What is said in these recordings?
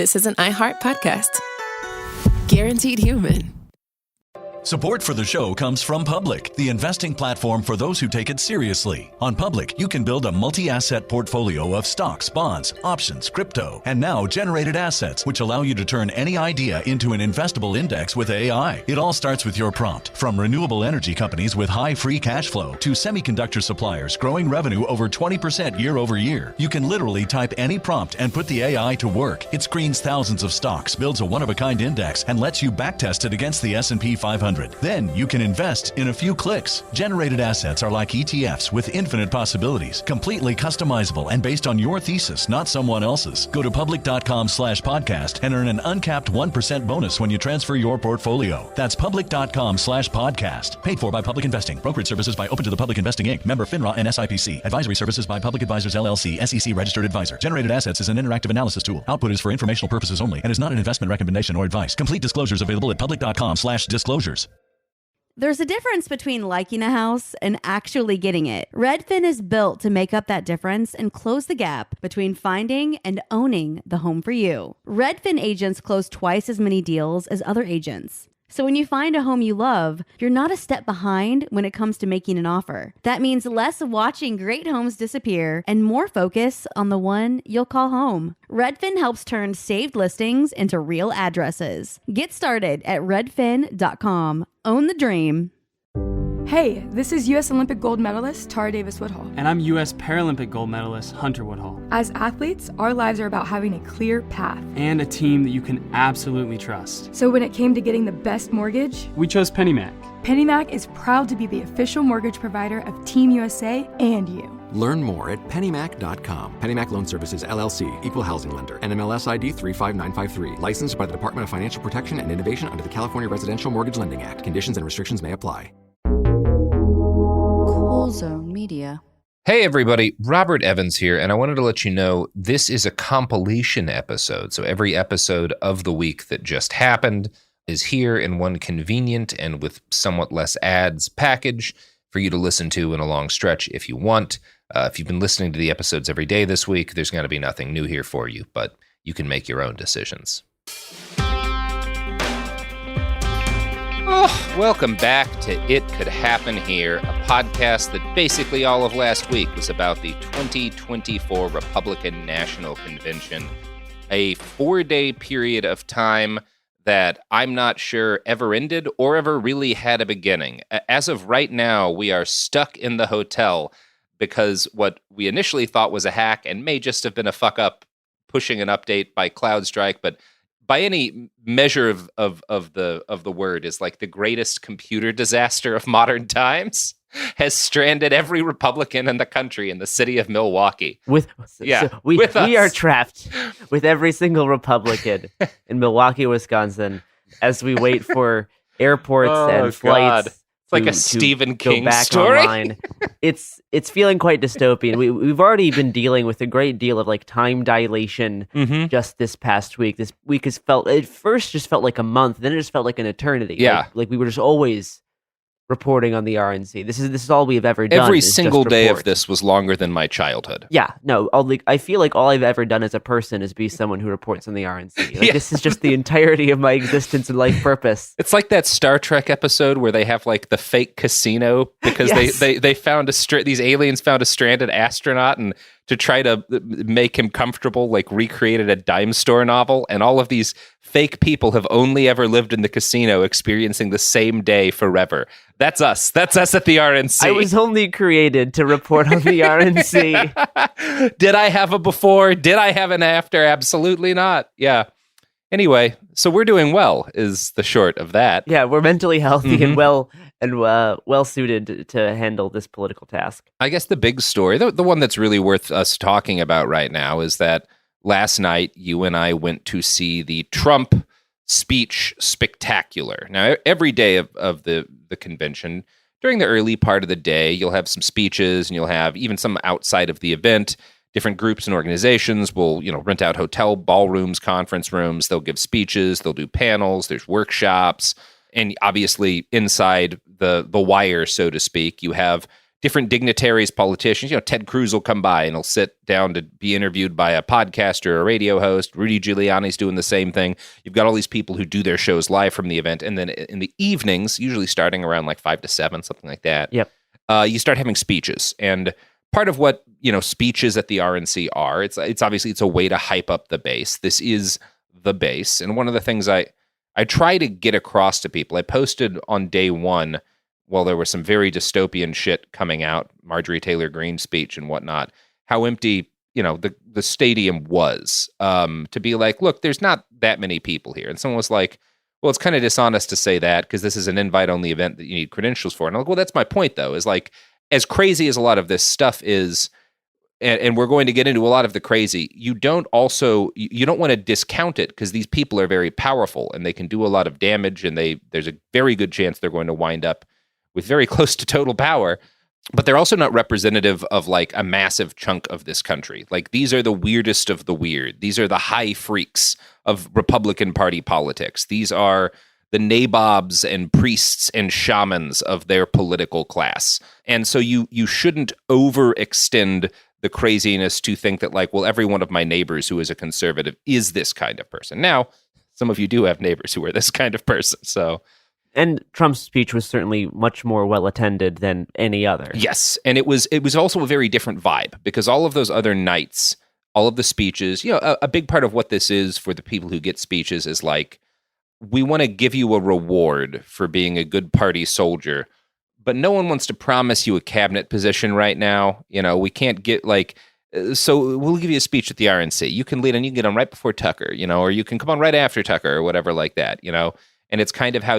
this is an iHeart podcast. Guaranteed human. Support for the show comes from Public, the investing platform for those who take it seriously. On Public, you can build a multi-asset portfolio of stocks, bonds, options, crypto, and now generated assets, which allow you to turn any idea into an investable index with AI. It all starts with your prompt. From renewable energy companies with high free cash flow to semiconductor suppliers growing revenue over 20% year over year, you can literally type any prompt and put the AI to work. It screens thousands of stocks, builds a one-of-a-kind index, and lets you backtest it against the S&P 500. Then you can invest in a few clicks. Generated assets are like ETFs with infinite possibilities, completely customizable and based on your thesis, not someone else's. Go to public.com/podcast and earn an uncapped 1% bonus when you transfer your portfolio. That's public.com/podcast. Paid for by Public Investing. Brokerage services by Open to the Public Investing Inc. Member FINRA and SIPC. Advisory services by Public Advisors LLC, SEC registered advisor. Generated assets is an interactive analysis tool. Output is for informational purposes only and is not an investment recommendation or advice. Complete disclosures available at public.com/disclosures. There's a difference between liking a house and actually getting it. Redfin is built to make up that difference and close the gap between finding and owning the home for you. Redfin agents close twice as many deals as other agents. So when you find a home you love, you're not a step behind when it comes to making an offer. That means less watching great homes disappear and more focus on the one you'll call home. Redfin helps turn saved listings into real addresses. Get started at redfin.com. Own the dream. Hey, this is U.S. Olympic gold medalist Tara Davis Woodhull. And I'm U.S. Paralympic gold medalist Hunter Woodhull. As athletes, our lives are about having a clear path. And a team that you can absolutely trust. So when it came to getting the best mortgage, we chose PennyMac. PennyMac is proud to be the official mortgage provider of Team USA and you. Learn more at pennymac.com. PennyMac Loan Services, LLC, Equal Housing Lender, NMLS ID 35953. Licensed by the Department of Financial Protection and Innovation under the California Residential Mortgage Lending Act. Conditions and restrictions may apply. Cool Zone Media. Hey everybody, Robert Evans here, and I wanted to let you know this is a compilation episode. So every episode of the week that just happened is here in one convenient and with somewhat less ads package for you to listen to in a long stretch if you want. If you've been listening to the episodes every day this week, there's going to be nothing new here for you, but you can make your own decisions. Oh, welcome back to It Could Happen Here, a podcast that basically all of last week was about the 2024 Republican National Convention, a 4-day period of time that I'm not sure ever ended or ever really had a beginning. As of right now, we are stuck in the hotel because what we initially thought was a hack and may just have been a fuck-up pushing an update by CloudStrike, but by any measure of the word, is like the greatest computer disaster of modern times, has stranded every Republican in the country in the city of Milwaukee. We are trapped with every single Republican in Milwaukee, Wisconsin, as we wait for airports and flights. God. It's like a Stephen King back story. Online. It's feeling quite dystopian. We've already been dealing with a great deal of like time dilation just this past week. This week at first just felt like a month, then it just felt like an eternity. Yeah, like we were just always reporting on the RNC. This is all we've ever done. Every single day of this was longer than my childhood. Yeah, no, I feel like all I've ever done as a person is be someone who reports on the RNC. Like, This is just the entirety of my existence and life purpose. It's like that Star Trek episode where they have like the fake casino because Yes. they found these aliens found a stranded astronaut, and to try to make him comfortable, like recreated a dime store novel, and all of these fake people have only ever lived in the casino, experiencing the same day forever. That's us. That's us at the RNC. I was only created to report on the RNC. Did I have a before? Did I have an after? Absolutely not. Yeah. Anyway, so we're doing well, is the short of that. Yeah, we're mentally healthy and well suited to handle this political task. I guess the big story, the one that's really worth us talking about right now, is that last night you and I went to see the Trump speech spectacular. Now, every day of the convention, during the early part of the day, you'll have some speeches, and you'll have even some outside of the event. Different groups and organizations will, rent out hotel ballrooms, conference rooms. They'll give speeches. They'll do panels. There's workshops. And obviously inside the wire, so to speak, you have different dignitaries, politicians. Ted Cruz will come by and he'll sit down to be interviewed by a podcaster or a radio host. Rudy Giuliani's doing the same thing. You've got all these people who do their shows live from the event. And then in the evenings, usually starting around like 5 to 7, something like that, you start having speeches. And part of what, speeches at the RNC are, it's obviously it's a way to hype up the base. This is the base. And one of the things I try to get across to people, I posted on day one, while there was some very dystopian shit coming out, Marjorie Taylor Greene's speech and whatnot, how empty, the stadium was, to be like, look, there's not that many people here. And someone was like, well, it's kind of dishonest to say that because this is an invite-only event that you need credentials for. And I'm like, well, that's my point, though, is like, as crazy as a lot of this stuff is, and we're going to get into a lot of the crazy, you don't want to discount it because these people are very powerful and they can do a lot of damage, and there's a very good chance they're going to wind up with very close to total power. But they're also not representative of like a massive chunk of this country. Like, these are the weirdest of the weird. These are the high freaks of Republican Party politics. These are the nabobs and priests and shamans of their political class. And so you shouldn't overextend the craziness to think that like, well, every one of my neighbors who is a conservative is this kind of person. Now, some of you do have neighbors who are this kind of person, so... And Trump's speech was certainly much more well-attended than any other. Yes, and it was also a very different vibe, because all of those other nights, all of the speeches, a big part of what this is for the people who get speeches is like, we want to give you a reward for being a good party soldier, but no one wants to promise you a cabinet position right now. We can't get like, so we'll give you a speech at the RNC. You can lead and you can get on right before Tucker, or you can come on right after Tucker or whatever like that, And it's kind of how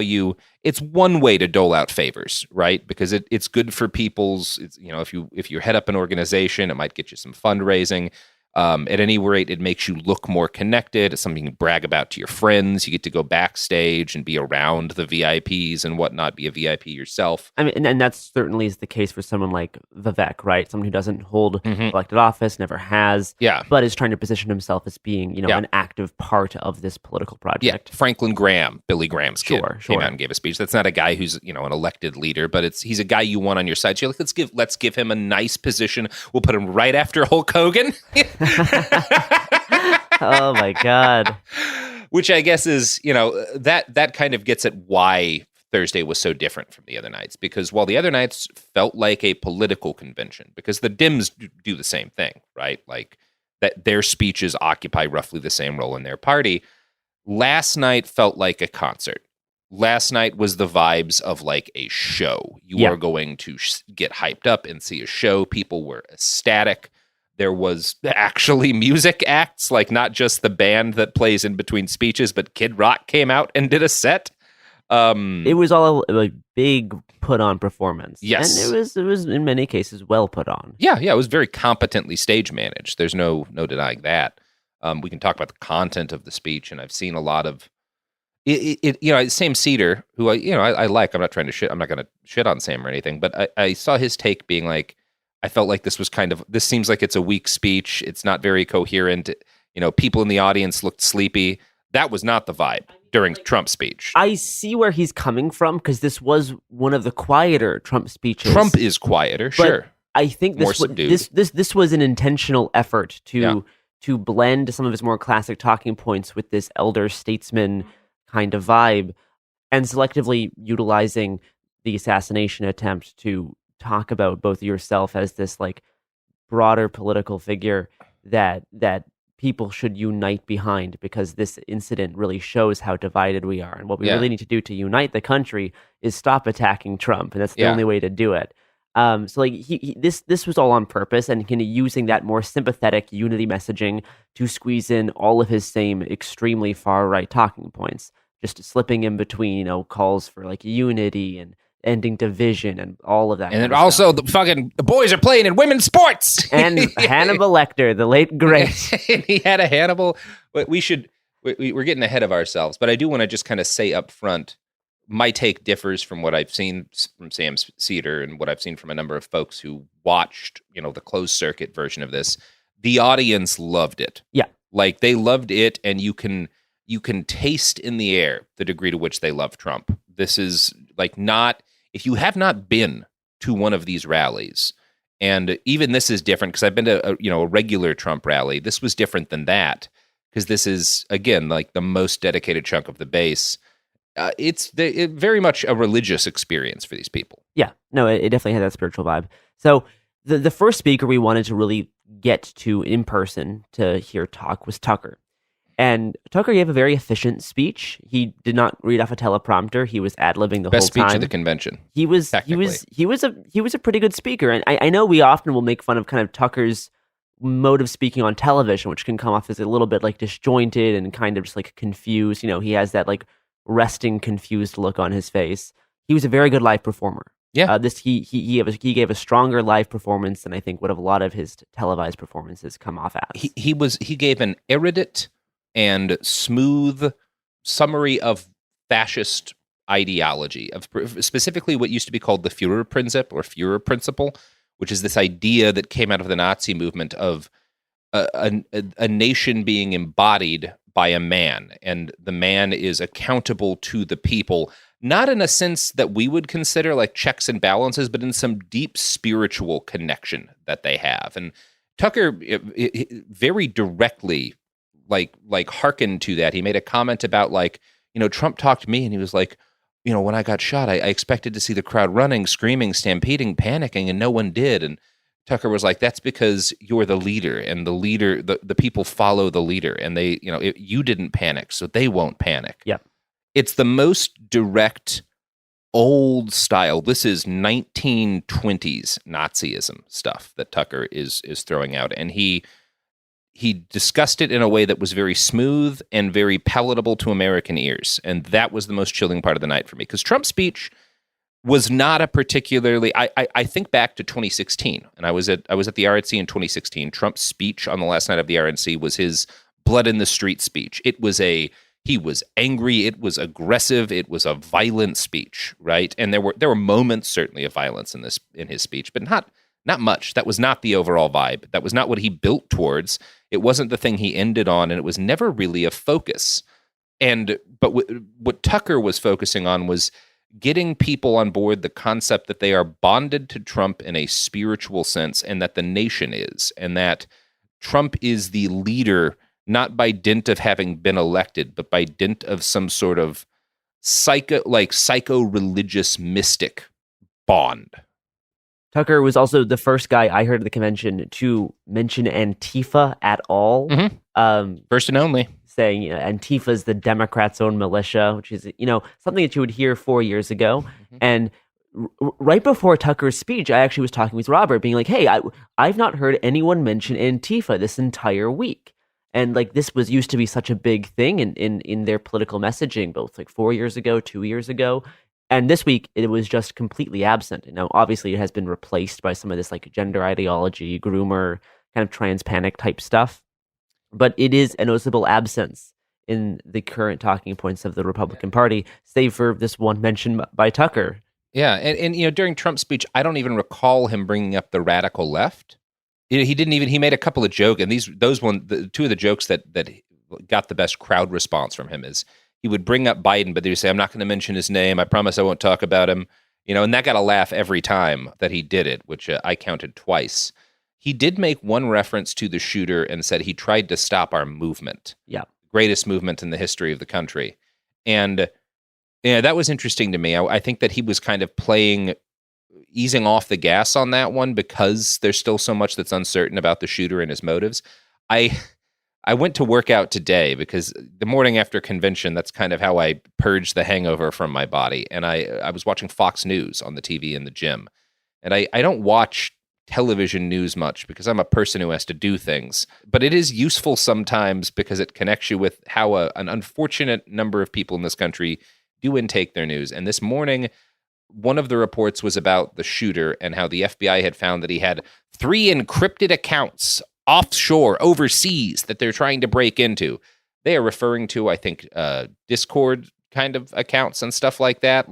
it's one way to dole out favors, right? Because it's good for people's, if you head up an organization, it might get you some fundraising. At any rate, it makes you look more connected. It's something you can brag about to your friends. You get to go backstage and be around the VIPs and whatnot, be a VIP yourself. I mean, and that certainly is the case for someone like Vivek, right? Someone who doesn't hold elected office, never has, but is trying to position himself as being, an active part of this political project. Yeah, Franklin Graham, Billy Graham's kid, came out and gave a speech. That's not a guy who's, an elected leader, but he's a guy you want on your side. So you're like, let's give him a nice position. We'll put him right after Hulk Hogan. Oh my God. Which I guess is, that kind of gets at why Thursday was so different from the other nights, because while the other nights felt like a political convention, because the Dems do the same thing, right? Like that their speeches occupy roughly the same role in their party. Last night felt like a concert. Last night was the vibes of like a show. You are going to get hyped up and see a show. People were ecstatic. There was actually music acts, like not just the band that plays in between speeches, but Kid Rock came out and did a set. It was all a big put-on performance. Yes. And it was in many cases well put on. Yeah, it was very competently stage managed. There's no denying that. We can talk about the content of the speech, and I've seen a lot of it. Sam Cedar, who I like. I'm not going to shit on Sam or anything, but I saw his take being like, I felt like this seems like it's a weak speech. It's not very coherent. People in the audience looked sleepy. That was not the vibe during Trump's speech. I see where he's coming from, because this was one of the quieter Trump speeches. Trump is quieter, sure. I think this was an intentional effort to blend some of his more classic talking points with this elder statesman kind of vibe, and selectively utilizing the assassination attempt to talk about both yourself as this like broader political figure that people should unite behind, because this incident really shows how divided we are, and what we really need to do to unite the country is stop attacking Trump, and that's the only way to do it. So like this was all on purpose, and kind of using that more sympathetic unity messaging to squeeze in all of his same extremely far right talking points, just slipping in between calls for like unity and ending division and all of that. And then also the boys are playing in women's sports. And Hannibal Lecter, the late great. And he had a Hannibal. We're getting ahead of ourselves, but I do want to just kind of say up front, my take differs from what I've seen from Sam Cedar and what I've seen from a number of folks who watched, the closed circuit version of this. The audience loved it. Yeah. Like they loved it, and you can taste in the air the degree to which they love Trump. This is like not, if you have not been to one of these rallies. And even this is different because I've been to a regular Trump rally. This was different than that because this is, again, like the most dedicated chunk of the base. It's very much a religious experience for these people. Yeah, no, it definitely had that spiritual vibe. So the first speaker we wanted to really get to in person to hear talk was Tucker. And Tucker gave a very efficient speech. He did not read off a teleprompter. He was ad-libbing the whole time. Best speech of the convention. He was a pretty good speaker. And I know we often will make fun of kind of Tucker's mode of speaking on television, which can come off as a little bit like disjointed and kind of just like confused. He has that like resting, confused look on his face. He was a very good live performer. Yeah. He gave a stronger live performance than I think would have a lot of his televised performances come off as. He gave an erudite and smooth summary of fascist ideology, of specifically what used to be called the Führerprinzip or Führer principle, which is this idea that came out of the Nazi movement of a nation being embodied by a man, and the man is accountable to the people, not in a sense that we would consider like checks and balances, but in some deep spiritual connection that they have. And Tucker very directly like hearkened to that. He made a comment about Trump talked to me and he was like, when I got shot, I expected to see the crowd running, screaming, stampeding, panicking, and no one did. And Tucker was like, that's because you're the leader, and the leader, the people follow the leader, and they, you didn't panic, so they won't panic. Yeah. It's the most direct, old style. This is 1920s Nazism stuff that Tucker is throwing out, and he discussed it in a way that was very smooth and very palatable to American ears, and that was the most chilling part of the night for me, because Trump's speech was not a particularly. I think back to 2016, and I was at the RNC in 2016. Trump's speech on the last night of the RNC was his blood in the street speech. He was angry. It was aggressive. It was a violent speech, right? And there were moments certainly of violence in his speech, but not much. That was not the overall vibe. That was not what he built towards. It wasn't the thing he ended on, and it was never really a focus. But what Tucker was focusing on was getting people on board the concept that they are bonded to Trump in a spiritual sense, and that the nation is, and that Trump is the leader, not by dint of having been elected, but by dint of some sort of psycho-religious mystic bond. Tucker was also the first guy I heard at the convention to mention Antifa at all. Mm-hmm. First and only. Saying Antifa is the Democrats' own militia, which is something that you would hear 4 years ago. Mm-hmm. And right before Tucker's speech, I actually was talking with Robert, being like, "Hey, I've not heard anyone mention Antifa this entire week." And this used to be such a big thing in their political messaging, both 4 years ago, 2 years ago. And this week, it was just completely absent. Now, obviously, it has been replaced by some of this gender ideology, groomer, kind of trans panic type stuff. But it is a noticeable absence in the current talking points of the Republican Party, save for this one mention by Tucker. Yeah, and during Trump's speech, I don't even recall him bringing up the radical left. He didn't even. He made a couple of jokes, and two of the jokes that got the best crowd response from him is he would bring up Biden, but they would say, "I'm not going to mention his name. I promise I won't talk about him." And that got a laugh every time that he did it, which I counted twice. He did make one reference to the shooter and said he tried to stop our movement. Yeah. Greatest movement in the history of the country. And that was interesting to me. I think that he was kind of easing off the gas on that one because there's still so much that's uncertain about the shooter and his motives. I went to work out today because the morning after convention, that's kind of how I purged the hangover from my body. And I was watching Fox News on the TV in the gym. And I don't watch television news much because I'm a person who has to do things, but it is useful sometimes because it connects you with how an unfortunate number of people in this country do intake their news. And this morning, one of the reports was about the shooter and how the FBI had found that he had 3 encrypted accounts offshore, overseas, that they're trying to break into. They are referring to, I think, Discord kind of accounts and stuff like that.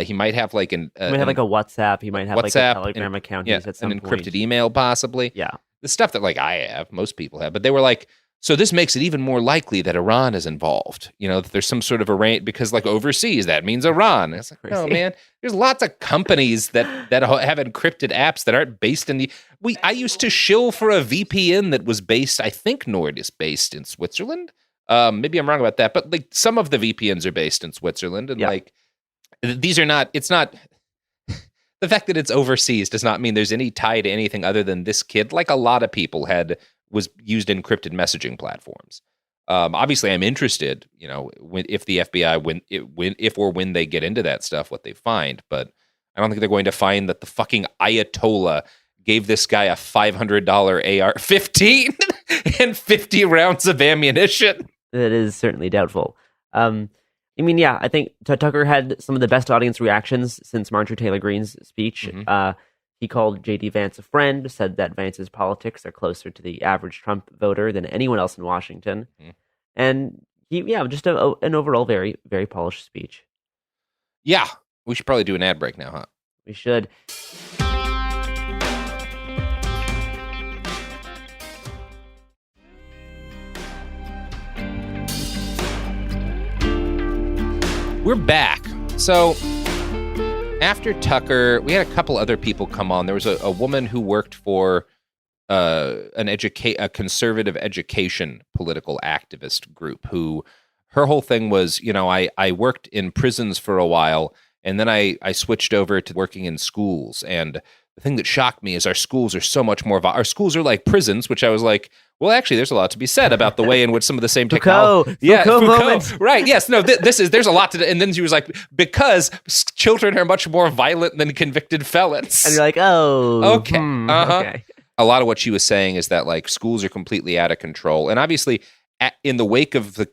He might have he might have a WhatsApp. He might have WhatsApp, a Telegram account. Yeah, at some an point. encrypted email, possibly. Yeah, the stuff that I have, most people have. But they were like, So this makes it even more likely that Iran is involved. That there's some sort of because like overseas, that means Iran. And it's like, no, man, there's lots of companies that have encrypted apps that aren't based in I used to shill for a VPN that was based, I think Nord is based in Switzerland. Maybe I'm wrong about that, but like some of the VPNs are based in Switzerland, and like these are not. It's not the fact that it's overseas does not mean there's any tie to anything other than this kid. Like a lot of people was used encrypted messaging platforms. Obviously, I'm interested. If the FBI when they get into that stuff, what they find, but I don't think they're going to find that the fucking Ayatollah gave this guy a $500 AR-15 and 50 rounds of ammunition. That is certainly doubtful. I think Tucker had some of the best audience reactions since Marjorie Taylor Greene's speech. Mm-hmm. He called J.D. Vance a friend, said that Vance's politics are closer to the average Trump voter than anyone else in Washington. Mm-hmm. And just an overall very, very polished speech. Yeah, we should probably do an ad break now, huh? We should. We're back. So after Tucker, we had a couple other people come on. There was a woman who worked for a conservative education political activist group who her whole thing was, I worked in prisons for a while, and then I switched over to working in schools. And the thing that shocked me is our schools are so much more. Our schools are like prisons, which I was like, well, actually, there's a lot to be said about the way in which some of the same technology. Foucault. Right? Yes. No. There's a lot to. And then she was like, because children are much more violent than convicted felons. And you're like, oh, okay. Okay. A lot of what she was saying is that like schools are completely out of control, and obviously, in the wake of the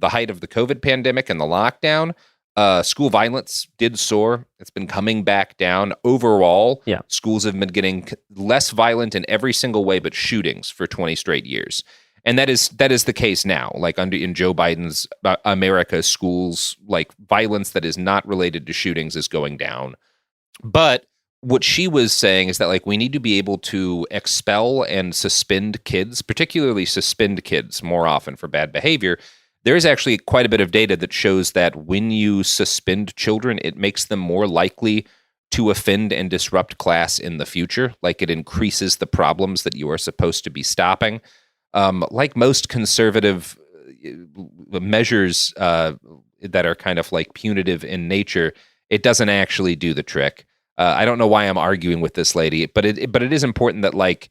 height of the COVID pandemic and the lockdown. School violence did soar. It's been coming back down. Overall, schools have been getting less violent in every single way but shootings for 20 straight years. And that is the case now. Like in Joe Biden's America, schools, like violence that is not related to shootings is going down. But what she was saying is that like we need to be able to expel and suspend kids, particularly suspend kids more often for bad behavior. There is actually quite a bit of data that shows that when you suspend children, it makes them more likely to offend and disrupt class in the future. Like it increases the problems that you are supposed to be stopping. Like most conservative measures that are kind of like punitive in nature, it doesn't actually do the trick. I don't know why I'm arguing with this lady, but it is important that like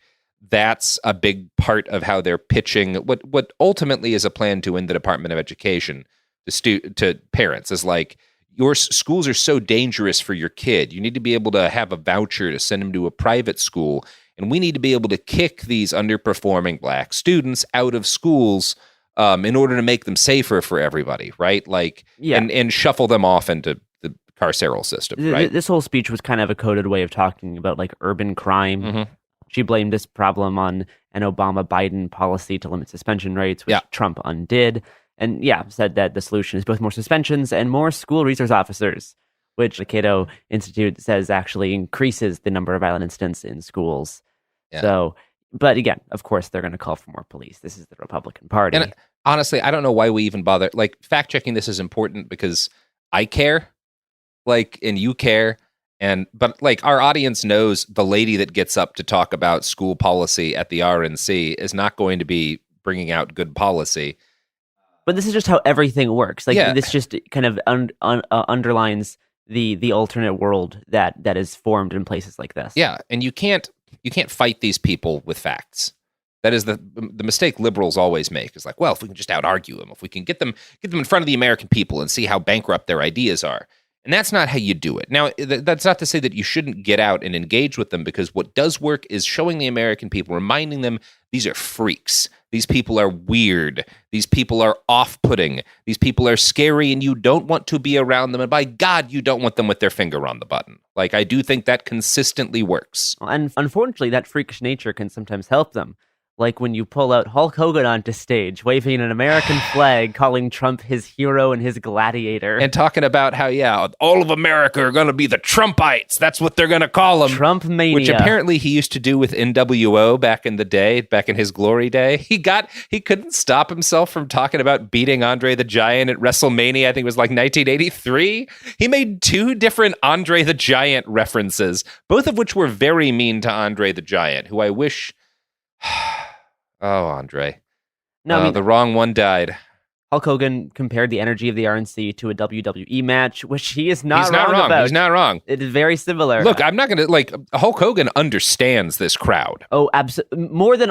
that's a big part of how they're pitching what ultimately is a plan to end the Department of Education to parents is like your schools are so dangerous for your kid. You need to be able to have a voucher to send them to a private school. And we need to be able to kick these underperforming black students out of schools in order to make them safer for everybody, right? Like, and shuffle them off into the carceral system, right? This whole speech was kind of a coded way of talking about like urban crime. Mm-hmm. She blamed this problem on an Obama-Biden policy to limit suspension rates, which Trump undid. And said that the solution is both more suspensions and more school resource officers, which the Cato Institute says actually increases the number of violent incidents in schools. Yeah. So, but again, of course, they're going to call for more police. This is the Republican Party. And honestly, I don't know why we even bother. Like, fact-checking this is important because I care, like, and you care. But like our audience knows the lady that gets up to talk about school policy at the RNC is not going to be bringing out good policy. But this is just how everything works. Like this just kind of underlines the alternate world that is formed in places like this. Yeah, and you can't fight these people with facts. That is the mistake liberals always make. Is like, well, if we can just out-argue them, if we can get them in front of the American people and see how bankrupt their ideas are. And that's not how you do it. Now, that's not to say that you shouldn't get out and engage with them, because what does work is showing the American people, reminding them these are freaks. These people are weird. These people are off-putting. These people are scary, and you don't want to be around them. And by God, you don't want them with their finger on the button. Like, I do think that consistently works. And unfortunately, that freakish nature can sometimes help them. like when you pull out Hulk Hogan onto stage, waving an American flag, calling Trump his hero and his gladiator. And talking about how, all of America are going to be the Trumpites. That's what they're going to call them. Trump mania. Which apparently he used to do with NWO back in the day, back in his glory day. He couldn't stop himself from talking about beating Andre the Giant at WrestleMania. I think it was like 1983. He made 2 different Andre the Giant references, both of which were very mean to Andre the Giant, who I wish... Oh, Andre. No, the wrong one died. Hulk Hogan compared the energy of the RNC to a WWE match, which he is not He's not wrong about. He's not wrong. It is very similar. Look, I'm not going to, Hulk Hogan understands this crowd. Oh, absolutely. More than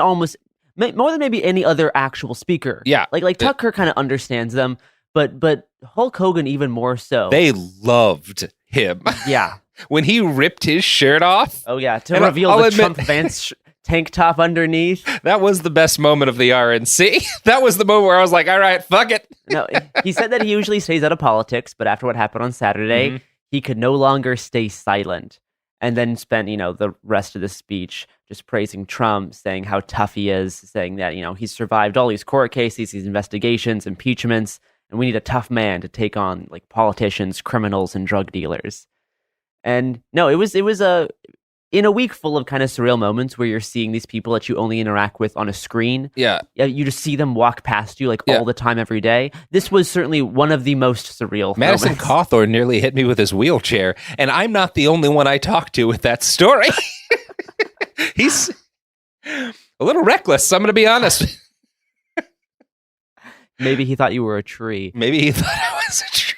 maybe any other actual speaker. Yeah. Like Tucker kind of understands them, but Hulk Hogan even more so. They loved him. Yeah. When he ripped his shirt off. Oh, yeah. To reveal the Trump Vance tank top underneath. That was the best moment of the RNC. That was the moment where I was like, all right, fuck it. No, he said that he usually stays out of politics, but after what happened on Saturday, he could no longer stay silent. And then spent, the rest of the speech just praising Trump, saying how tough he is, saying that, he's survived all these court cases, these investigations, impeachments, and we need a tough man to take on like politicians, criminals, and drug dealers. And no, it was in a week full of kind of surreal moments where you're seeing these people that you only interact with on a screen. Yeah. You just see them walk past you all the time, every day. This was certainly one of the most surreal Madison moments. Cawthorn nearly hit me with his wheelchair, and I'm not the only one I talked to with that story. He's a little reckless, I'm going to be honest. Maybe he thought you were a tree. Maybe he thought I was a tree.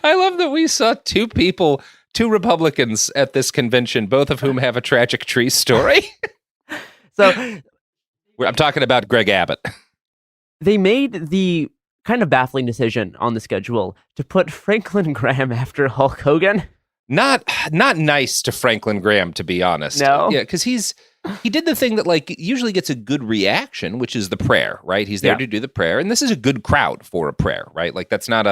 I love that we saw 2 Republicans at this convention, both of whom have a tragic tree story. So I'm talking about Greg Abbott. They made the kind of baffling decision on the schedule to put Franklin Graham after Hulk Hogan. Not nice to Franklin Graham, to be honest. No. Yeah, because he did the thing that usually gets a good reaction, which is the prayer, right? He's there to do the prayer, and this is a good crowd for a prayer, right? Like that's not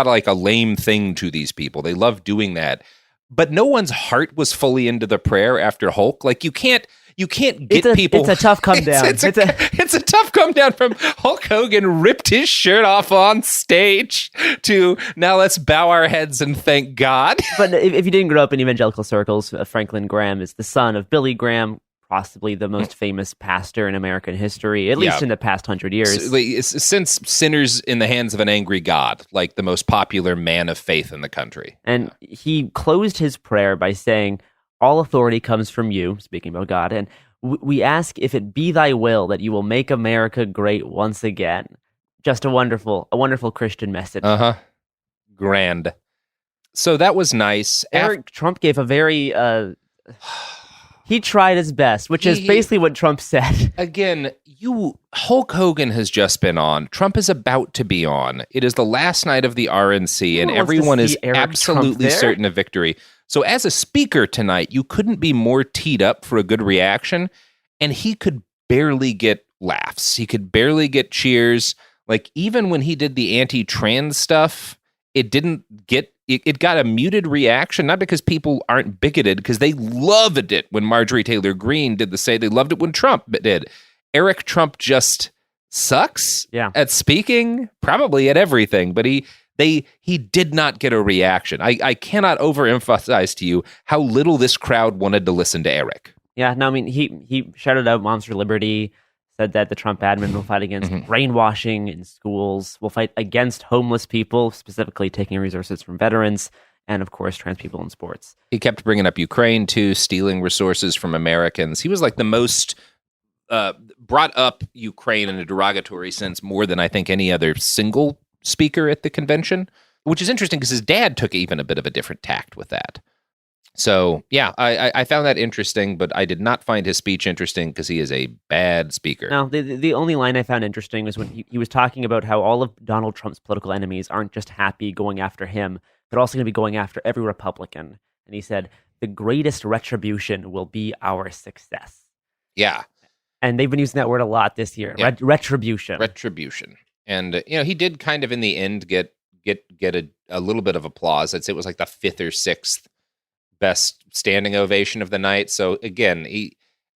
like a lame thing to these people. They love doing that. But no one's heart was fully into the prayer after Hulk. Like you can't get people. It's a tough come down. It's a tough come down from Hulk Hogan ripped his shirt off on stage to now let's bow our heads and thank God. But if you didn't grow up in evangelical circles, Franklin Graham is the son of Billy Graham, possibly the most famous pastor in American history, at least in the past 100 years. Since Sinners in the Hands of an Angry God, like the most popular man of faith in the country. And he closed his prayer by saying, all authority comes from you, speaking about God, and we ask if it be thy will that you will make America great once again. Just a wonderful Christian message. Grand. So that was nice. Eric Trump gave a very... he tried his best, which is basically what Trump said. Again, Hulk Hogan has just been on. Trump is about to be on. It is the last night of the RNC, and everyone is absolutely certain of victory. So as a speaker tonight, you couldn't be more teed up for a good reaction, and he could barely get laughs. He could barely get cheers. Like, even when he did the anti-trans stuff, it didn't get... It got a muted reaction, not because people aren't bigoted, because they loved it when Marjorie Taylor Greene did they loved it when Trump did. Eric Trump just sucks at speaking, probably at everything, but he did not get a reaction. I cannot overemphasize to you how little this crowd wanted to listen to Eric. Yeah, no, I mean, he shouted out Moms for Liberty, said that the Trump admin will fight against brainwashing in schools, will fight against homeless people, specifically taking resources from veterans, and of course, trans people in sports. He kept bringing up Ukraine too, stealing resources from Americans. He was like the most brought up Ukraine in a derogatory sense more than I think any other single speaker at the convention, which is interesting because his dad took even a bit of a different tact with that. So, yeah, I found that interesting, but I did not find his speech interesting because he is a bad speaker. No, the only line I found interesting was when he was talking about how all of Donald Trump's political enemies aren't just happy going after him, they're also going to be going after every Republican. And he said, the greatest retribution will be our success. Yeah. And they've been using that word a lot this year, retribution. Retribution. And, he did kind of in the end get a little bit of applause. I'd say it was like the 5th or 6th best standing ovation of the night. So again,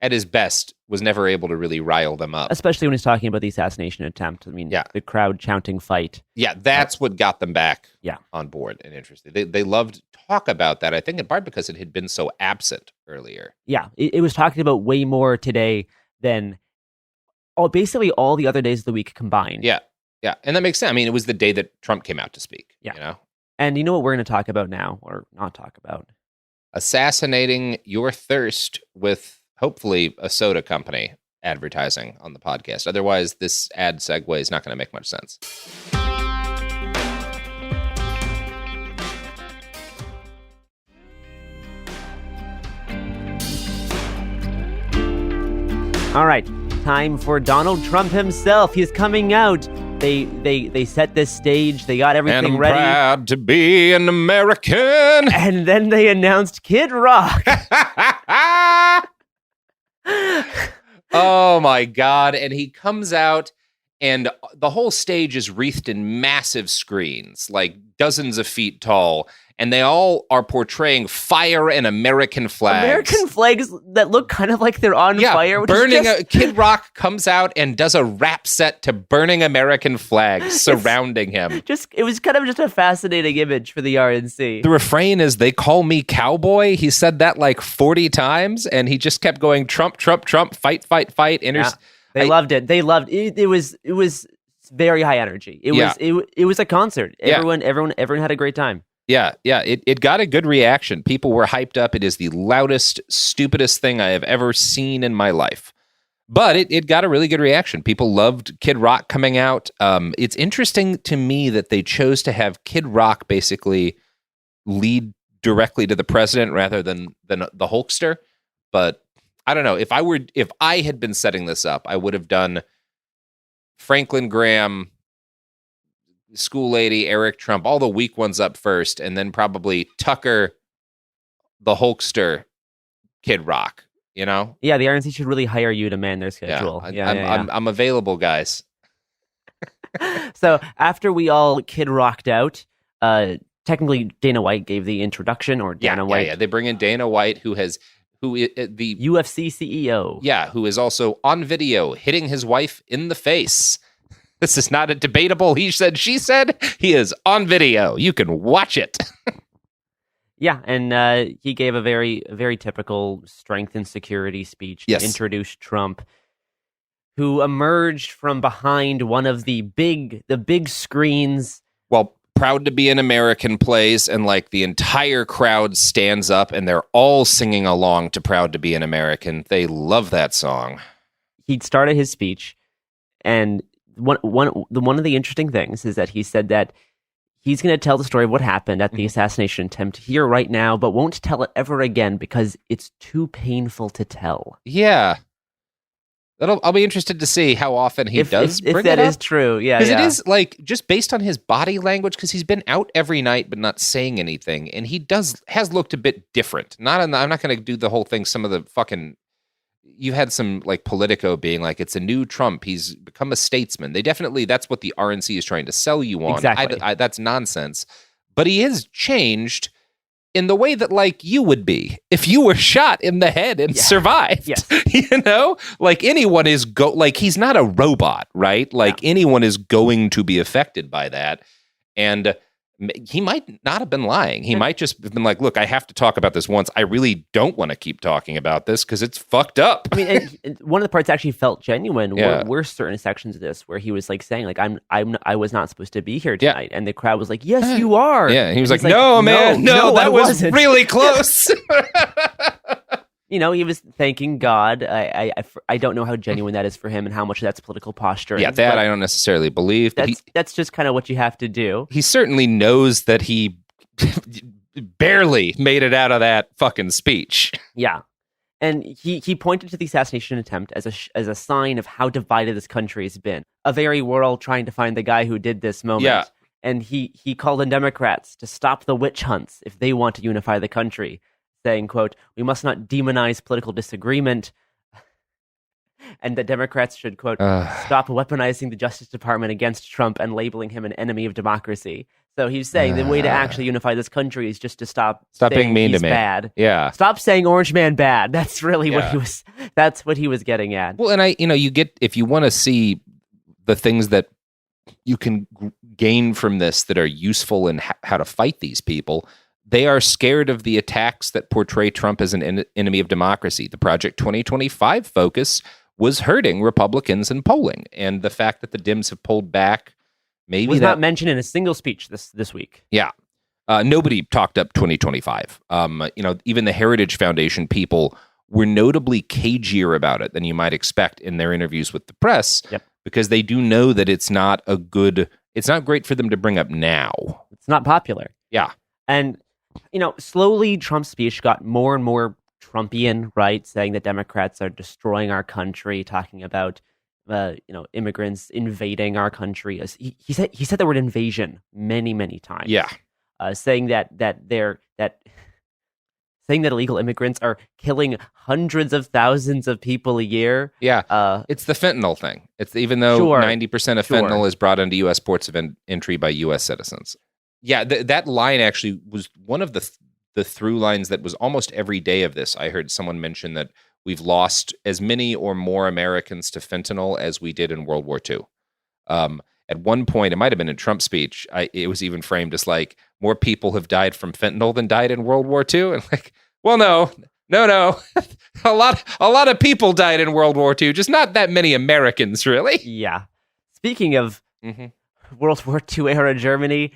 at his best, was never able to really rile them up. Especially when he's talking about the assassination attempt. I mean, the crowd chanting fight. Yeah, that's what got them back Yeah. on board and interested. They loved talk about that, I think in part because it had been so absent earlier. Yeah, it was talking about way more today than basically all the other days of the week combined. Yeah, and that makes sense. I mean, it was the day that Trump came out to speak. Yeah. You know? And you know what we're going to talk about now, or not talk about? Assassinating your thirst with, hopefully, a soda company advertising on the podcast. Otherwise, this ad segue is not going to make much sense. All right, time for Donald Trump himself. He's coming out. They set this stage. They got everything and I'm ready. proud to be an American. And then they announced Kid Rock. Oh my God. And he comes out and the whole stage is wreathed in massive screens, like dozens of feet tall. And they all are portraying fire and American flags. American flags that look kind of like they're on fire. Which burning. is just... Kid Rock comes out and does a rap set to burning American flags surrounding him. It was kind of just a fascinating image for the RNC. The refrain is, "They call me cowboy." He said that like 40 times, and he just kept going, "Trump, Trump, Trump, fight, fight, fight." They loved it. They loved it. It was very high energy. It was a concert. Everyone had a great time. Yeah, it got a good reaction. People were hyped up. It is the loudest, stupidest thing I have ever seen in my life. But it got a really good reaction. People loved Kid Rock coming out. It's interesting to me that they chose to have Kid Rock basically lead directly to the president rather than the Hulkster. But I don't know. If I had been setting this up, I would have done Franklin Graham, School Lady, Eric Trump, all the weak ones up first, and then probably Tucker, the Hulkster, Kid Rock. You know? Yeah, the RNC should really hire you to man their schedule. I'm available, guys. So after we all Kid Rocked out, technically Dana White gave the introduction, or Dana White. Yeah. They bring in Dana White, who is the UFC CEO. Yeah, who is also on video hitting his wife in the face. This is not a debatable he said, she said. He is on video. You can watch it. Yeah, and he gave a very, very typical strength and security speech to introduce Trump, who emerged from behind one of the big screens. Well, Proud to be an American plays, and like the entire crowd stands up, and they're all singing along to Proud to be an American. They love that song. He started his speech, and one of the interesting things is that he said that he's going to tell the story of what happened at the assassination attempt here right now, but won't tell it ever again because it's too painful to tell. Yeah. I'll be interested to see how often he does bring if that it is up. true. Yeah, because it is like just based on his body language, because he's been out every night but not saying anything, and he has looked a bit different. I'm not going to do the whole thing. Some of the fucking you've had some like Politico being like, it's a new Trump. He's become a statesman. That's what the RNC is trying to sell you on. Exactly. That's nonsense. But he is changed in the way that like you would be if you were shot in the head and survived. Yes. You know, like anyone is like he's not a robot, right? Like anyone is going to be affected by that. And he might not have been lying. He might just have been like, look, I have to talk about this once. I really don't want to keep talking about this because it's fucked up. I mean, and one of the parts actually felt genuine. Were certain sections of this where he was like saying, like, I was not supposed to be here tonight, and the crowd was like, yes, you are. Yeah, he was like, no, man, no, that was really close. You know, he was thanking God. I don't know how genuine that is for him and how much that's political posturing. Yeah, that I don't necessarily believe. But that's just kind of what you have to do. He certainly knows that he barely made it out of that fucking speech. Yeah. And he pointed to the assassination attempt as a sign of how divided this country has been. We're all trying to find the guy who did this moment. Yeah. And he called on Democrats to stop the witch hunts if they want to unify the country, saying, quote, we must not demonize political disagreement, and that Democrats should, quote, stop weaponizing the Justice Department against Trump and labeling him an enemy of democracy. So he's saying the way to actually unify this country is just to stop being saying mean he's to me. bad. Yeah. Stop saying Orange Man bad. That's really that's what he was getting at. Well, and if you want to see the things that you can gain from this that are useful in how to fight these people, they are scared of the attacks that portray Trump as an enemy of democracy. The Project 2025 focus was hurting Republicans in polling, and the fact that the Dems have pulled back Was not mentioned in a single speech this week. Yeah. Nobody talked up 2025. Even the Heritage Foundation people were notably cagier about it than you might expect in their interviews with the press, because they do know that it's not great for them to bring up now. It's not popular. Yeah. And, slowly Trump's speech got more and more Trumpian, right? Saying that Democrats are destroying our country, talking about immigrants invading our country. He said the word invasion many, many times. Yeah. Saying that illegal immigrants are killing hundreds of thousands of people a year. Yeah. It's the fentanyl thing. It's even though 90% of fentanyl is brought into U.S. ports of entry by U.S. citizens. Yeah, that line actually was one of the through lines that was almost every day of this. I heard someone mention that we've lost as many or more Americans to fentanyl as we did in World War II. At one point, it might have been in Trump's speech, it was even framed as like, more people have died from fentanyl than died in World War II. And like, well, no. a lot of people died in World War II, just not that many Americans, really. Yeah. Speaking of World War II era Germany,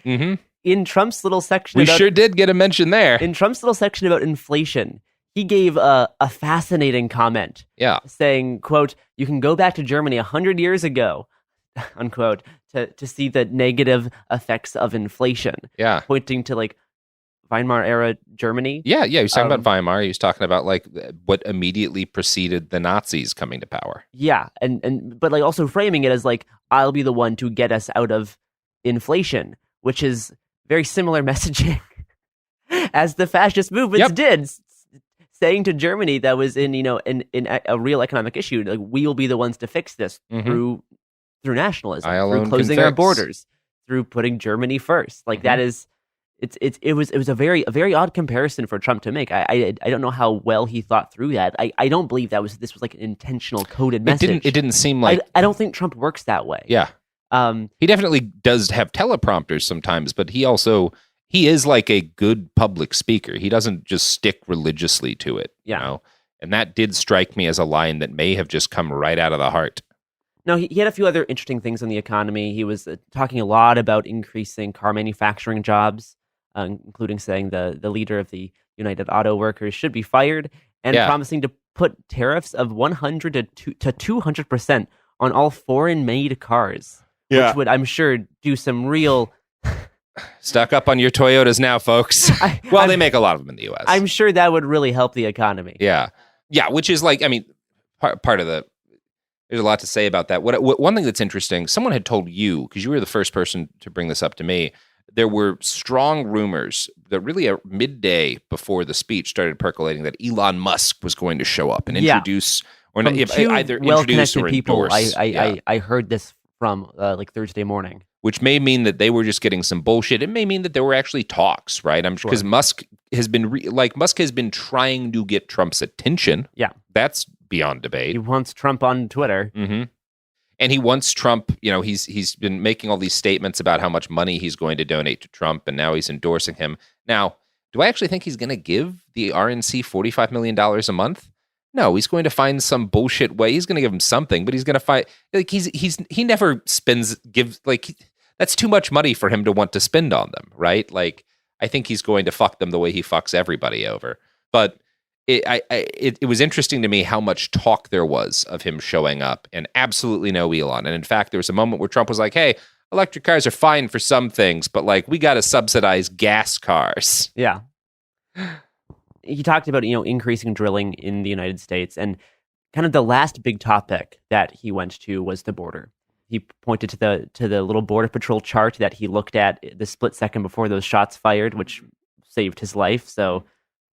in Trump's little section sure did get a mention there. In Trump's little section about inflation, he gave a fascinating comment. Yeah. Saying, quote, "You can go back to Germany 100 years ago," unquote, to see the negative effects of inflation. Yeah. Pointing to like Weimar era Germany. Yeah. He was talking about Weimar. He was talking about like what immediately preceded the Nazis coming to power. Yeah. But like also framing it as like, I'll be the one to get us out of inflation, which is very similar messaging as the fascist movements did. Saying to Germany that was in a real economic issue, like, we will be the ones to fix this through nationalism, through closing our borders, through putting Germany first. Like that is, it was a very odd comparison for Trump to make. I don't know how well he thought through that. I don't believe this was like an intentional coded message. It didn't seem like. I don't think Trump works that way. Yeah. He definitely does have teleprompters sometimes, but he is like a good public speaker. He doesn't just stick religiously to it. Yeah. And that did strike me as a line that may have just come right out of the heart. No, he had a few other interesting things on the economy. He was talking a lot about increasing car manufacturing jobs, including saying the leader of the United Auto Workers should be fired, and promising to put tariffs of 100 to 200% on all foreign-made cars, which would, I'm sure, do some real... Stock up on your Toyotas now, folks. They make a lot of them in the U.S. I'm sure that would really help the economy. Yeah, which is like, I mean, part of the... There's a lot to say about that. One thing that's interesting, someone had told you, because you were the first person to bring this up to me, there were strong rumors that really at midday before the speech started percolating that Elon Musk was going to show up and introduce, or not, either introduce or people, endorse. I heard this from like Thursday morning. Which may mean that they were just getting some bullshit. It may mean that there were actually talks, right? I'm sure because Musk has been trying to get Trump's attention. Yeah, that's beyond debate. He wants Trump on Twitter, and he wants Trump. He's been making all these statements about how much money he's going to donate to Trump, and now he's endorsing him. Now, do I actually think he's going to give the RNC $45 million a month? No, he's going to find some bullshit way. He's going to give him something, but he's going to find like he never gives that's too much money for him to want to spend on them, right? Like I think he's going to fuck them the way he fucks everybody over. But it was interesting to me how much talk there was of him showing up, and absolutely no Elon. And in fact, there was a moment where Trump was like, "Hey, electric cars are fine for some things, but like we got to subsidize gas cars." Yeah. He talked about, increasing drilling in the United States, and kind of the last big topic that he went to was the border. He pointed to the little Border Patrol chart that he looked at the split second before those shots fired, which saved his life. So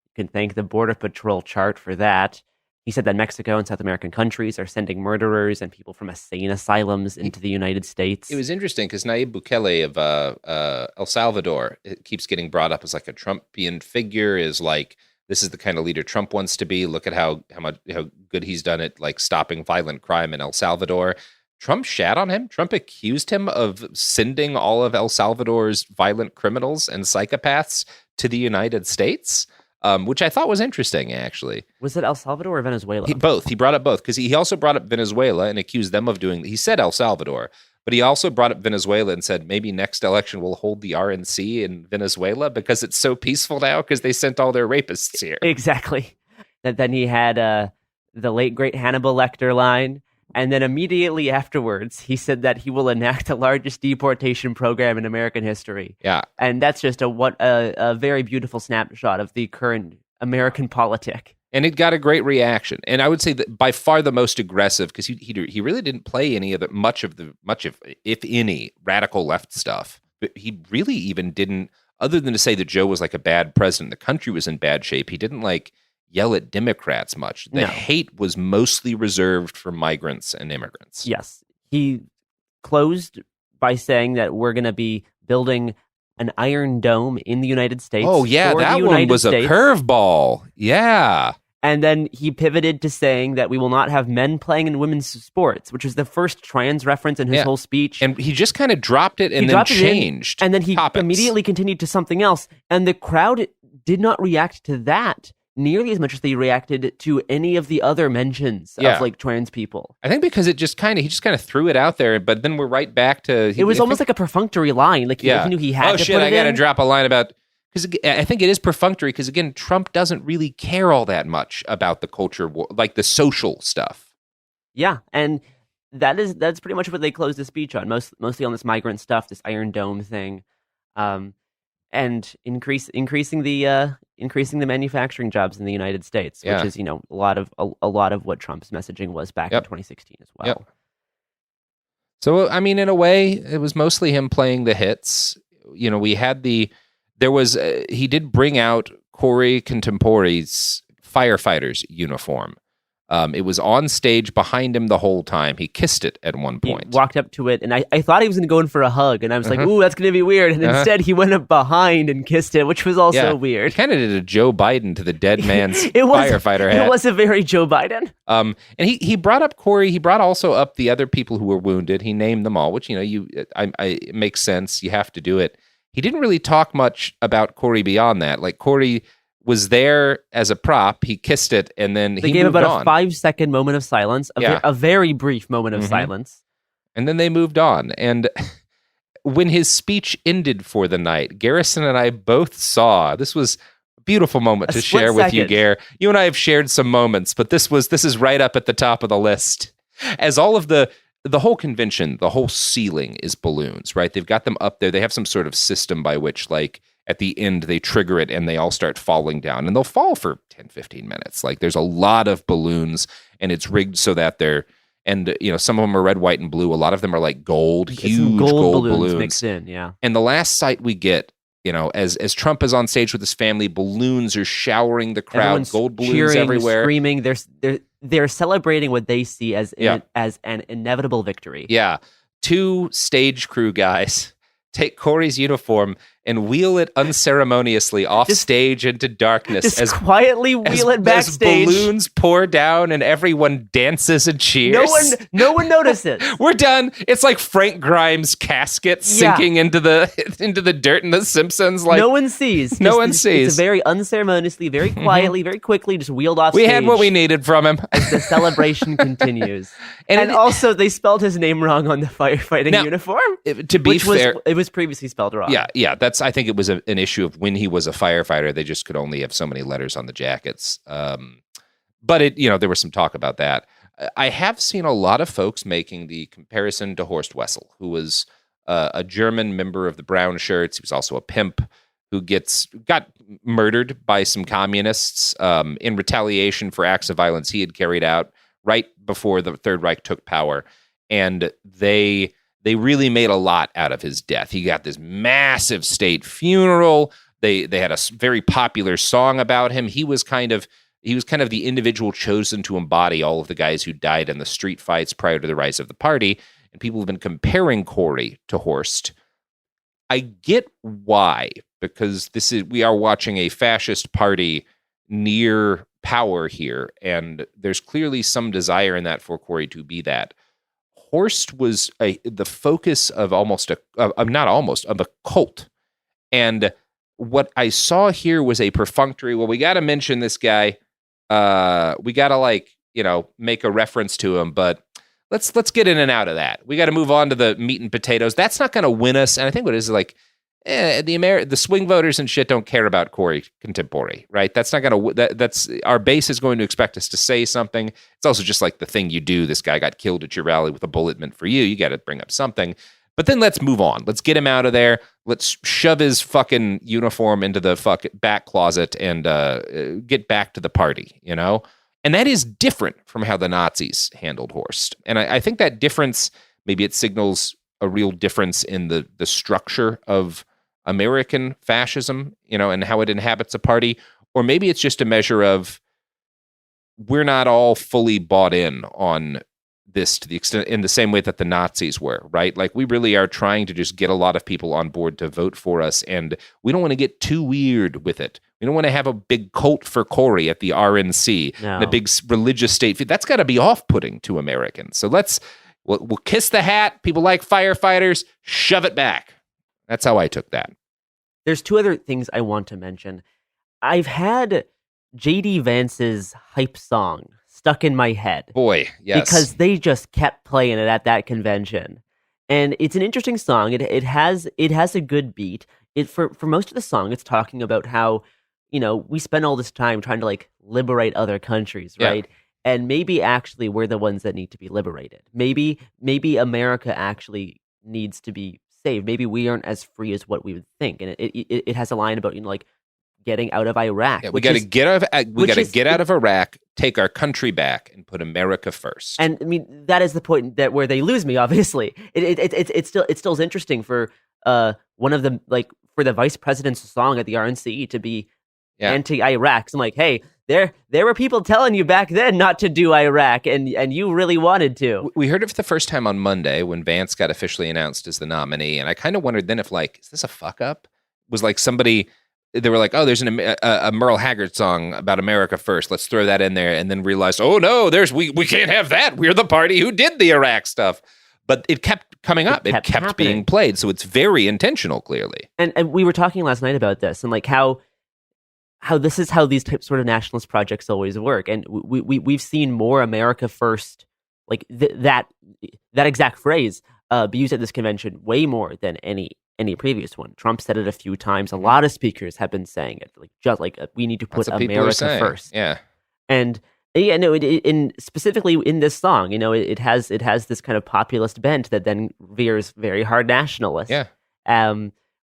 you can thank the Border Patrol chart for that. He said that Mexico and South American countries are sending murderers and people from insane asylums into the United States. It was interesting because Nayib Bukele of El Salvador, it keeps getting brought up as like a Trumpian figure, is like, this is the kind of leader Trump wants to be. Look at how good he's done at like stopping violent crime in El Salvador. Trump shat on him. Trump accused him of sending all of El Salvador's violent criminals and psychopaths to the United States. Which I thought was interesting, actually. Was it El Salvador or Venezuela? Both. He brought up both because he also brought up Venezuela and accused them of doing. He said El Salvador, but he also brought up Venezuela and said maybe next election we'll hold the RNC in Venezuela because it's so peaceful now because they sent all their rapists here. Exactly. Then he had the late great Hannibal Lecter line. And then immediately afterwards, he said that he will enact the largest deportation program in American history. Yeah. And that's just a very beautiful snapshot of the current American politic. And it got a great reaction. And I would say that by far the most aggressive, because he really didn't play any of it, much of, if any, radical left stuff. But he really even didn't, other than to say that Joe was like a bad president, the country was in bad shape, he didn't like yell at Democrats much. The hate was mostly reserved for migrants and immigrants. Yes. He closed by saying that we're going to be building an Iron Dome in the United States. Oh, yeah, that one was a curveball. Yeah. And then he pivoted to saying that we will not have men playing in women's sports, which was the first trans reference in his whole speech. And he just kind of dropped it and then changed. And then he immediately continued to something else. And the crowd did not react to that nearly as much as they reacted to any of the other mentions of like trans people. I think because he just kind of threw it out there, but then we're right back to... It was almost like a perfunctory line. Like he knew he had to put it in. I got to drop a line about... Because I think it is perfunctory because, again, Trump doesn't really care all that much about the culture war, like the social stuff. Yeah, and that's pretty much what they closed the speech on, mostly on this migrant stuff, this Iron Dome thing, and increasing the manufacturing jobs in the United States, which is a lot of what Trump's messaging was back in 2016 as well. Yep. So I mean, in a way, it was mostly him playing the hits. We had he did bring out Corey Contemporary's firefighter's uniform. It was on stage behind him the whole time. He kissed it at one point. He walked up to it, and I thought he was going to go in for a hug, and I was like, ooh, that's going to be weird. And instead, he went up behind and kissed it, which was also weird. He kind of did a Joe Biden to the dead man's firefighter hat. It was a very Joe Biden. And he brought up Corey. He brought also up the other people who were wounded. He named them all, which, it makes sense. You have to do it. He didn't really talk much about Corey beyond that. Like, Corey was there as a prop. He kissed it, and then they gave about a 5-second moment of silence, a very brief moment of silence. And then they moved on. And when his speech ended for the night, Garrison and I both saw, this was a beautiful moment to share with you, Gare. You and I have shared some moments, but this is right up at the top of the list. As all of the whole convention, the whole ceiling is balloons, right? They've got them up there. They have some sort of system by which, like, at the end, they trigger it and they all start falling down. And they'll fall for 10, 15 minutes. Like, there's a lot of balloons, and it's rigged so that some of them are red, white, and blue. A lot of them are like gold, huge gold balloons mixed in, yeah. And the last sight we get, as Trump is on stage with his family, balloons are showering the crowd, everyone's gold balloons cheering, everywhere. Screaming. They're celebrating what they see as an inevitable victory. Yeah. 2 stage crew guys take Corey's uniform and wheel it unceremoniously off stage into darkness. Just quietly wheel it backstage. As balloons pour down and everyone dances and cheers. No one notices. We're done. It's like Frank Grimes' casket sinking into the dirt in The Simpsons. Like, no one sees. No one sees. It's very unceremoniously, very quietly, very quickly, just wheeled off we stage. We had what we needed from him. As the celebration continues. And also, they spelled his name wrong on the firefighting uniform. To be fair, it was previously spelled wrong. Yeah. I think it was an issue of when he was a firefighter, they just could only have so many letters on the jackets. But there was some talk about that. I have seen a lot of folks making the comparison to Horst Wessel, who was a German member of the Brown Shirts. He was also a pimp who got murdered by some communists in retaliation for acts of violence he had carried out right before the Third Reich took power. And they really made a lot out of his death. He got this massive state funeral. They had a very popular song about him. He was kind of, he was kind of the individual chosen to embody all of the guys who died in the street fights prior to the rise of the party. And people have been comparing Corey to Horst. I get why, because we are watching a fascist party near power here, and there's clearly some desire in that for Corey to be that. Horst was the focus of of a cult. And what I saw here was a perfunctory, well, we got to mention this guy. We got to make a reference to him, but let's get in and out of that. We got to move on to the meat and potatoes. That's not going to win us. And I think what it is the swing voters and shit don't care about Corey contemporary, right? That's not going to, that's our base is going to expect us to say something. It's also just like the thing you do. This guy got killed at your rally with a bullet meant for you. You got to bring up something. But then let's move on. Let's get him out of there. Let's shove his fucking uniform into the fucking back closet and get back to the party, you know? And that is different from how the Nazis handled Horst. And I think that difference, maybe it signals a real difference in the structure of American fascism, you know, and how it inhabits a party. Or maybe it's just a measure of we're not all fully bought in on this to the extent in the same way that the Nazis were, right? Like we really are trying to just get a lot of people on board to vote for us, and we don't want to get too weird with it. We don't want to have a big cult for Corey at the RNC, and a big religious state. That's got to be off-putting to Americans. So we'll kiss the hat. People like firefighters. Shove it back. That's how I took that. There's two other things I want to mention. I've had J.D. Vance's hype song stuck in my head. Boy, yes. Because they just kept playing it at that convention. And it's an interesting song. It has a good beat. For most of the song, it's talking about how, you know, we spend all this time trying to like liberate other countries, right? Yeah. And maybe actually we're the ones that need to be liberated. Maybe America actually needs to be saved. Maybe we aren't as free as what we would think. And it has a line about, you know, like getting out of Iraq. Yeah, we got to get out of Iraq, take our country back, and put America first. And I mean, that is the point that where they lose me. Obviously, it's still interesting for one of the for the vice president's song at the RNC to be anti-Iraq. So I'm like, hey, there were people telling you back then not to do Iraq, and you really wanted to. We heard it for the first time on Monday when Vance got officially announced as the nominee, and I kind of wondered then if is this a fuck up? Was like somebody. They were like, oh, there's a Merle Haggard song about America first. Let's throw that in there. And then realized, oh, no, we can't have that. We're the party who did the Iraq stuff. But it kept coming up. It kept being played. So it's very intentional, clearly. And we were talking last night about this and like how this is how these sort of nationalist projects always work. And we've seen more America first, like that exact phrase be used at this convention way more than any previous one. Trump said it a few times. A lot of speakers have been saying it, we need to put America first. Yeah, and in specifically in this song, you know, it has this kind of populist bent that then veers very hard nationalist. Yeah,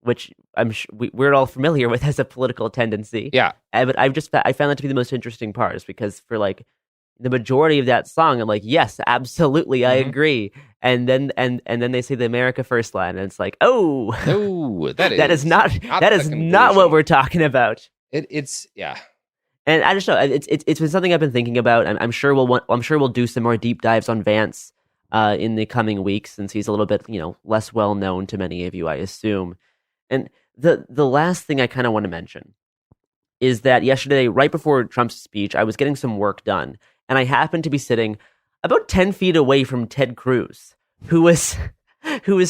which I'm sure we're all familiar with as a political tendency. Yeah, but I found that to be the most interesting part, is because for like the majority of that song, I'm like, yes, absolutely, I agree. And then they say the America First line, and it's like, oh, that is not what we're talking about. It's yeah. And I just know it's been something I've been thinking about. I'm sure we'll do some more deep dives on Vance in the coming weeks, since he's a little bit, you know, less well known to many of you, I assume. And the last thing I kind of want to mention is that yesterday, right before Trump's speech, I was getting some work done. And I happened to be sitting about 10 feet away from Ted Cruz, who was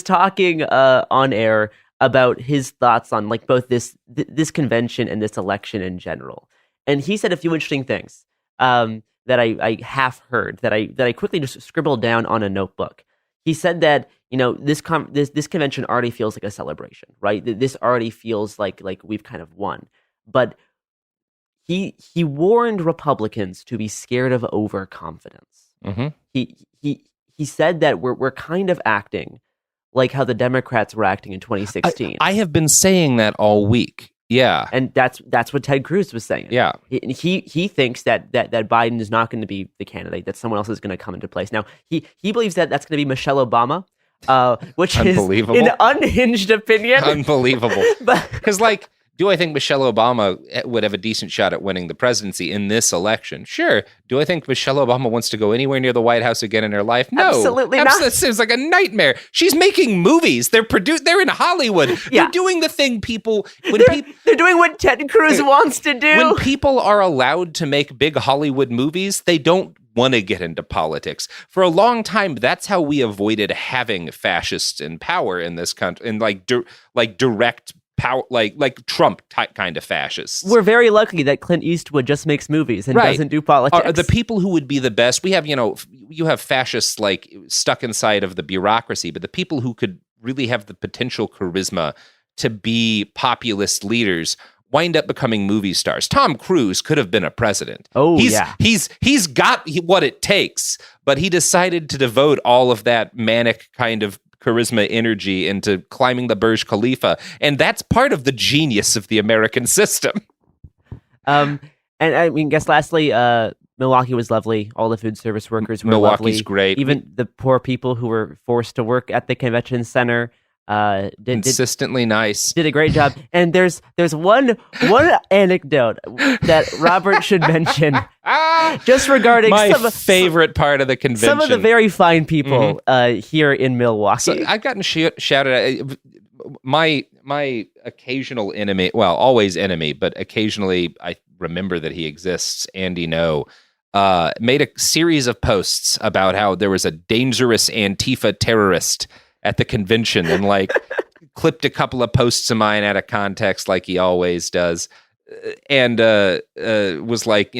talking on air about his thoughts on like both this convention and this election in general. And he said a few interesting things that I half heard that I quickly just scribbled down on a notebook. He said that, you know, this convention already feels like a celebration, right? This already feels like we've kind of won, but He warned Republicans to be scared of overconfidence. Mm-hmm. He said that we're kind of acting like how the Democrats were acting in 2016. I have been saying that all week. Yeah, and that's what Ted Cruz was saying. Yeah, he thinks that Biden is not going to be the candidate; that someone else is going to come into place. Now he believes that that's going to be Michelle Obama, which is an unhinged opinion. Unbelievable, because like. Do I think Michelle Obama would have a decent shot at winning the presidency in this election? Sure. Do I think Michelle Obama wants to go anywhere near the White House again in her life? No. Absolutely not. That seems like a nightmare. She's making movies. They're in Hollywood. Yeah. They're doing the thing people... They're doing what Ted Cruz wants to do. When people are allowed to make big Hollywood movies, they don't want to get into politics. For a long time, that's how we avoided having fascists in power in this country, and like direct power, like Trump type kind of fascists. We're very lucky that Clint Eastwood just makes movies and doesn't do politics. Are the people who would be the best, we have, you have fascists like stuck inside of the bureaucracy, but the people who could really have the potential charisma to be populist leaders wind up becoming movie stars. Tom Cruise could have been a president. He's got what it takes, but he decided to devote all of that manic kind of charisma energy into climbing the Burj Khalifa, and that's part of the genius of the American system. And I mean, guess lastly, Milwaukee was lovely. All the food service workers were lovely. Milwaukee's great. Even the poor people who were forced to work at the convention center consistently nice. Did a great job. And there's one anecdote that Robert should mention, just regarding my favorite part of the convention. Some of the very fine people here in Milwaukee. So I've gotten shouted at. My occasional enemy, well, always enemy, but occasionally I remember that he exists. Andy No made a series of posts about how there was a dangerous Antifa terrorist at the convention, and like clipped a couple of posts of mine out of context like he always does, and was like,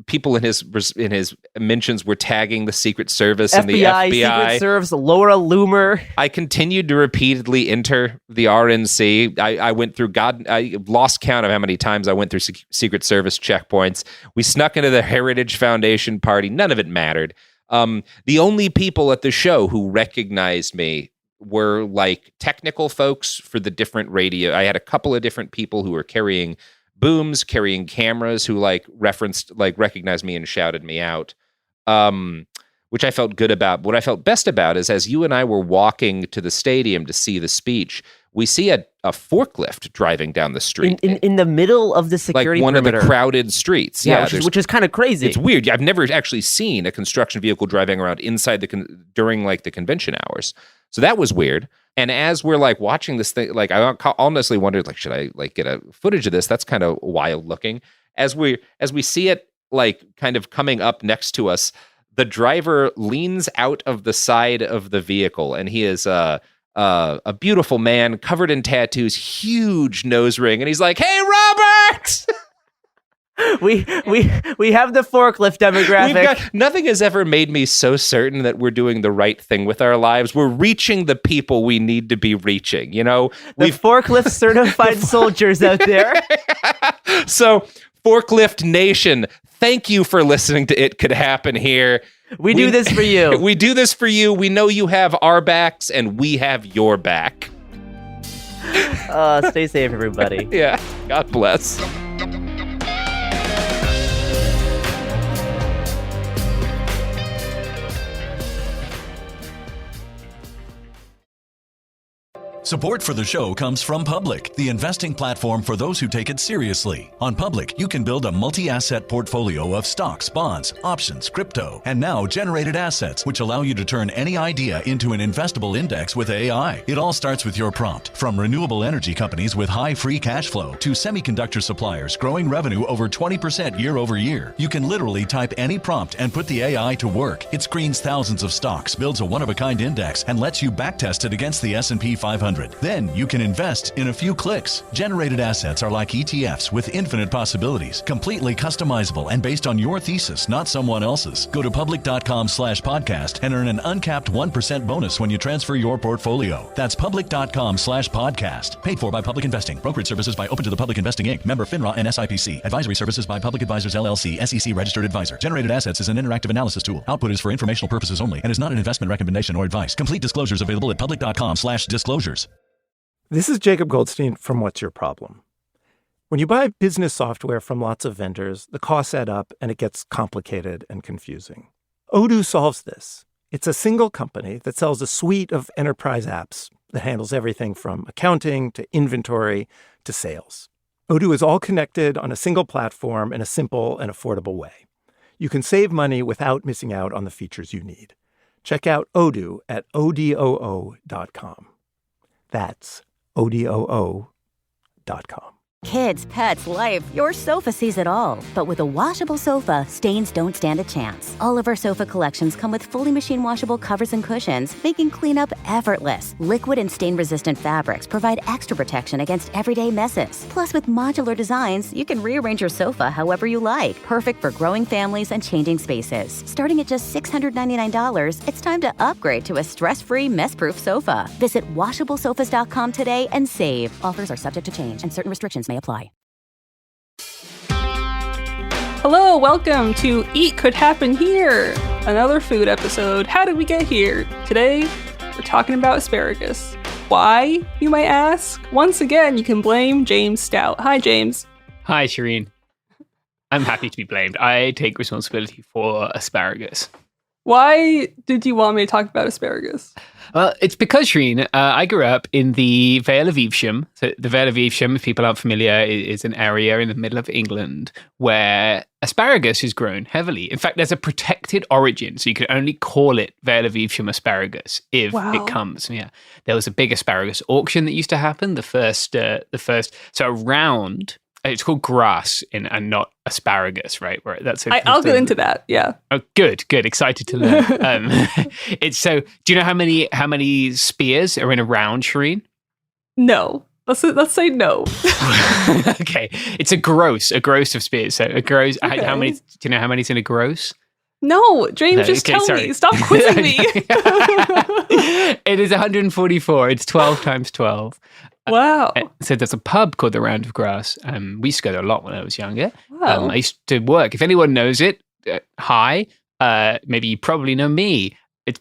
people in his mentions were tagging the Secret Service and the FBI. Secret Service, Laura Loomer. I continued to repeatedly enter the RNC. I went through I lost count of how many times I went through Secret Service checkpoints. We snuck into the Heritage Foundation party. None of it mattered. The only people at the show who recognized me were like technical folks for the different radio. I had a couple of different people who were carrying booms, carrying cameras, who recognized me and shouted me out, which I felt good about. What I felt best about is, as you and I were walking to the stadium to see the speech, we see a forklift driving down the street. In the middle of the security perimeter. One of the crowded streets. Yeah, which is kind of crazy. It's weird. I've never actually seen a construction vehicle driving around inside during like the convention hours. So that was weird. And as we're like watching this thing, like I honestly wondered, like, should I like get a footage of this? That's kind of wild looking. As we see it like kind of coming up next to us, the driver leans out of the side of the vehicle, and he is a beautiful man covered in tattoos, huge nose ring, and he's like, "Hey, Robert!" We have the forklift demographic. Nothing has ever made me so certain that we're doing the right thing with our lives. We're reaching the people we need to be reaching. The forklift certified soldiers out there. So, Forklift Nation, thank you for listening to It Could Happen Here. We do this for you. We do this for you. We know you have our backs, and we have your back. Stay safe, everybody. Yeah. God bless. Support for the show comes from Public, the investing platform for those who take it seriously. On Public, you can build a multi-asset portfolio of stocks, bonds, options, crypto, and now generated assets, which allow you to turn any idea into an investable index with AI. It all starts with your prompt. From renewable energy companies with high free cash flow to semiconductor suppliers growing revenue over 20% year over year, you can literally type any prompt and put the AI to work. It screens thousands of stocks, builds a one-of-a-kind index, and lets you backtest it against the S&P 500. Then you can invest in a few clicks. Generated assets are like ETFs with infinite possibilities, completely customizable and based on your thesis, not someone else's. Go to public.com/podcast and earn an uncapped 1% bonus when you transfer your portfolio. That's public.com/podcast. Paid for by Public Investing. Brokerage services by Open to the Public Investing Inc. Member FINRA and SIPC. Advisory services by Public Advisors LLC, SEC registered advisor. Generated assets is an interactive analysis tool. Output is for informational purposes only and is not an investment recommendation or advice. Complete disclosures available at public.com/disclosures. This is Jacob Goldstein from What's Your Problem? When you buy business software from lots of vendors, the costs add up and it gets complicated and confusing. Odoo solves this. It's a single company that sells a suite of enterprise apps that handles everything from accounting to inventory to sales. Odoo is all connected on a single platform in a simple and affordable way. You can save money without missing out on the features you need. Check out Odoo at odoo.com. That's odoo.com. Kids, pets, life, your sofa sees it all. But with a washable sofa, stains don't stand a chance. All of our sofa collections come with fully machine washable covers and cushions, making cleanup effortless. Liquid and stain-resistant fabrics provide extra protection against everyday messes. Plus, with modular designs, you can rearrange your sofa however you like. Perfect for growing families and changing spaces. Starting at just $699, it's time to upgrade to a stress-free, mess-proof sofa. Visit washablesofas.com today and save. Offers are subject to change and certain restrictions may apply. Hello, welcome to Eat Could Happen Here, another food episode. How did we get here? Today, we're talking about asparagus. Why, you might ask? Once again, you can blame James Stout. Hi, James. Hi, Shireen. I'm happy to be blamed. I take responsibility for asparagus. Why did you want me to talk about asparagus? Well, it's because, Shireen, I grew up in the Vale of Evesham. So the Vale of Evesham, if people aren't familiar, is an area in the middle of England where asparagus is grown heavily. In fact, there's a protected origin, so you can only call it Vale of Evesham asparagus if it comes. Yeah, there was a big asparagus auction that used to happen. The first, so around. It's called grass and not asparagus, right? Where that's I'll get into that. Yeah. Oh, good. Excited to learn. It's so. Do you know how many spears are in a round, Shireen? No. Let's say no. Okay. It's a gross of spears. So a gross. Okay. How many? Do you know how many's in a gross? No, James, just tell me. Stop quizzing me. It is 144. It's 12 times 12. Wow. So there's a pub called the Round of Grass. We used to go there a lot when I was younger. Wow. I used to work. If anyone knows it, hi. Maybe you probably know me. It's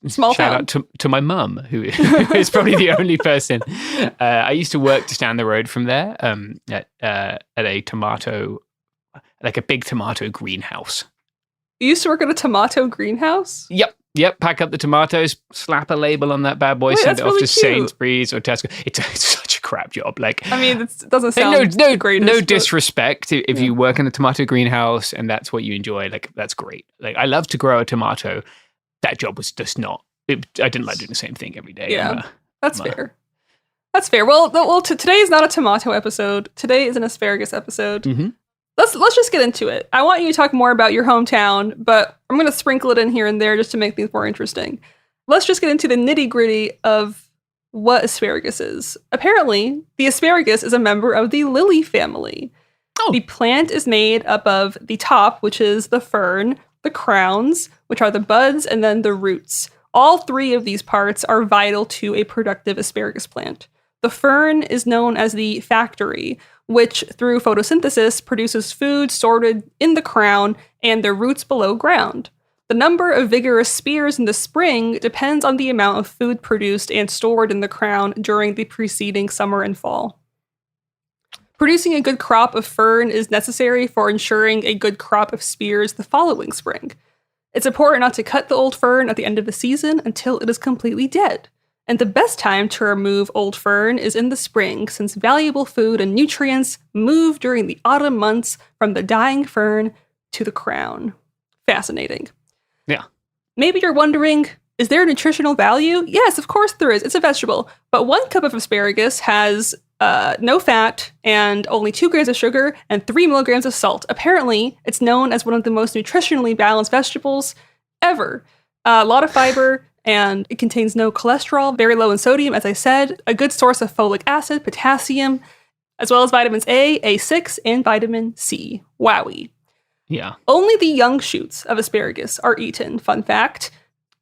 small shout town. out to my mum, who is probably the only person. I used to work just down the road from there at a tomato, like a big tomato greenhouse. You used to work at a tomato greenhouse? Yep. Pack up the tomatoes, slap a label on that bad boy, send it off to Sainsbury's or Tesco. It's such a crap job. Like, I mean, it doesn't sound the greatest. No disrespect if you work in a tomato greenhouse and that's what you enjoy. Like, that's great. Like, I love to grow a tomato. That job was just not. I didn't like doing the same thing every day. Yeah, that's fair. That's fair. Well, today is not a tomato episode. Today is an asparagus episode. Mm-hmm. Let's just get into it. I want you to talk more about your hometown, but I'm going to sprinkle it in here and there just to make things more interesting. Let's just get into the nitty-gritty of what asparagus is. Apparently, the asparagus is a member of the lily family. Oh. The plant is made up of the top, which is the fern, the crowns, which are the buds, and then the roots. All three of these parts are vital to a productive asparagus plant. The fern is known as the factory, which through photosynthesis produces food stored in the crown and the roots below ground. The number of vigorous spears in the spring depends on the amount of food produced and stored in the crown during the preceding summer and fall. Producing a good crop of fern is necessary for ensuring a good crop of spears the following spring. It's important not to cut the old fern at the end of the season until it is completely dead. And the best time to remove old fern is in the spring, since valuable food and nutrients move during the autumn months from the dying fern to the crown. Fascinating. Yeah. Maybe you're wondering, is there a nutritional value? Yes, of course there is. It's a vegetable. But 1 cup of asparagus has no fat and only 2 grams of sugar and 3 milligrams of salt. Apparently, it's known as one of the most nutritionally balanced vegetables ever. A lot of fiber. And it contains no cholesterol, very low in sodium, as I said, a good source of folic acid, potassium, as well as vitamins A, A6, and vitamin C. Wowie. Yeah. Only the young shoots of asparagus are eaten, fun fact.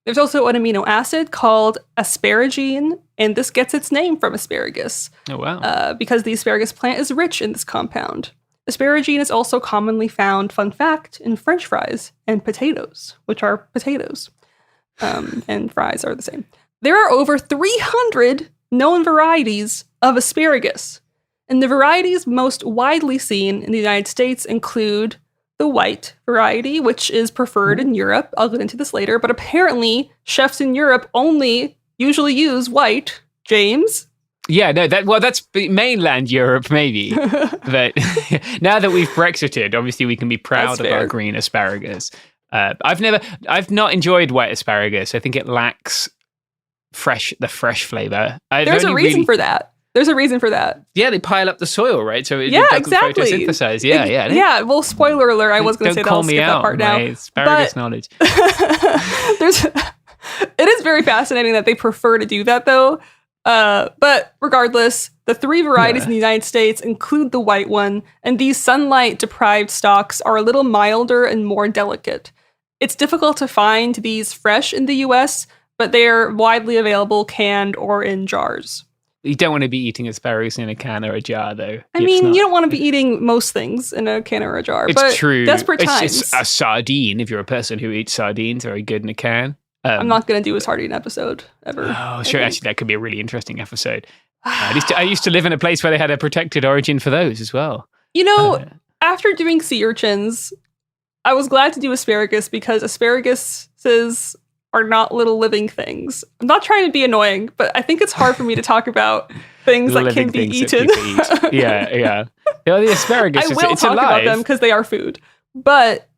There's also an amino acid called asparagine, and this gets its name from asparagus. Oh, wow. Because the asparagus plant is rich in this compound. Asparagine is also commonly found, fun fact, in French fries and potatoes, which are potatoes. And fries are the same. There are over 300 known varieties of asparagus, and the varieties most widely seen in the United States include the white variety, which is preferred in Europe. I'll get into this later, but apparently chefs in Europe only usually use white. James? Yeah, no, that's mainland Europe, maybe. But now that we've Brexited, obviously we can be proud of our green asparagus. I've not enjoyed wet asparagus. I think it lacks the fresh flavor. There's a reason for that. There's a reason for that. Yeah, they pile up the soil, right? So it doesn't photosynthesize. Yeah. Yeah, well, spoiler alert, I was going to say that. I'll skip that part now. My asparagus knowledge. It is very fascinating that they prefer to do that, though. But regardless, the 3 varieties in the United States include the white one, and these sunlight-deprived stalks are a little milder and more delicate. It's difficult to find these fresh in the U.S., but they are widely available canned or in jars. You don't want to be eating asparagus in a can or a jar, though. I mean, you don't want to be eating most things in a can or a jar. It's true. Desperate times. It's a sardine. If you're a person who eats sardines, very good in a can. I'm not going to do a sardine episode ever. Oh, sure. Actually, that could be a really interesting episode. I used to live in a place where they had a protected origin for those as well. You know, after doing sea urchins, I was glad to do asparagus because asparaguses are not little living things. I'm not trying to be annoying, but I think it's hard for me to talk about things that can be eaten. Yeah. The asparagus, I will talk about them because they are food, but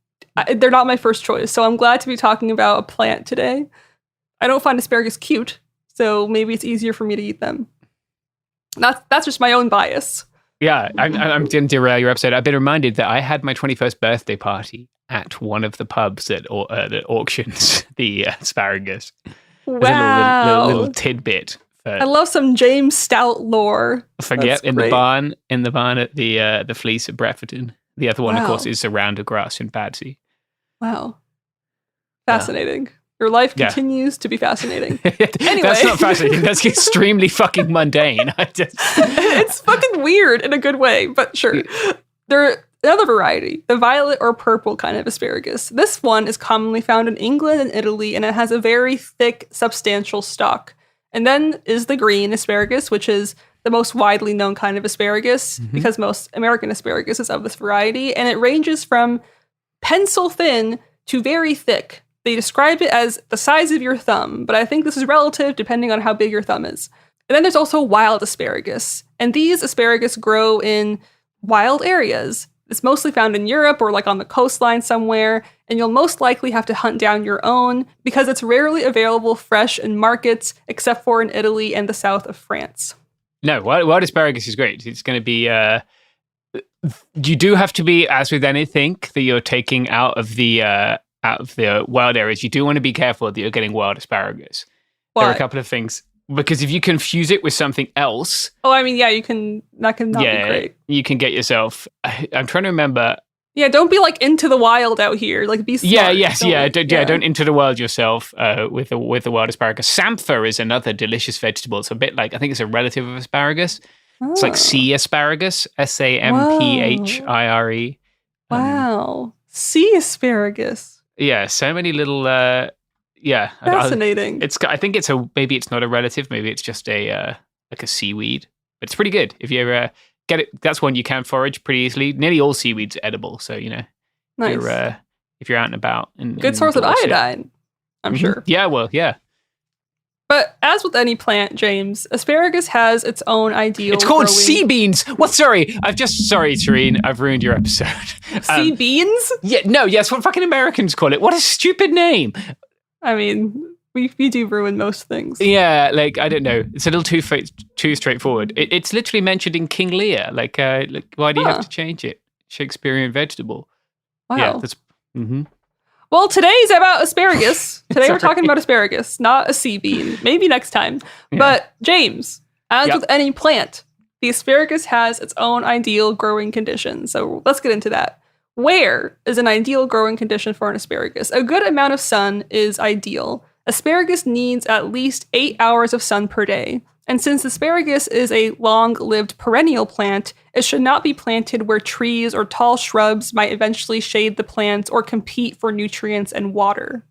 they're not my first choice. So I'm glad to be talking about a plant today. I don't find asparagus cute, so maybe it's easier for me to eat them. That's just my own bias. Yeah, I'm going to derail your episode. I've been reminded that I had my 21st birthday party at one of the pubs that auctions the asparagus. Wow. A little tidbit. I love some James Stout lore. Forget in the barn at the Fleece at Bradfordton. The other one, of course, is Surround of Grass in Badsey. Wow. Fascinating. Your life continues to be fascinating. Anyway. That's not fascinating. That's extremely fucking mundane. It's fucking weird in a good way, but sure. Another variety, the violet or purple kind of asparagus. This one is commonly found in England and Italy, and it has a very thick, substantial stalk. And then is the green asparagus, which is the most widely known kind of asparagus, because most American asparagus is of this variety, and it ranges from pencil thin to very thick. They describe it as the size of your thumb, but I think this is relative depending on how big your thumb is. And then there's also wild asparagus, and these asparagus grow in wild areas. It's mostly found in Europe or like on the coastline somewhere, and you'll most likely have to hunt down your own because it's rarely available fresh in markets except for in Italy and the south of France. No, wild asparagus is great. It's going to be... you do have to be, as with anything that you're taking out of the wild areas, you do want to be careful that you're getting wild asparagus. Why? There are a couple of things. Because if you confuse it with something else... Oh, I mean, yeah, that can not be great. You can get yourself... I'm trying to remember... Yeah, don't be like into the wild out here. Like, be smart. Don't into the wild yourself with the wild asparagus. Samphire is another delicious vegetable. It's a bit like, I think it's a relative of asparagus. Oh. It's like sea asparagus, Samphire. Wow. Sea asparagus. Yeah, so many little... fascinating. I think maybe it's not a relative. Maybe it's just a seaweed. But it's pretty good if you ever get it. That's one you can forage pretty easily. Nearly all seaweeds are edible, so nice. If you're out and about. Good source of iodine, I'm sure. Yeah, well, yeah. But as with any plant, James, asparagus has its own ideal. It's called sea beans. What? Sorry, Tareen. I've ruined your episode. Sea beans? Yeah, no, yes. What fucking Americans call it? What a stupid name. I mean, we do ruin most things. Yeah, like, I don't know. It's a little too straightforward. It's literally mentioned in King Lear. Like why do you have to change it? Shakespearean vegetable. Wow. Yeah, that's... Well, today's about asparagus. Today we're talking about asparagus, not a sea bean. Maybe next time. Yeah. But, James, as with any plant, the asparagus has its own ideal growing condition. So let's get into that. Where is an ideal growing condition for an asparagus? A good amount of sun is ideal. Asparagus needs at least 8 hours of sun per day. And since asparagus is a long-lived perennial plant, it should not be planted where trees or tall shrubs might eventually shade the plant or compete for nutrients and water.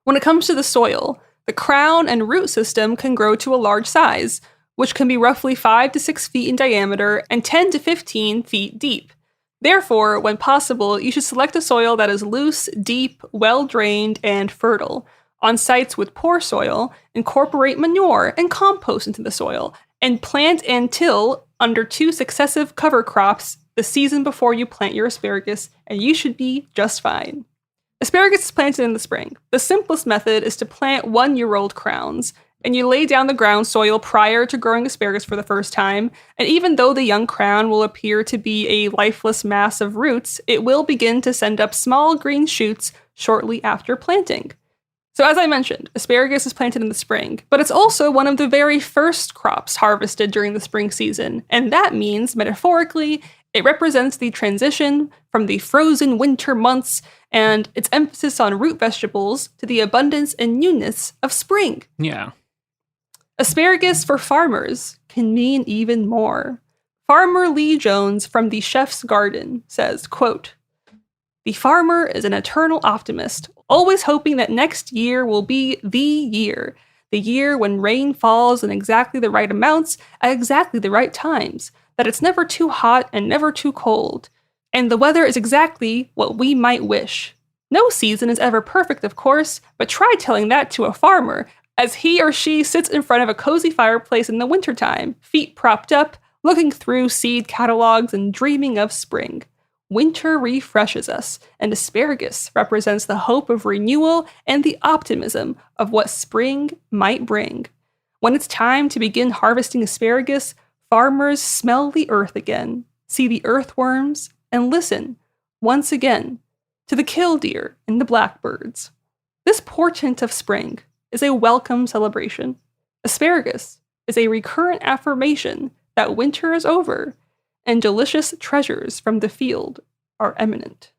When it comes to the soil, the crown and root system can grow to a large size, which can be roughly 5 to 6 feet in diameter and 10 to 15 feet deep. Therefore, when possible, you should select a soil that is loose, deep, well-drained, and fertile. On sites with poor soil, incorporate manure and compost into the soil, and plant and till under 2 successive cover crops the season before you plant your asparagus, and you should be just fine. Asparagus is planted in the spring. The simplest method is to plant 1-year-old crowns, and you lay down the ground soil prior to growing asparagus for the first time, and even though the young crown will appear to be a lifeless mass of roots, it will begin to send up small green shoots shortly after planting. So as I mentioned, asparagus is planted in the spring, but it's also one of the very first crops harvested during the spring season, and that means, metaphorically, it represents the transition from the frozen winter months and its emphasis on root vegetables to the abundance and newness of spring. Yeah. Asparagus for farmers can mean even more. Farmer Lee Jones from the Chef's Garden says, quote, "The farmer is an eternal optimist, always hoping that next year will be the year when rain falls in exactly the right amounts at exactly the right times, that it's never too hot and never too cold, and the weather is exactly what we might wish. No season is ever perfect, of course, but try telling that to a farmer as he or she sits in front of a cozy fireplace in the wintertime, feet propped up, looking through seed catalogs and dreaming of spring. Winter refreshes us, and asparagus represents the hope of renewal and the optimism of what spring might bring. When it's time to begin harvesting asparagus, farmers smell the earth again, see the earthworms, and listen, once again, to the killdeer and the blackbirds. This portent of spring is a welcome celebration. Asparagus is a recurrent affirmation that winter is over and delicious treasures from the field are imminent."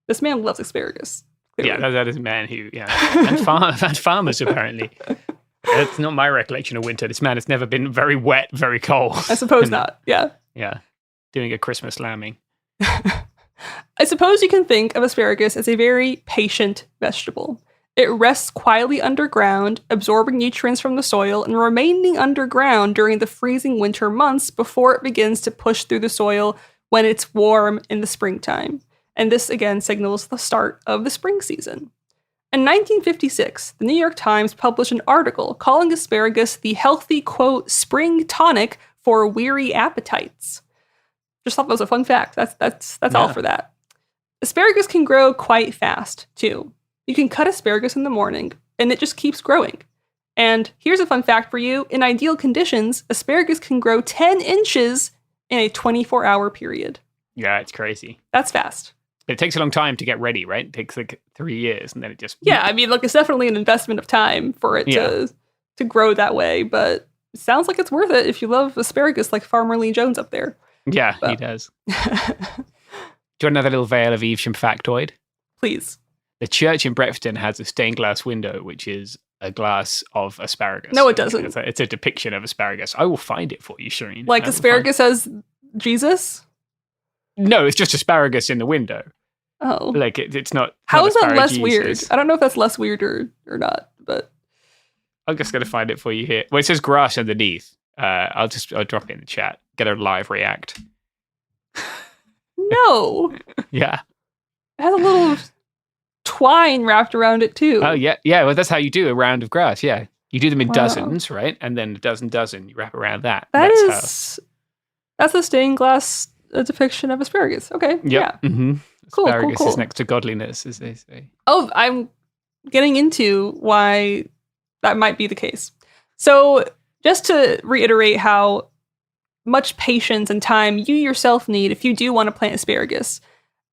This man loves asparagus. Clearly. Yeah, that is a man who, and farmers apparently. It's not my recollection of winter. This man has never been very wet, very cold. I suppose not, yeah. Yeah, doing a Christmas lambing. I suppose you can think of asparagus as a very patient vegetable. It rests quietly underground, absorbing nutrients from the soil and remaining underground during the freezing winter months before it begins to push through the soil when it's warm in the springtime. And this again signals the start of the spring season. In 1956, the New York Times published an article calling asparagus the healthy, quote, spring tonic for weary appetites. Just thought that was a fun fact. That's all for that. Asparagus can grow quite fast, too. You can cut asparagus in the morning, and it just keeps growing. And here's a fun fact for you. In ideal conditions, asparagus can grow 10 inches in a 24-hour period. Yeah, it's crazy. That's fast. But it takes a long time to get ready, right? It takes like 3 years, and then it just... Yeah, I mean, look, it's definitely an investment of time for it to grow that way, but it sounds like it's worth it if you love asparagus like Farmer Lee Jones up there. Yeah, he does. Do you want another little Vale of Evesham factoid? Please. The church in Brepton has a stained glass window, which is a glass of asparagus. No, it doesn't. It's a depiction of asparagus. I will find it for you, Shireen. Like asparagus as Jesus? No, it's just asparagus in the window. Oh. Like, it's not... How is that less asparagus. weird? I don't know if that's less weird or not, but... I'm just going to find it for you here. Well, it says grass underneath. I'll drop it in the chat. Get a live react. No. Yeah. It has a little twine wrapped around it, too. Oh, yeah. Yeah, well, that's how you do a round of grass, yeah. You do them in dozens, right? And then a dozen, you wrap around that. That's a stained glass depiction of asparagus. Okay, yep. Yeah. Mm-hmm. Cool, asparagus cool. is next to godliness, as they say. Oh, I'm getting into why that might be the case. So just to reiterate how much patience and time you yourself need if you do want to plant asparagus.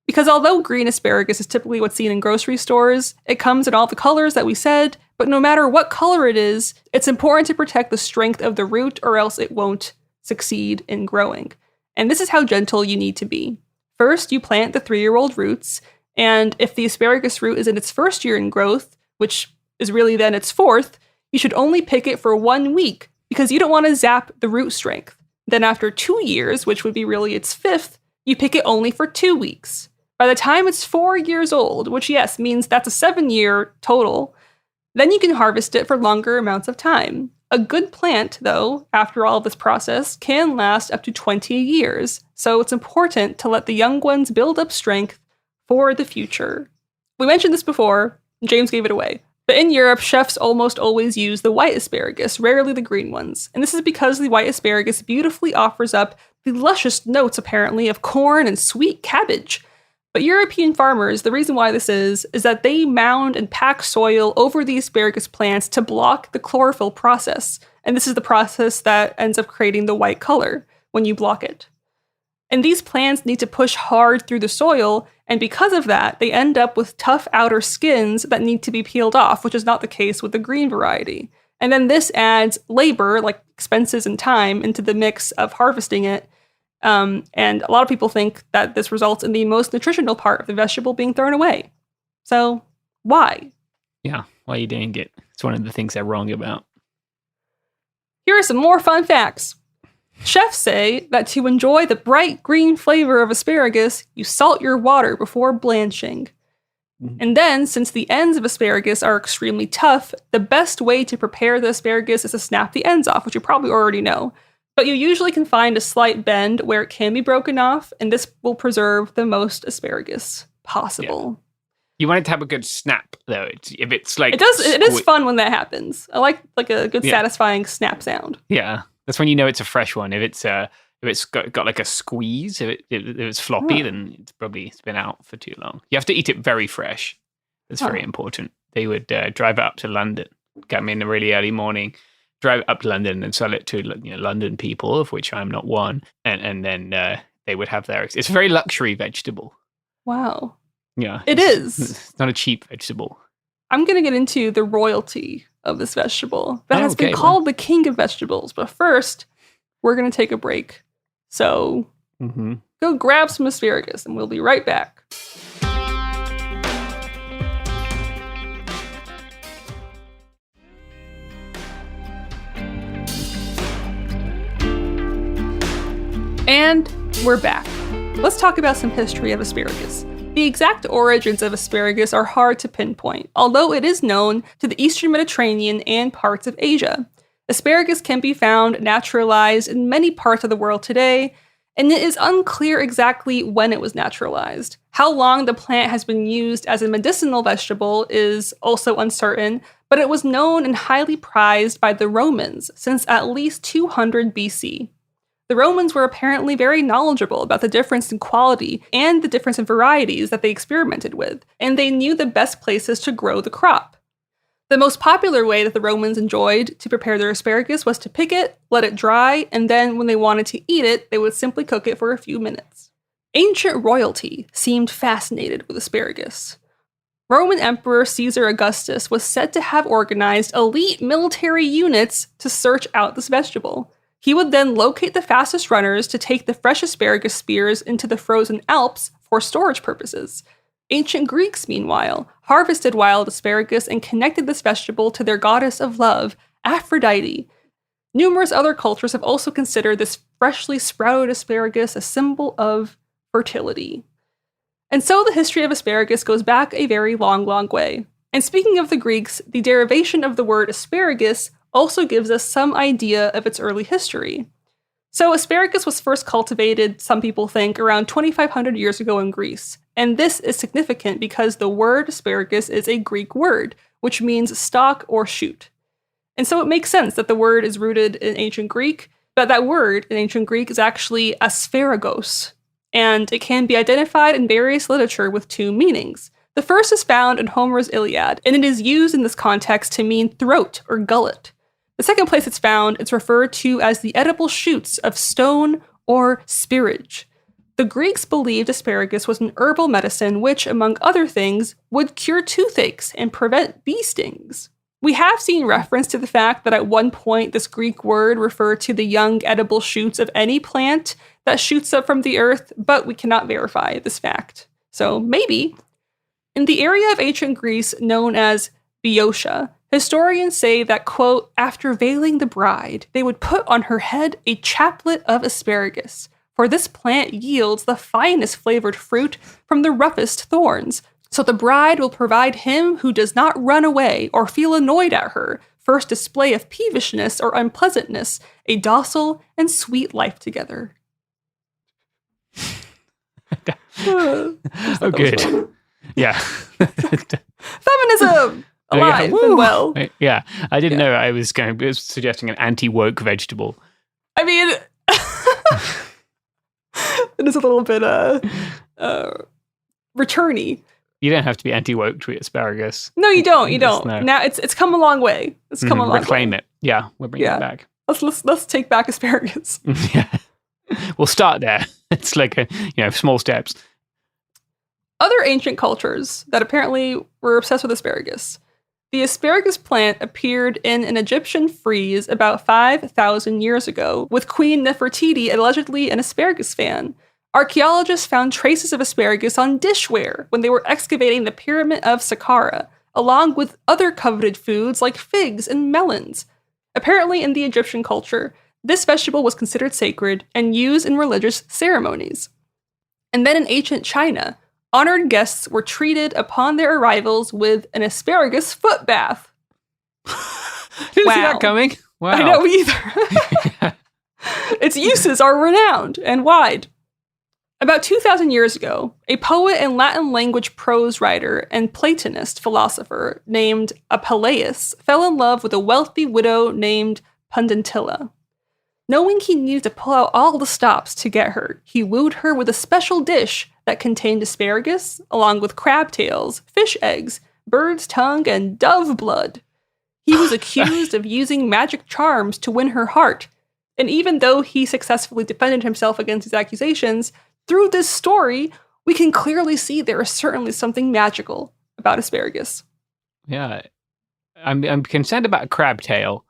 Because although green asparagus is typically what's seen in grocery stores, it comes in all the colors that we said, but no matter what color it is, it's important to protect the strength of the root or else it won't succeed in growing. And this is how gentle you need to be. First, you plant the 3-year-old roots, and if the asparagus root is in its first year in growth, which is really then its 4th, you should only pick it for 1 week because you don't want to zap the root strength. Then after 2 years, which would be really its 5th, you pick it only for 2 weeks. By the time it's 4 years old, which yes, means that's a 7-year total, then you can harvest it for longer amounts of time. A good plant, though, after all of this process, can last up to 20 years, so it's important to let the young ones build up strength for the future. We mentioned this before, James gave it away, But in Europe, chefs almost always use the white asparagus, rarely the green ones. And this is because the white asparagus beautifully offers up the luscious notes, apparently, of corn and sweet cabbage. But European farmers, the reason why this is that they mound and pack soil over the asparagus plants to block the chlorophyll process. And this is the process that ends up creating the white color when you block it. And these plants need to push hard through the soil, and because of that, they end up with tough outer skins that need to be peeled off, which is not the case with the green variety. And then this adds labor, like expenses and time, into the mix of harvesting it. And a lot of people think that this results in the most nutritional part of the vegetable being thrown away. So, why? Yeah, why are you doing it? It's one of the things they're wrong about. Here are some more fun facts. Chefs say that to enjoy the bright green flavor of asparagus, you salt your water before blanching. And then, since the ends of asparagus are extremely tough, the best way to prepare the asparagus is to snap the ends off, which you probably already know. But you usually can find a slight bend where it can be broken off, and this will preserve the most asparagus possible. Yeah. You want it to have a good snap, though. If it's like it is fun when that happens. I like a good, satisfying snap sound. Yeah. That's when you know it's a fresh one. If it's got like a squeeze, if it's floppy, then it's been out for too long. You have to eat it very fresh. That's very important. They would drive it up to London, get me in the really early morning, drive it up to London and sell it to London people, of which I'm not one, and then they would have their. It's a very luxury vegetable. Wow. Yeah, it is. It's not a cheap vegetable. I'm going to get into the royalty of this vegetable that has been called the king of vegetables. But first, we're going to take a break. So go grab some asparagus and we'll be right back. And we're back. Let's talk about some history of asparagus. The exact origins of asparagus are hard to pinpoint, although it is known to the Eastern Mediterranean and parts of Asia. Asparagus can be found naturalized in many parts of the world today, and it is unclear exactly when it was naturalized. How long the plant has been used as a medicinal vegetable is also uncertain, but it was known and highly prized by the Romans since at least 200 BC. The Romans were apparently very knowledgeable about the difference in quality and the difference in varieties that they experimented with, and they knew the best places to grow the crop. The most popular way that the Romans enjoyed to prepare their asparagus was to pick it, let it dry, and then when they wanted to eat it, they would simply cook it for a few minutes. Ancient royalty seemed fascinated with asparagus. Roman Emperor Caesar Augustus was said to have organized elite military units to search out this vegetable. He would then locate the fastest runners to take the fresh asparagus spears into the frozen Alps for storage purposes. Ancient Greeks, meanwhile, harvested wild asparagus and connected this vegetable to their goddess of love, Aphrodite. Numerous other cultures have also considered this freshly sprouted asparagus a symbol of fertility. And so the history of asparagus goes back a very long, long way. And speaking of the Greeks, the derivation of the word asparagus also gives us some idea of its early history. So asparagus was first cultivated, some people think, around 2,500 years ago in Greece. And this is significant because the word asparagus is a Greek word, which means stalk or shoot. And so it makes sense that the word is rooted in ancient Greek, but that word in ancient Greek is actually asparagos, and it can be identified in various literature with two meanings. The first is found in Homer's Iliad, and it is used in this context to mean throat or gullet. The second place it's found, it's referred to as the edible shoots of stone or spirage. The Greeks believed asparagus was an herbal medicine which, among other things, would cure toothaches and prevent bee stings. We have seen reference to the fact that at one point this Greek word referred to the young edible shoots of any plant that shoots up from the earth, but we cannot verify this fact. So maybe. In the area of ancient Greece known as Boeotia, historians say that, quote, after veiling the bride, they would put on her head a chaplet of asparagus, for this plant yields the finest flavored fruit from the roughest thorns. So the bride will provide him who does not run away or feel annoyed at her first display of peevishness or unpleasantness, a docile and sweet life together. Oh, good. Yeah. Feminism! alive and well. Yeah, I didn't know I was suggesting an anti-woke vegetable. I mean, it is a little bit returny. You don't have to be anti-woke to eat asparagus. No, you don't. You don't. No. Now it's come a long way. It's come a long way. Reclaim it. Yeah, we're bringing it back. Let's take back asparagus. Yeah, we'll start there. It's like small steps. Other ancient cultures that apparently were obsessed with asparagus. The asparagus plant appeared in an Egyptian frieze about 5,000 years ago, with Queen Nefertiti allegedly an asparagus fan. Archaeologists found traces of asparagus on dishware when they were excavating the Pyramid of Saqqara, along with other coveted foods like figs and melons. Apparently, in the Egyptian culture, this vegetable was considered sacred and used in religious ceremonies. And then in ancient China, honored guests were treated upon their arrivals with an asparagus foot bath. Didn't see that coming. Wow. I know either. Its uses are renowned and wide. About 2,000 years ago, a poet and Latin language prose writer and Platonist philosopher named Apuleius fell in love with a wealthy widow named Pudentilla. Knowing he needed to pull out all the stops to get her, he wooed her with a special dish that contained asparagus, along with crab tails, fish eggs, bird's tongue, and dove blood. He was accused of using magic charms to win her heart, and even though he successfully defended himself against these accusations, through this story, we can clearly see there is certainly something magical about asparagus. Yeah. I'm concerned about a crab tail.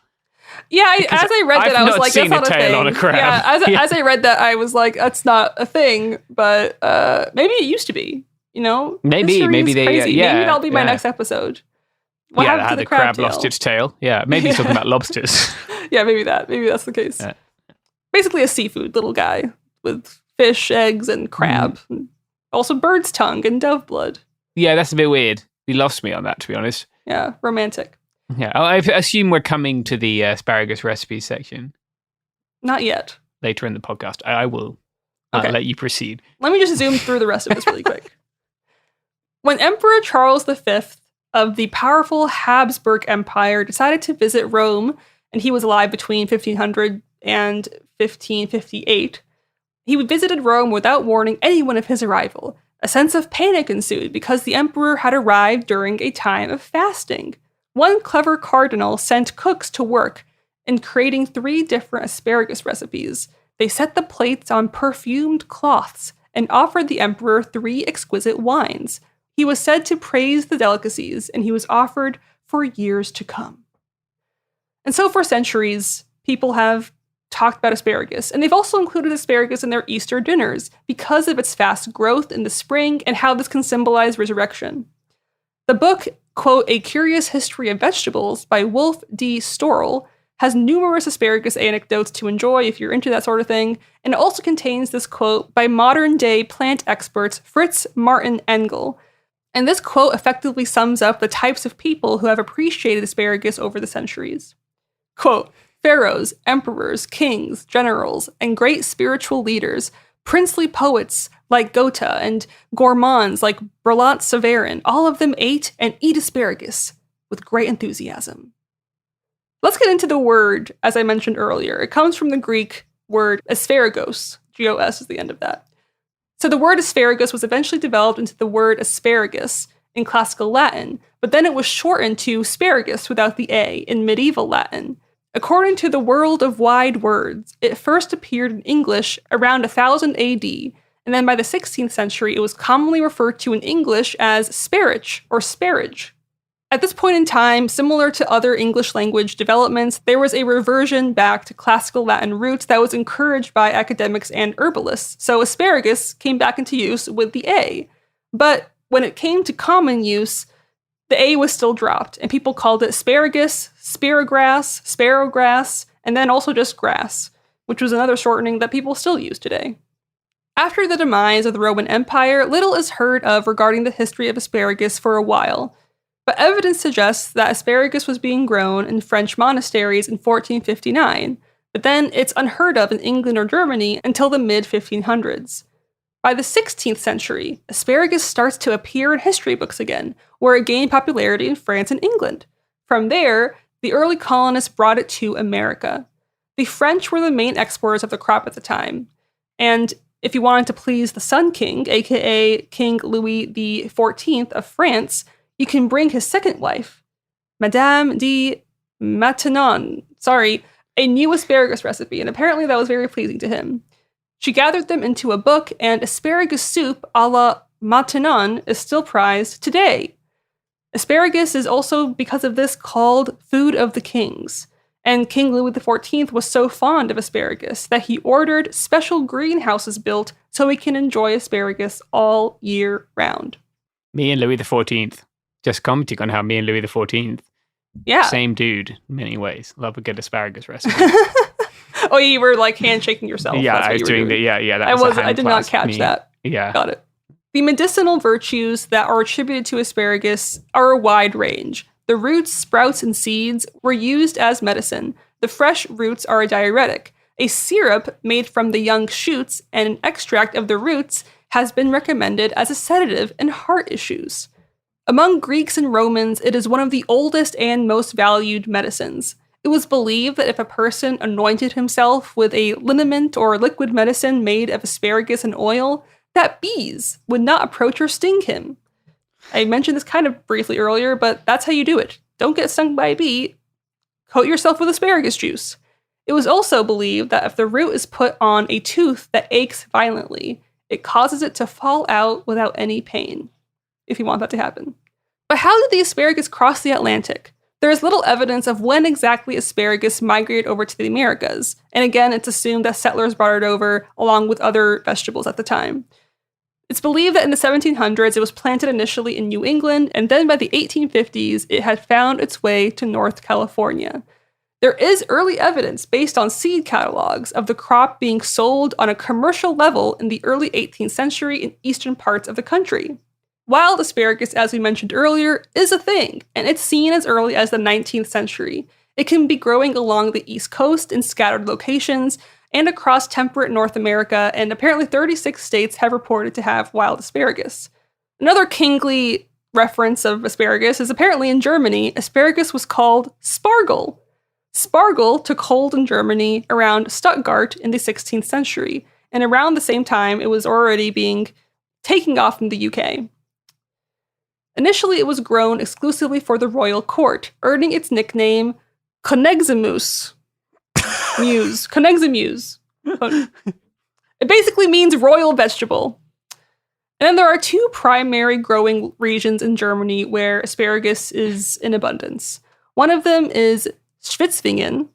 Yeah, as I read that, I was like, that's not a thing. On a crab. Yeah, as I read that, I was like, that's not a thing, but maybe it used to be, Maybe they, maybe that'll be my next episode. What happened to the crab lost its tail. Yeah, maybe he's talking about lobsters. Yeah, maybe that's the case. Yeah. Basically a seafood little guy with fish, eggs, and crab. And also bird's tongue and dove blood. Yeah, that's a bit weird. He lost me on that, to be honest. Yeah, romantic. Yeah, I assume we're coming to the asparagus recipes section. Not yet. Later in the podcast. I will let you proceed. Let me just zoom through the rest of this really quick. When Emperor Charles V of the powerful Habsburg Empire decided to visit Rome, and he was alive between 1500 and 1558, he visited Rome without warning anyone of his arrival. A sense of panic ensued because the emperor had arrived during a time of fasting. One clever cardinal sent cooks to work in creating 3 different asparagus recipes. They set the plates on perfumed cloths and offered the emperor 3 exquisite wines. He was said to praise the delicacies, and he was offered for years to come. And so for centuries, people have talked about asparagus, and they've also included asparagus in their Easter dinners because of its fast growth in the spring and how this can symbolize resurrection. The book, quote, A Curious History of Vegetables by Wolf D. Storrell has numerous asparagus anecdotes to enjoy if you're into that sort of thing, and it also contains this quote by modern-day plant experts Fritz Martin Engel. And this quote effectively sums up the types of people who have appreciated asparagus over the centuries. Quote, pharaohs, emperors, kings, generals, and great spiritual leaders, princely poets like Goethe and gourmands like Brant Savarin, all of them ate and eat asparagus with great enthusiasm. Let's get into the word, as I mentioned earlier. It comes from the Greek word asparagos. G-O-S is the end of that. So the word asparagus was eventually developed into the word asparagus in classical Latin, but then it was shortened to asparagus without the A in medieval Latin. According to the World of Wide Words, it first appeared in English around 1000 AD, and then by the 16th century, it was commonly referred to in English as sparich or sparage. At this point in time, similar to other English language developments, there was a reversion back to classical Latin roots that was encouraged by academics and herbalists. So asparagus came back into use with the A. But when it came to common use, the A was still dropped, and people called it asparagus, sparagrass, sparrowgrass, and then also just grass, which was another shortening that people still use today. After the demise of the Roman Empire, little is heard of regarding the history of asparagus for a while. But evidence suggests that asparagus was being grown in French monasteries in 1459, but then it's unheard of in England or Germany until the mid-1500s. By the 16th century, asparagus starts to appear in history books again, where it gained popularity in France and England. From there, the early colonists brought it to America. The French were the main exporters of the crop at the time. And if you wanted to please the Sun King, aka King Louis XIV of France, you can bring his second wife, Madame de Maintenon, a new asparagus recipe, and apparently that was very pleasing to him. She gathered them into a book, and asparagus soup a la Maintenon is still prized today. Asparagus is also, because of this, called food of the kings. And King Louis XIV was so fond of asparagus that he ordered special greenhouses built so he can enjoy asparagus all year round. Me and Louis XIV. Just commenting on how me and Louis XIV, same dude in many ways. Love a good asparagus recipe. Oh, you were like handshaking yourself. Yeah, I was doing that. Yeah. I did not catch that. Yeah. Got it. The medicinal virtues that are attributed to asparagus are a wide range. The roots, sprouts, and seeds were used as medicine. The fresh roots are a diuretic. A syrup made from the young shoots and an extract of the roots has been recommended as a sedative in heart issues. Among Greeks and Romans, it is one of the oldest and most valued medicines. It was believed that if a person anointed himself with a liniment or liquid medicine made of asparagus and oil, that bees would not approach or sting him. I mentioned this kind of briefly earlier, but that's how you do it. Don't get stung by a bee. Coat yourself with asparagus juice. It was also believed that if the root is put on a tooth that aches violently, it causes it to fall out without any pain, if you want that to happen. But how did the asparagus cross the Atlantic? There is little evidence of when exactly asparagus migrated over to the Americas, and again, it's assumed that settlers brought it over along with other vegetables at the time. It's believed that in the 1700s, it was planted initially in New England, and then by the 1850s, it had found its way to North California. There is early evidence based on seed catalogs of the crop being sold on a commercial level in the early 18th century in eastern parts of the country. Wild asparagus, as we mentioned earlier, is a thing, and it's seen as early as the 19th century. It can be growing along the East Coast in scattered locations and across temperate North America, and apparently 36 states have reported to have wild asparagus. Another kingly reference of asparagus is apparently in Germany, asparagus was called Spargel. Spargel took hold in Germany around Stuttgart in the 16th century, and around the same time it was already taking off in the UK. Initially, it was grown exclusively for the royal court, earning its nickname Königsmus. Königsmuse. It basically means royal vegetable. And then there are two primary growing regions in Germany where asparagus is in abundance. One of them is Schwitzingen,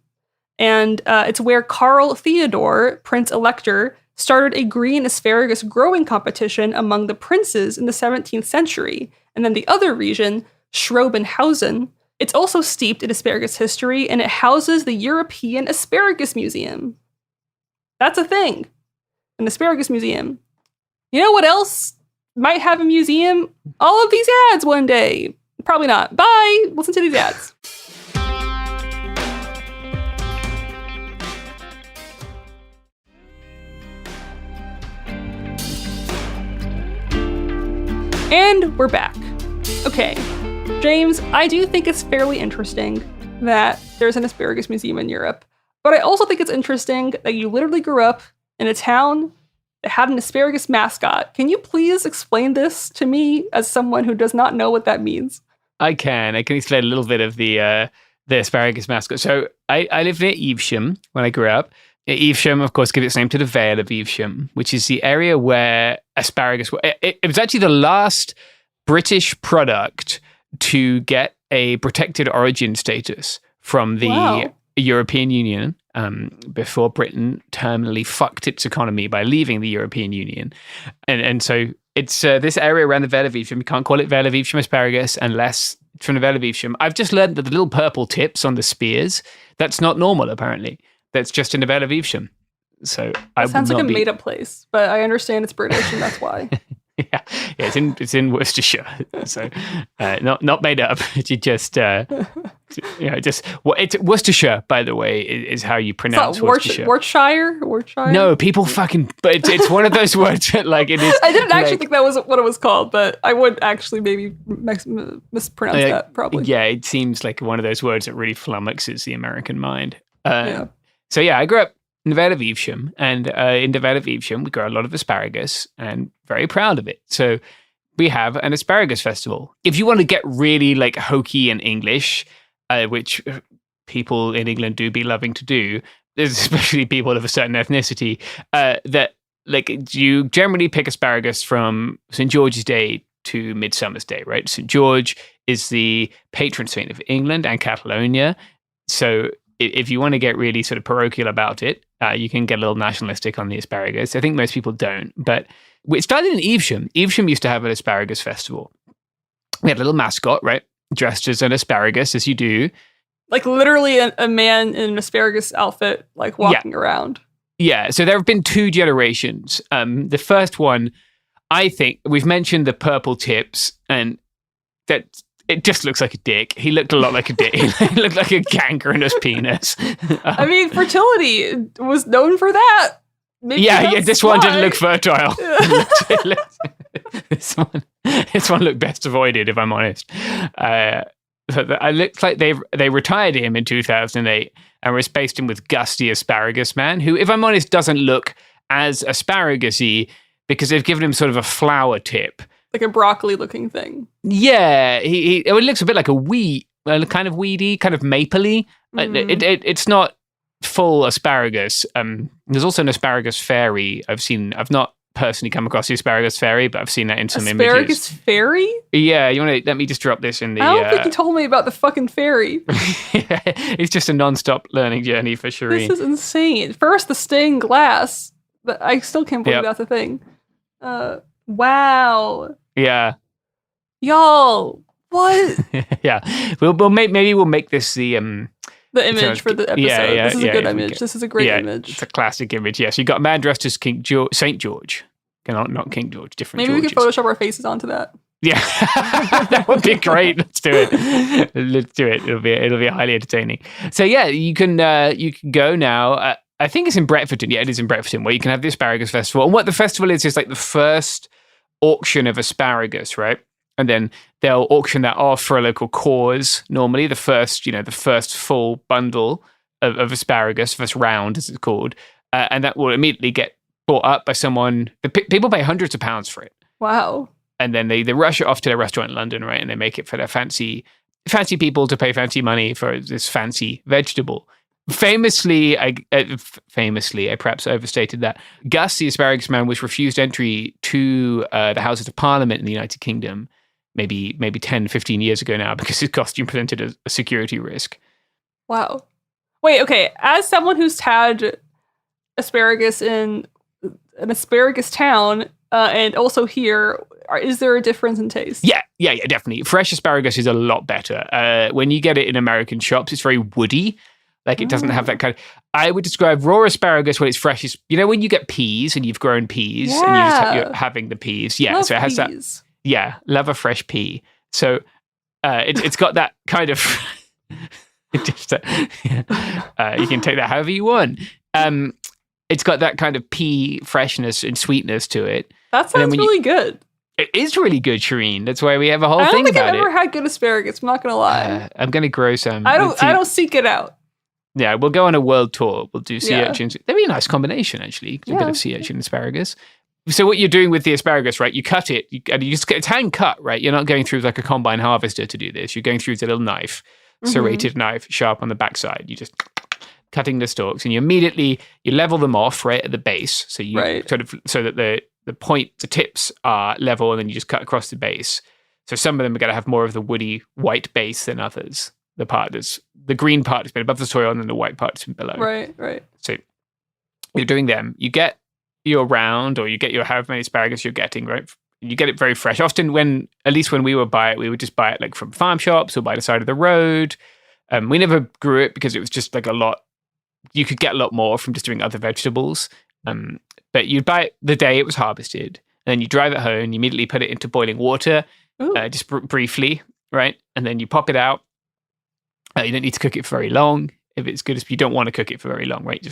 and it's where Karl Theodor, Prince Elector, started a green asparagus growing competition among the princes in the 17th century. And then the other region, Schrobenhausen, it's also steeped in asparagus history, and it houses the European Asparagus Museum. That's a thing. An asparagus museum. You know what else might have a museum? All of these ads one day. Probably not. Bye. Listen to these ads. And we're back. Okay, James, I do think it's fairly interesting that there's an asparagus museum in Europe, but I also think it's interesting that you literally grew up in a town that had an asparagus mascot. Can you please explain this to me as someone who does not know what that means? I can explain a little bit of the asparagus mascot. So I lived near Evesham when I grew up. Evesham, of course, gives its name to the Vale of Evesham, which is the area where asparagus... It was actually the last British product to get a protected origin status from the European Union before Britain terminally fucked its economy by leaving the European Union. And so it's this area around the Vale of Evesham. You can't call it Vale of Evesham asparagus unless it's from the Vale of Evesham. I've just learned that the little purple tips on the spears, that's not normal, apparently. That's just in the Vale of Evesham. So it sounds like a made-up place, but I understand it's British, and that's why. Yeah, it's in Worcestershire, so not made up. You just it's Worcestershire, by the way, is how you pronounce Worcestershire. Worcestershire. No, people fucking. But it's one of those words that, like, it is. I didn't actually think that was what it was called, but I would actually maybe mispronounce that probably. Yeah, it seems like one of those words that really flummoxes the American mind. Yeah. So yeah, I grew up in the Vale of Evesham, and in the Vale of Evesham, we grow a lot of asparagus, and very proud of it. So we have an asparagus festival. If you want to get really like hokey and English, which people in England do be loving to do, especially people of a certain ethnicity, that like you generally pick asparagus from St. George's Day to Midsummer's Day, right? St. George is the patron saint of England and Catalonia. So if you want to get really sort of parochial about it, you can get a little nationalistic on the asparagus. I think most people don't, but it started in Evesham. Evesham used to have an asparagus festival. We had a little mascot, right? Dressed as an asparagus, as you do. Like literally a man in an asparagus outfit, like walking around. Yeah, so there have been 2 generations. The first one, I think, we've mentioned the purple tips, and that it just looks like a dick. He looked a lot like a dick. He looked like a gangrenous penis. I mean, fertility was known for that. Maybe this one didn't look fertile. This one looked best avoided, if I'm honest. It looks like they retired him in 2008 and replaced him with Gus the Asparagus Man, who, if I'm honest, doesn't look as asparagus-y because they've given him sort of a flower tip. Like a broccoli-looking thing. Yeah, it looks a bit like a wheat, kind of weedy, kind of mapley. It's not full asparagus. There's also an asparagus fairy. I've not personally come across the asparagus fairy, but I've seen that in some images. Asparagus fairy? Yeah, you want to let me just drop this in the. I don't think you told me about the fucking fairy. It's just a non-stop learning journey for Shireen. This is insane. First, the stained glass, but I still can't believe that's a thing. Wow. Yeah. Y'all, what? Yeah, maybe we'll make this the image for the episode. Yeah, this is a good image. This is a great image. It's a classic image. Yes, you got a man dressed as Saint George. Not King George. Different. Maybe Georges. we can Photoshop our faces onto that. Yeah, that would be great. Let's do it. Let's do it. It'll be highly entertaining. So yeah, you can go now. I think it's in Bretfordton. Yeah, it is in Bretfordton, where you can have the asparagus festival. And what the festival is like the first auction of asparagus, right? And then they'll auction that off for a local cause. Normally, the first full bundle of asparagus, first round, as it's called, and that will immediately get bought up by someone. People pay hundreds of pounds for it. Wow! And then they rush it off to their restaurant in London, right? And they make it for their fancy people to pay fancy money for this fancy vegetable. Famously, I perhaps overstated that. Gus, the Asparagus Man, was refused entry to the Houses of Parliament in the United Kingdom maybe 10, 15 years ago now because his costume presented a security risk. Wow. Wait, okay. As someone who's had asparagus in an asparagus town and also here, is there a difference in taste? Yeah, definitely. Fresh asparagus is a lot better. When you get it in American shops, it's very woody. Like it doesn't have that kind of. I would describe raw asparagus when it's fresh. You know when you get peas and you've grown peas and you're having the peas. Yeah, love so it has peas. that. Yeah, love a fresh pea. So it's got that kind of. You can take that however you want. It's got that kind of pea freshness and sweetness to it. That sounds really good. It is really good, Shireen. That's why we have a whole thing about it. I don't think I've ever had good asparagus. I'm not gonna lie. I'm gonna grow some. I don't seek it out. Yeah, we'll go on a world tour. We'll do sea urchins. That'd be a nice combination, actually. A bit of sea urchin and asparagus. So what you're doing with the asparagus, right? You cut it, and it's hand cut, right? You're not going through like a combine harvester to do this. You're going through with a little knife, serrated knife, sharp on the backside. You just cutting the stalks, and you level them off right at the base. So you sort of so that the tips are level, and then you just cut across the base. So some of them are going to have more of the woody white base than others. The green part has been above the soil, and then the white part has been below. Right. So you're doing them. You get your round, or you get your however many asparagus you're getting, right? You get it very fresh. Often at least when we would buy it, we would just buy it like from farm shops or by the side of the road. We never grew it because it was just like a lot. You could get a lot more from just doing other vegetables. But you'd buy it the day it was harvested, then you drive it home, you immediately put it into boiling water, just briefly, right? And then you pop it out. You don't need to cook it for very long. If it's good, you don't want to cook it for very long, right?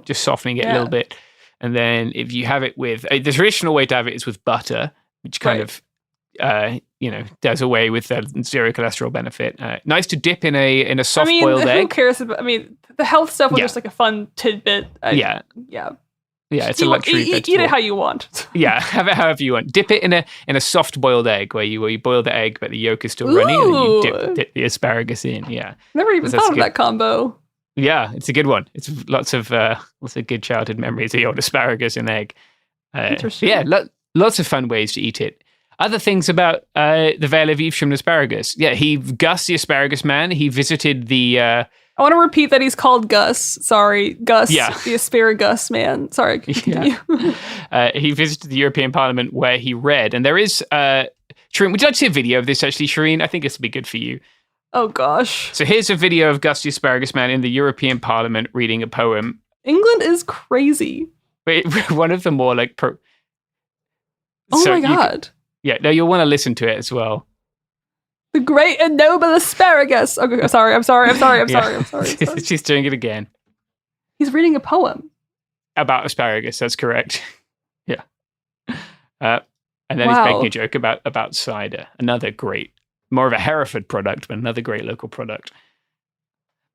Just softening it a little bit. And then if you have it with, the traditional way to have it is with butter, which kind of, does away with the zero cholesterol benefit. Nice to dip in a soft boiled egg. Who cares about, the health stuff was just like a fun tidbit. Yeah, it's a luxury vegetable. Eat it how you want. Yeah, have it however you want. Dip it in a soft boiled egg where you boil the egg, but the yolk is still running, and then you dip the asparagus in. Yeah, never even thought of that combo. Yeah, it's a good one. It's lots of good childhood memories of the old asparagus and egg. Interesting. Yeah, lots of fun ways to eat it. Other things about the Vale of Evesham asparagus. Yeah, Gus, the asparagus man, he visited the... I want to repeat that he's called Gus. Sorry, Gus, the asparagus man. Sorry, continue. Yeah. He visited the European Parliament where he read, and there is... Shireen, would you like to see a video of this, actually, Shireen? I think this would be good for you. Oh, gosh. So here's a video of Gus the asparagus man in the European Parliament reading a poem. England is crazy. Wait, one of the more like... Oh, my God. You'll want to listen to it as well. The great and noble asparagus. Okay, I'm sorry. She's doing it again. He's reading a poem. About asparagus, that's correct. Yeah. And then he's making a joke about cider. Another great, more of a Hereford product, but another great local product.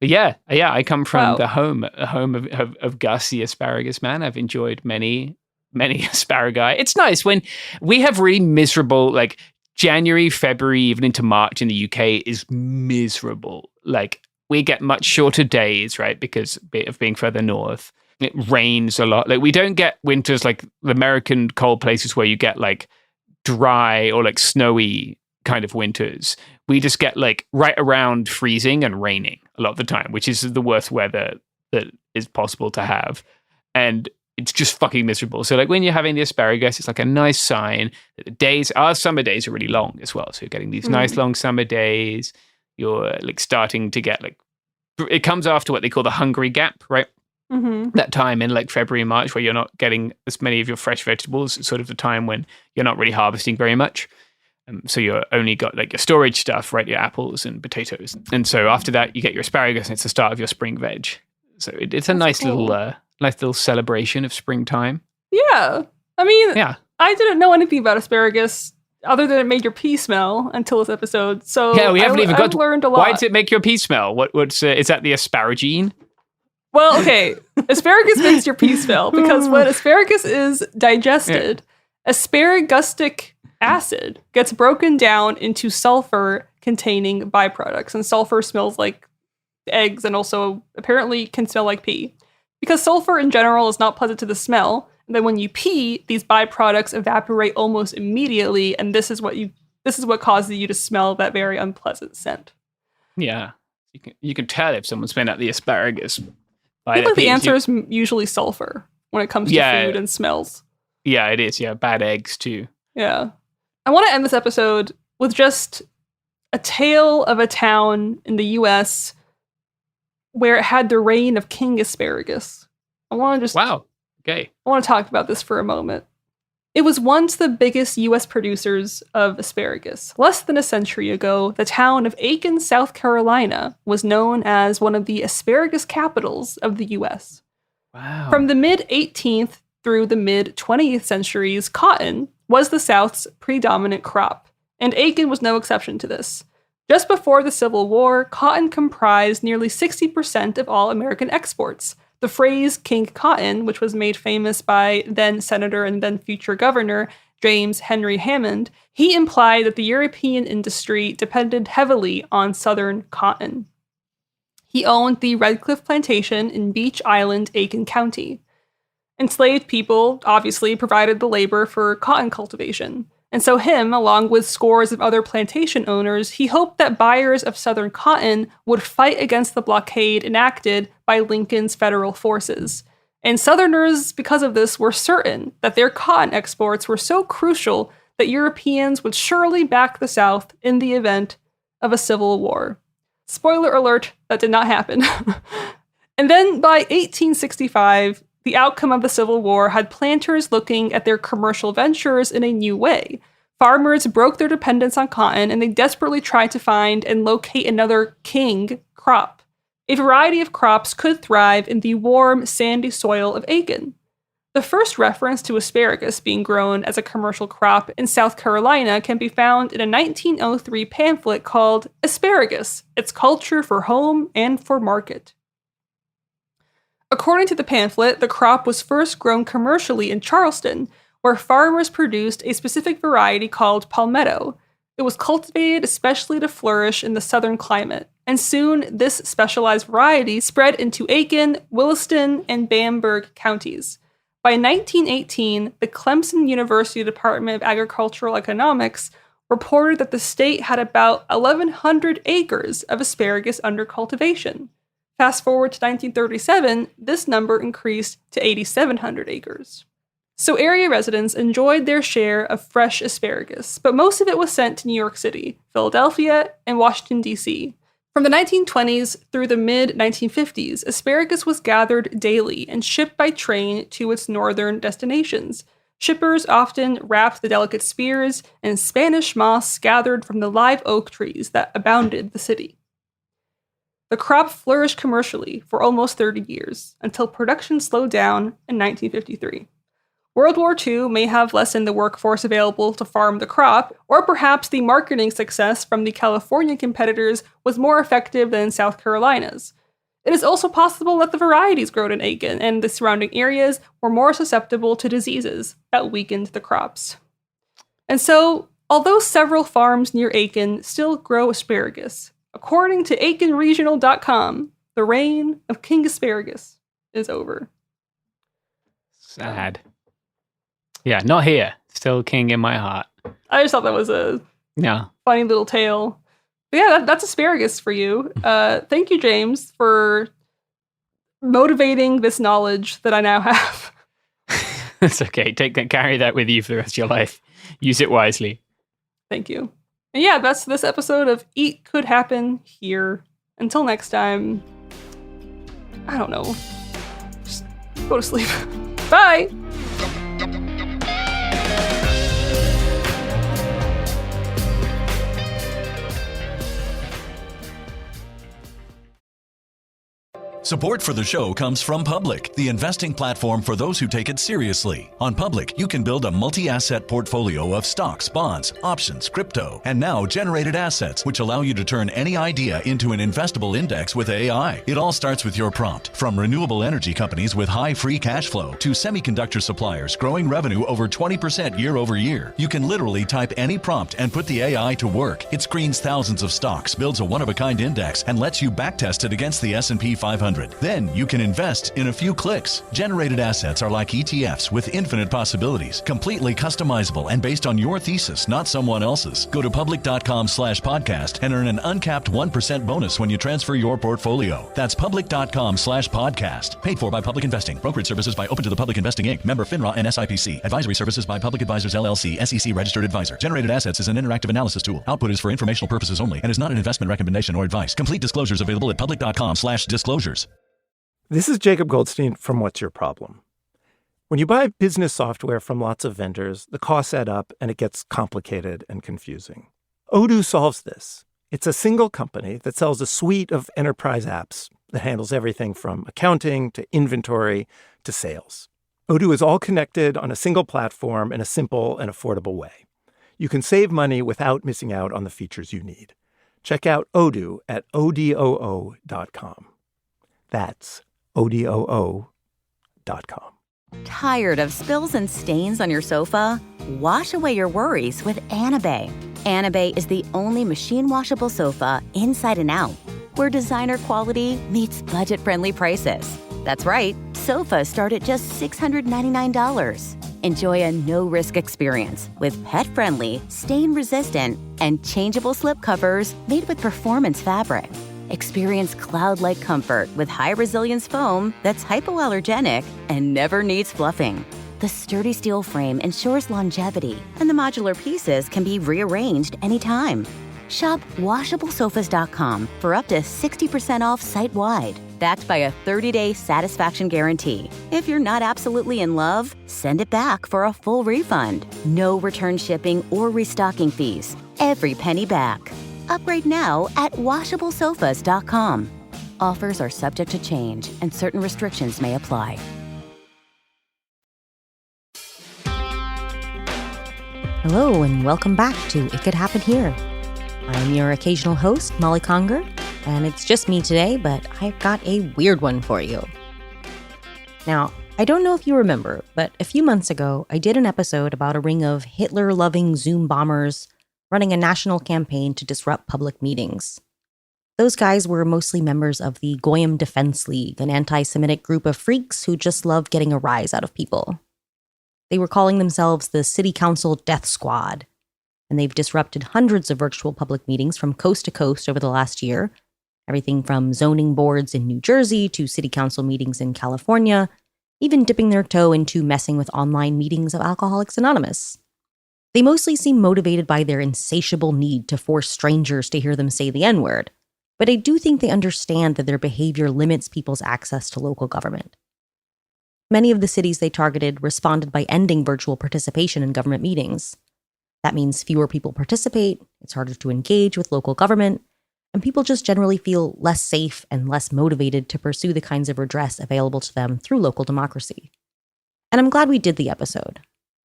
But yeah, I come from the home of Gus, the asparagus man. I've enjoyed many asparagus. It's nice when we have really miserable, like January, February, even into March in the UK is miserable. Like we get much shorter days, right? Because of being further north. It rains a lot. Like we don't get winters like the American cold places where you get like dry or like snowy kind of winters. We just get like right around freezing and raining a lot of the time, which is the worst weather that is possible to have. And it's just fucking miserable. So like when you're having the asparagus, it's like a nice sign that our summer days are really long as well. So you're getting these nice long summer days. You're like starting to get like, it comes after what they call the hungry gap, right? Mm-hmm. That time in like February, March, where you're not getting as many of your fresh vegetables. It's sort of the time when you're not really harvesting very much. So you're only got like your storage stuff, right? Your apples and potatoes. And so after that, you get your asparagus and it's the start of your spring veg. So it's a nice little celebration of springtime. Yeah. I didn't know anything about asparagus other than it made your pee smell until this episode. So yeah, we haven't even got learned a lot. Why does it make your pee smell? What's is that the asparagine? Well, okay. Asparagus makes your pee smell because when asparagus is digested, asparagustic acid gets broken down into sulfur-containing byproducts. And sulfur smells like eggs and also apparently can smell like pee. Because sulfur in general is not pleasant to the smell, and then when you pee, these byproducts evaporate almost immediately, and this is what causes you to smell that very unpleasant scent. Yeah. You can tell if someone's been at the asparagus. I feel like the answer is usually sulfur when it comes to food and smells. Yeah, it is. Yeah, bad eggs too. Yeah. I want to end this episode with just a tale of a town in the U.S. where it had the reign of King Asparagus. I want to just... Wow. Okay. I want to talk about this for a moment. It was once the biggest U.S. producers of asparagus. Less than a century ago, the town of Aiken, South Carolina, was known as one of the asparagus capitals of the U.S. Wow. From the mid-18th through the mid-20th centuries, cotton was the South's predominant crop, and Aiken was no exception to this. Just before the Civil War, cotton comprised nearly 60% of all American exports. The phrase King Cotton, which was made famous by then Senator and then future Governor James Henry Hammond, he implied that the European industry depended heavily on Southern cotton. He owned the Red Cliff Plantation in Beach Island, Aiken County. Enslaved people obviously provided the labor for cotton cultivation. And so him, along with scores of other plantation owners, he hoped that buyers of Southern cotton would fight against the blockade enacted by Lincoln's federal forces. And Southerners, because of this, were certain that their cotton exports were so crucial that Europeans would surely back the South in the event of a civil war. Spoiler alert, that did not happen. And then by 1865, The outcome of the Civil War had planters looking at their commercial ventures in a new way. Farmers broke their dependence on cotton, and they desperately tried to find and locate another king crop. A variety of crops could thrive in the warm, sandy soil of Aiken. The first reference to asparagus being grown as a commercial crop in South Carolina can be found in a 1903 pamphlet called Asparagus, Its Culture for Home and for Market. According to the pamphlet, the crop was first grown commercially in Charleston, where farmers produced a specific variety called palmetto. It was cultivated especially to flourish in the southern climate, and soon this specialized variety spread into Aiken, Williston, and Bamberg counties. By 1918, the Clemson University Department of Agricultural Economics reported that the state had about 1,100 acres of asparagus under cultivation. Fast forward to 1937, this number increased to 8,700 acres. So area residents enjoyed their share of fresh asparagus, but most of it was sent to New York City, Philadelphia, and Washington, D.C. From the 1920s through the mid-1950s, asparagus was gathered daily and shipped by train to its northern destinations. Shippers often wrapped the delicate spears in Spanish moss gathered from the live oak trees that abounded the city. The crop flourished commercially for almost 30 years, until production slowed down in 1953. World War II may have lessened the workforce available to farm the crop, or perhaps the marketing success from the California competitors was more effective than South Carolina's. It is also possible that the varieties grown in Aiken and the surrounding areas were more susceptible to diseases that weakened the crops. And so, although several farms near Aiken still grow asparagus, according to AikenRegional.com, the reign of King Asparagus is over. Sad. Yeah, not here. Still king in my heart. I just thought that was a funny little tale. But yeah, that's asparagus for you. Thank you, James, for motivating this knowledge that I now have. It's okay. Carry that with you for the rest of your life. Use it wisely. Thank you. And yeah, that's this episode of Eat Could Happen Here. Until next time, I don't know. Just go to sleep. Bye! Support for the show comes from Public, the investing platform for those who take it seriously. On Public, you can build a multi-asset portfolio of stocks, bonds, options, crypto, and now generated assets, which allow you to turn any idea into an investable index with AI. It all starts with your prompt. From renewable energy companies with high free cash flow to semiconductor suppliers growing revenue over 20% year over year, you can literally type any prompt and put the AI to work. It screens thousands of stocks, builds a one-of-a-kind index, and lets you backtest it against the S&P 500. Then you can invest in a few clicks. Generated assets are like ETFs with infinite possibilities, completely customizable and based on your thesis, not someone else's. Go to public.com/podcast and earn an uncapped 1% bonus when you transfer your portfolio. That's public.com/podcast. Paid for by Public Investing. Brokerage services by Open to the Public Investing Inc. Member FINRA and SIPC. Advisory services by Public Advisors LLC, SEC registered advisor. Generated assets is an interactive analysis tool. Output is for informational purposes only and is not an investment recommendation or advice. Complete disclosures available at public.com/disclosures. This is Jacob Goldstein from What's Your Problem? When you buy business software from lots of vendors, the costs add up and it gets complicated and confusing. Odoo solves this. It's a single company that sells a suite of enterprise apps that handles everything from accounting to inventory to sales. Odoo is all connected on a single platform in a simple and affordable way. You can save money without missing out on the features you need. Check out Odoo at odoo.com. That's odoo.com. Tired of spills and stains on your sofa? Wash away your worries with Anabay. Anabay is the only machine-washable sofa inside and out, where designer quality meets budget-friendly prices. That's right, sofas start at just $699. Enjoy a no-risk experience with pet-friendly, stain-resistant, and changeable slip covers made with performance fabric. Experience cloud-like comfort with high-resilience foam that's hypoallergenic and never needs fluffing. The sturdy steel frame ensures longevity, and the modular pieces can be rearranged anytime. Shop WashableSofas.com for up to 60% off site-wide. backed by a 30-day satisfaction guarantee. If you're not absolutely in love, send it back for a full refund. No return shipping or restocking fees. Every penny back. Upgrade now at WashableSofas.com. Offers are subject to change and certain restrictions may apply. Hello and welcome back to It Could Happen Here. I'm your occasional host, Molly Conger, and it's just me today, but I've got a weird one for you. Now, I don't know if you remember, but a few months ago, I did an episode about a ring of Hitler-loving Zoom bombers running a national campaign to disrupt public meetings. Those guys were mostly members of the Goyim Defense League, an anti-Semitic group of freaks who just loved getting a rise out of people. They were calling themselves the City Council Death Squad, and they've disrupted hundreds of virtual public meetings from coast to coast over the last year, everything from zoning boards in New Jersey to city council meetings in California, even dipping their toe into messing with online meetings of Alcoholics Anonymous. They mostly seem motivated by their insatiable need to force strangers to hear them say the N-word, but I do think they understand that their behavior limits people's access to local government. Many of the cities they targeted responded by ending virtual participation in government meetings. That means fewer people participate, it's harder to engage with local government, and people just generally feel less safe and less motivated to pursue the kinds of redress available to them through local democracy. And I'm glad we did the episode.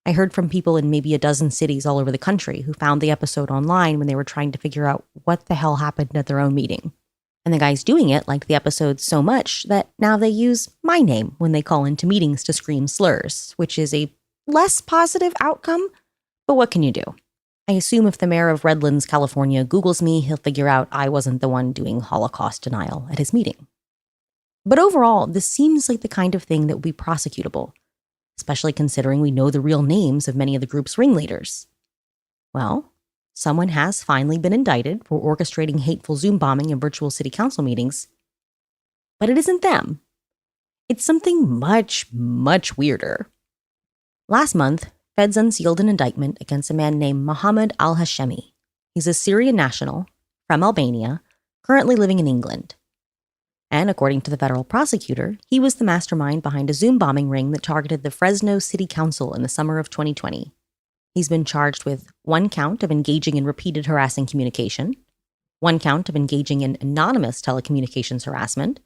I heard from people in maybe a dozen cities all over the country who found the episode online when they were trying to figure out what the hell happened at their own meeting. And the guys doing it liked the episode so much that now they use my name when they call into meetings to scream slurs, which is a less positive outcome, but what can you do? I assume if the mayor of Redlands, California, Googles me, he'll figure out I wasn't the one doing Holocaust denial at his meeting. But overall, this seems like the kind of thing that would be prosecutable, especially considering we know the real names of many of the group's ringleaders. Well, someone has finally been indicted for orchestrating hateful Zoom bombing in virtual city council meetings, but it isn't them. It's something much, much weirder. Last month, Feds unsealed an indictment against a man named Mohammed al-Hashemi. He's a Syrian national from Albania, currently living in England. And according to the federal prosecutor, he was the mastermind behind a Zoom bombing ring that targeted the Fresno City Council in the summer of 2020. He's been charged with 1 count of engaging in repeated harassing communication, 1 count of engaging in anonymous telecommunications harassment,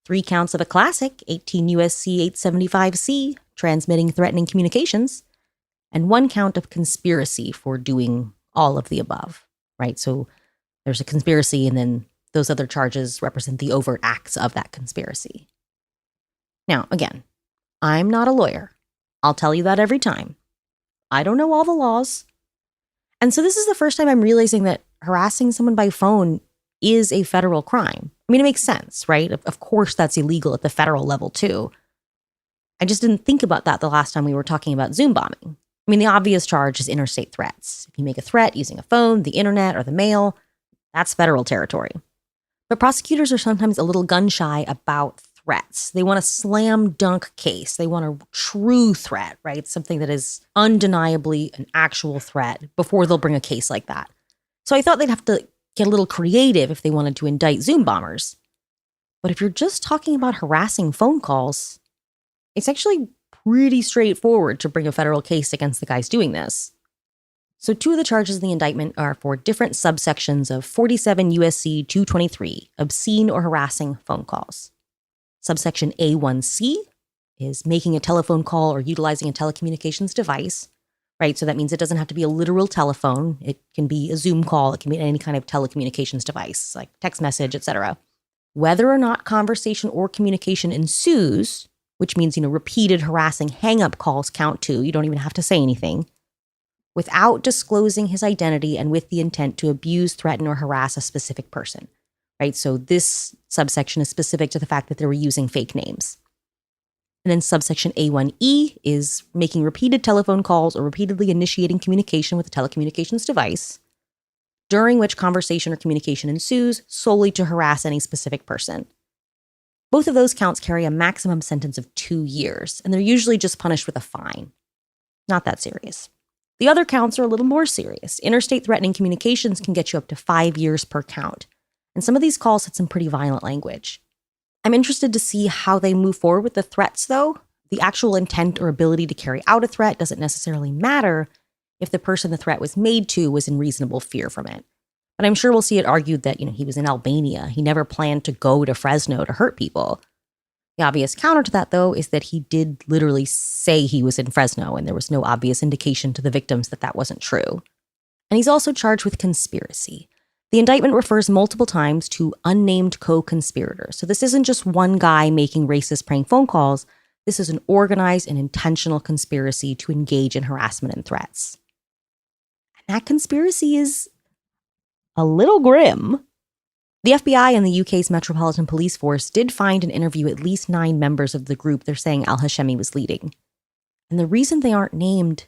3 counts of a classic 18 U.S.C. 875C, transmitting threatening communications, and 1 count of conspiracy for doing all of the above, right? So there's a conspiracy, and then those other charges represent the overt acts of that conspiracy. Now, again, I'm not a lawyer. I'll tell you that every time. I don't know all the laws. And so this is the first time I'm realizing that harassing someone by phone is a federal crime. I mean, it makes sense, right? Of course, that's illegal at the federal level, too. I just didn't think about that the last time we were talking about Zoom bombing. I mean, the obvious charge is interstate threats. If you make a threat using a phone, the internet, or the mail, that's federal territory. But prosecutors are sometimes a little gun-shy about threats. They want a slam dunk case. They want a true threat, right? Something that is undeniably an actual threat before they'll bring a case like that. So I thought they'd have to get a little creative if they wanted to indict Zoom bombers. But if you're just talking about harassing phone calls, it's actually pretty straightforward to bring a federal case against the guys doing this. So 2 of the charges in the indictment are for different subsections of 47 U.S.C. 223, obscene or harassing phone calls. Subsection A1C is making a telephone call or utilizing a telecommunications device, right? So that means it doesn't have to be a literal telephone. It can be a Zoom call. It can be any kind of telecommunications device, like text message, etc. Whether or not conversation or communication ensues, which means, repeated harassing hang-up calls count too. You don't even have to say anything. Without disclosing his identity and with the intent to abuse, threaten, or harass a specific person, right? So this subsection is specific to the fact that they were using fake names. And then subsection A1E is making repeated telephone calls or repeatedly initiating communication with a telecommunications device, during which conversation or communication ensues solely to harass any specific person. Both of those counts carry a maximum sentence of 2 years, and they're usually just punished with a fine. Not that serious. The other counts are a little more serious. Interstate threatening communications can get you up to 5 years per count. And some of these calls had some pretty violent language. I'm interested to see how they move forward with the threats, though. The actual intent or ability to carry out a threat doesn't necessarily matter if the person the threat was made to was in reasonable fear from it. But I'm sure we'll see it argued that, he was in Albania. He never planned to go to Fresno to hurt people. The obvious counter to that, though, is that he did literally say he was in Fresno, and there was no obvious indication to the victims that that wasn't true. And he's also charged with conspiracy. The indictment refers multiple times to unnamed co-conspirators. So this isn't just one guy making racist prank phone calls. This is an organized and intentional conspiracy to engage in harassment and threats. And that conspiracy is a little grim. The FBI and the UK's Metropolitan Police Force did find and interview at least 9 members of the group they're saying al-Hashemi was leading. And the reason they aren't named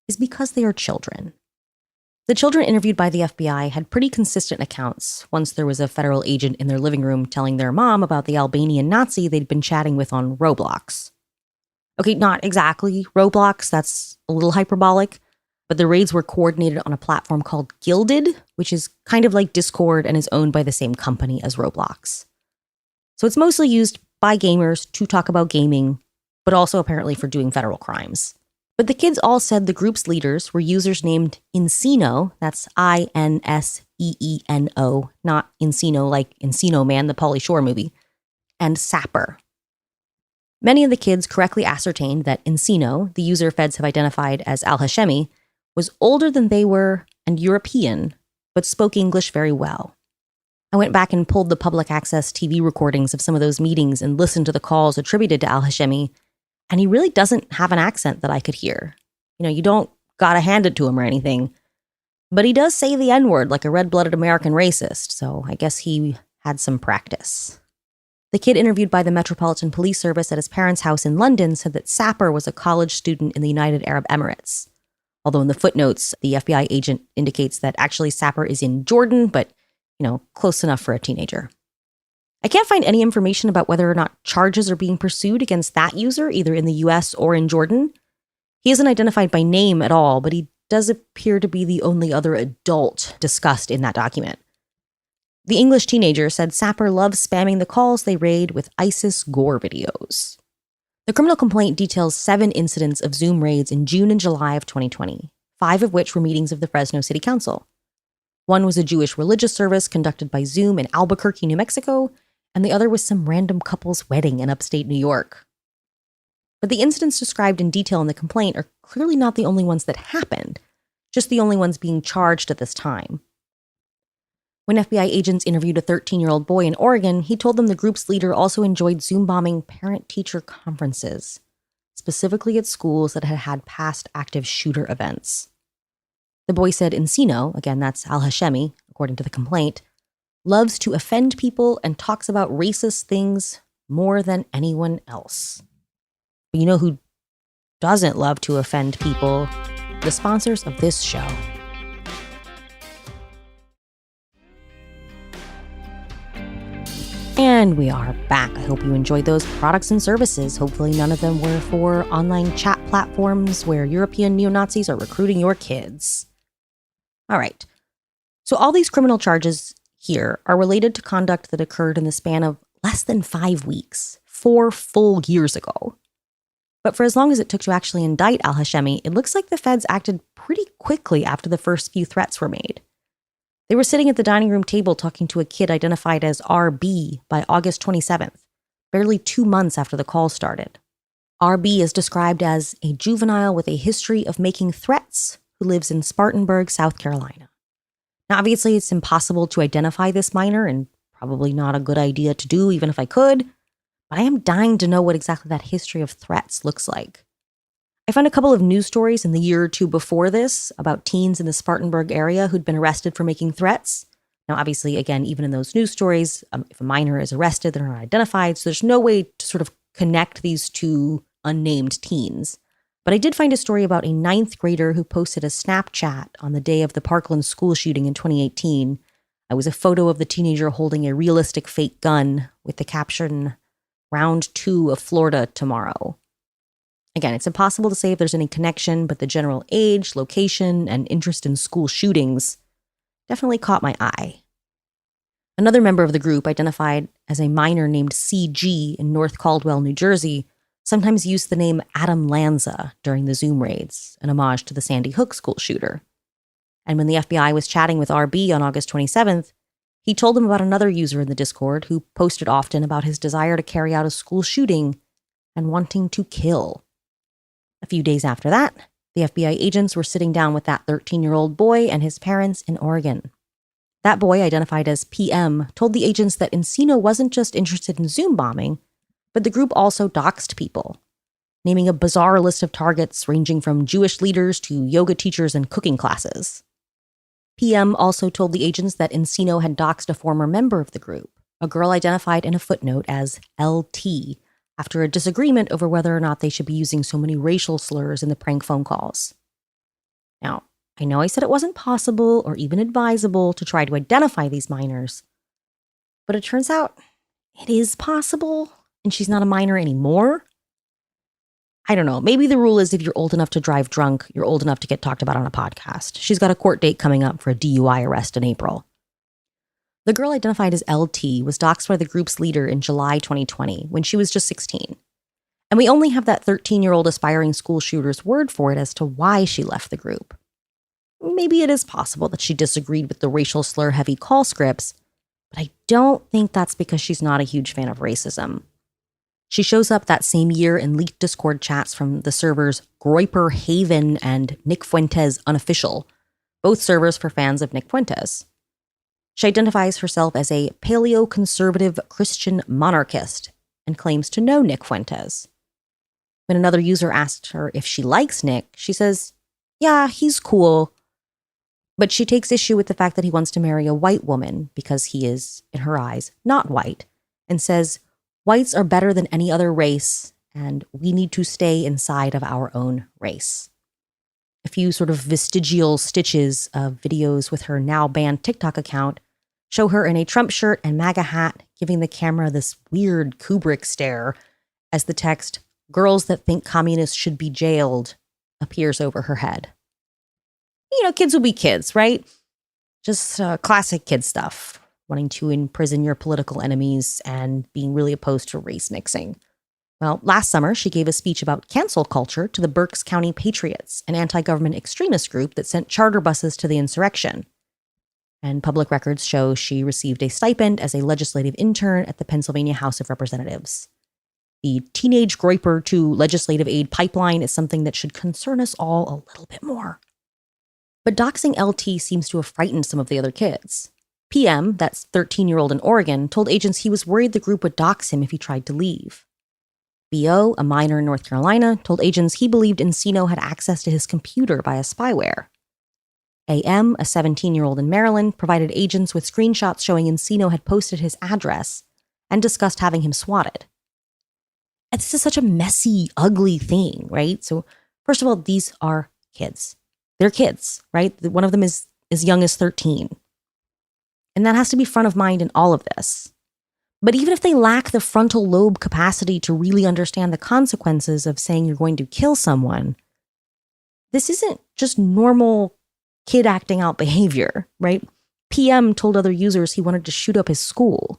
is because they are children. The children interviewed by the FBI had pretty consistent accounts. Once there was a federal agent in their living room telling their mom about the Albanian Nazi they'd been chatting with on Roblox. Okay, not exactly Roblox, that's a little hyperbolic, but the raids were coordinated on a platform called Guilded, which is kind of like Discord and is owned by the same company as Roblox. So it's mostly used by gamers to talk about gaming, but also apparently for doing federal crimes. But the kids all said the group's leaders were users named Inseno, that's I-N-S-E-E-N-O, not Encino like Encino Man, the Pauly Shore movie, and Sapper. Many of the kids correctly ascertained that Inseno, the user feds have identified as al-Hashemi, was older than they were and European, but spoke English very well. I went back and pulled the public access TV recordings of some of those meetings and listened to the calls attributed to al-Hashemi, and he really doesn't have an accent that I could hear. You don't gotta hand it to him or anything. But he does say the N-word like a red-blooded American racist, so I guess he had some practice. The kid interviewed by the Metropolitan Police Service at his parents' house in London said that Sapper was a college student in the United Arab Emirates. Although in the footnotes, the FBI agent indicates that actually Sapper is in Jordan, but, close enough for a teenager. I can't find any information about whether or not charges are being pursued against that user, either in the US or in Jordan. He isn't identified by name at all, but he does appear to be the only other adult discussed in that document. The English teenager said Sapper loves spamming the calls they raid with ISIS gore videos. The criminal complaint details 7 incidents of Zoom raids in June and July of 2020, 5 of which were meetings of the Fresno City Council. One was a Jewish religious service conducted by Zoom in Albuquerque, New Mexico, and the other was some random couple's wedding in upstate New York. But the incidents described in detail in the complaint are clearly not the only ones that happened, just the only ones being charged at this time. When FBI agents interviewed a 13-year-old boy in Oregon, he told them the group's leader also enjoyed Zoom bombing parent-teacher conferences, specifically at schools that had had past active shooter events. The boy said Encino, again that's al-Hashemi, according to the complaint, loves to offend people and talks about racist things more than anyone else. But you know who doesn't love to offend people? The sponsors of this show. And we are back. I hope you enjoyed those products and services. Hopefully none of them were for online chat platforms where European neo-Nazis are recruiting your kids. All right. So all these criminal charges here are related to conduct that occurred in the span of less than 5 weeks, 4 full years ago. But for as long as it took to actually indict al-Hashemi, it looks like the feds acted pretty quickly after the first few threats were made. They were sitting at the dining room table talking to a kid identified as RB by August 27th, barely 2 months after the call started. RB is described as a juvenile with a history of making threats who lives in Spartanburg, South Carolina. Now, obviously, it's impossible to identify this minor and probably not a good idea to do, even if I could, but I am dying to know what exactly that history of threats looks like. I found a couple of news stories in the year or two before this about teens in the Spartanburg area who'd been arrested for making threats. Now, obviously, again, even in those news stories, if a minor is arrested, they're not identified, so there's no way to sort of connect these two unnamed teens. But I did find a story about a 9th grader who posted a Snapchat on the day of the Parkland school shooting in 2018. It was a photo of the teenager holding a realistic fake gun with the caption, "Round 2 of Florida tomorrow." Again, it's impossible to say if there's any connection, but the general age, location, and interest in school shootings definitely caught my eye. Another member of the group, identified as a minor named CG in North Caldwell, New Jersey, sometimes used the name Adam Lanza during the Zoom raids, an homage to the Sandy Hook school shooter. And when the FBI was chatting with RB on August 27th, he told them about another user in the Discord who posted often about his desire to carry out a school shooting and wanting to kill. A few days after that, the FBI agents were sitting down with that 13-year-old boy and his parents in Oregon. That boy, identified as PM, told the agents that Encino wasn't just interested in Zoom bombing, but the group also doxed people, naming a bizarre list of targets ranging from Jewish leaders to yoga teachers and cooking classes. PM also told the agents that Encino had doxed a former member of the group, a girl identified in a footnote as LT, after a disagreement over whether or not they should be using so many racial slurs in the prank phone calls. Now, I know I said it wasn't possible or even advisable to try to identify these minors, but it turns out it is possible, and she's not a minor anymore. I don't know. Maybe the rule is if you're old enough to drive drunk, you're old enough to get talked about on a podcast. She's got a court date coming up for a DUI arrest in April. The girl identified as LT was doxxed by the group's leader in July 2020 when she was just 16. And we only have that 13-year-old aspiring school shooter's word for it as to why she left the group. Maybe it is possible that she disagreed with the racial slur-heavy call scripts, but I don't think that's because she's not a huge fan of racism. She shows up that same year in leaked Discord chats from the servers Groyper Haven and Nick Fuentes Unofficial, both servers for fans of Nick Fuentes. She identifies herself as a paleo-conservative Christian monarchist and claims to know Nick Fuentes. When another user asked her if she likes Nick, she says, "Yeah, he's cool." But she takes issue with the fact that he wants to marry a white woman because he is, in her eyes, not white, and says, "Whites are better than any other race, and we need to stay inside of our own race." A few sort of vestigial stitches of videos with her now banned TikTok account show her in a Trump shirt and MAGA hat, giving the camera this weird Kubrick stare as the text, "Girls that think communists should be jailed," appears over her head. You know, kids will be kids, right? Just classic kid stuff. Wanting to imprison your political enemies and being really opposed to race mixing. Well, last summer, she gave a speech about cancel culture to the Berks County Patriots, an anti-government extremist group that sent charter buses to the insurrection. And public records show she received a stipend as a legislative intern at the Pennsylvania House of Representatives. The teenage Groyper to legislative aid pipeline is something that should concern us all a little bit more. But doxing LT seems to have frightened some of the other kids. PM, that's 13-year-old in Oregon, told agents he was worried the group would dox him if he tried to leave. BO, a minor in North Carolina, told agents he believed Encino had access to his computer via spyware. AM, a 17-year-old in Maryland, provided agents with screenshots showing Encino had posted his address and discussed having him swatted. And this is such a messy, ugly thing, right? So, first of all, these are kids. They're kids, right? One of them is as young as 13. And that has to be front of mind in all of this. But even if they lack the frontal lobe capacity to really understand the consequences of saying you're going to kill someone, this isn't just normal kid acting out behavior, right? PM told other users he wanted to shoot up his school.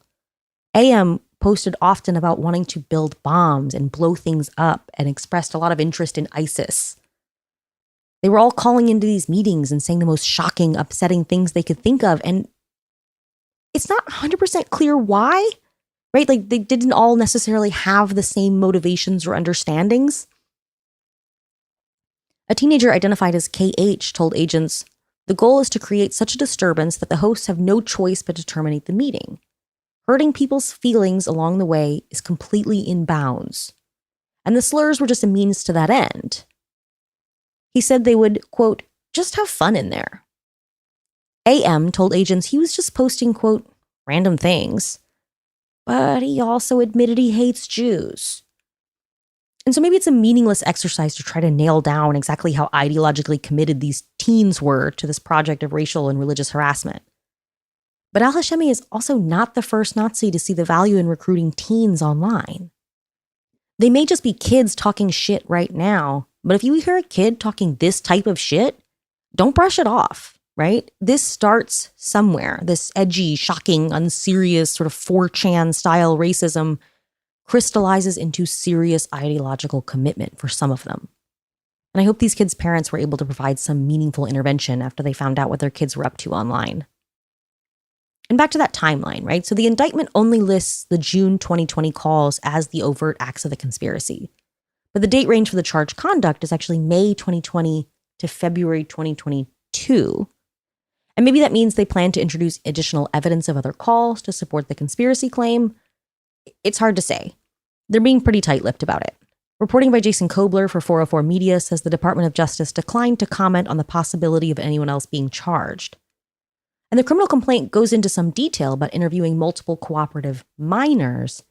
AM posted often about wanting to build bombs and blow things up and expressed a lot of interest in ISIS. They were all calling into these meetings and saying the most shocking, upsetting things they could think of. And it's not 100% clear why, right? Like they didn't all necessarily have the same motivations or understandings. A teenager identified as KH told agents, "The goal is to create such a disturbance that the hosts have no choice but to terminate the meeting. Hurting people's feelings along the way is completely in bounds. And the slurs were just a means to that end." He said they would, quote, "just have fun in there." AM told agents he was just posting, quote, "random things." But he also admitted he hates Jews. And so maybe it's a meaningless exercise to try to nail down exactly how ideologically committed these teens were to this project of racial and religious harassment. But al-Hashemi is also not the first Nazi to see the value in recruiting teens online. They may just be kids talking shit right now, but if you hear a kid talking this type of shit, don't brush it off, right? This starts somewhere. This edgy, shocking, unserious, sort of 4chan style racism crystallizes into serious ideological commitment for some of them. And I hope these kids' parents were able to provide some meaningful intervention after they found out what their kids were up to online. And back to that timeline, right? So the indictment only lists the June 2020 calls as the overt acts of the conspiracy. But the date range for the charged conduct is actually May 2020 to February 2022. And maybe that means they plan to introduce additional evidence of other calls to support the conspiracy claim. It's hard to say. They're being pretty tight-lipped about it. Reporting by Jason Kobler for 404 Media says the Department of Justice declined to comment on the possibility of anyone else being charged. And the criminal complaint goes into some detail about interviewing multiple cooperative minors,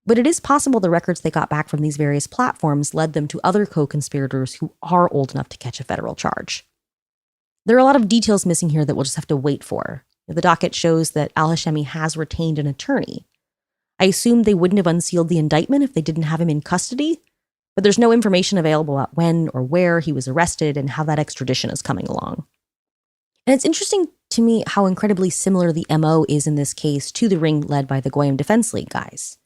but it is possible the records they got back from these various platforms led them to other co-conspirators who are old enough to catch a federal charge. There are a lot of details missing here that we'll just have to wait for. The docket shows that Al-Hashemi has retained an attorney. I assume they wouldn't have unsealed the indictment if they didn't have him in custody, but there's no information available about when or where he was arrested and how that extradition is coming along. And it's interesting to me how incredibly similar the MO is in this case to the ring led by the Goyim Defense League guys.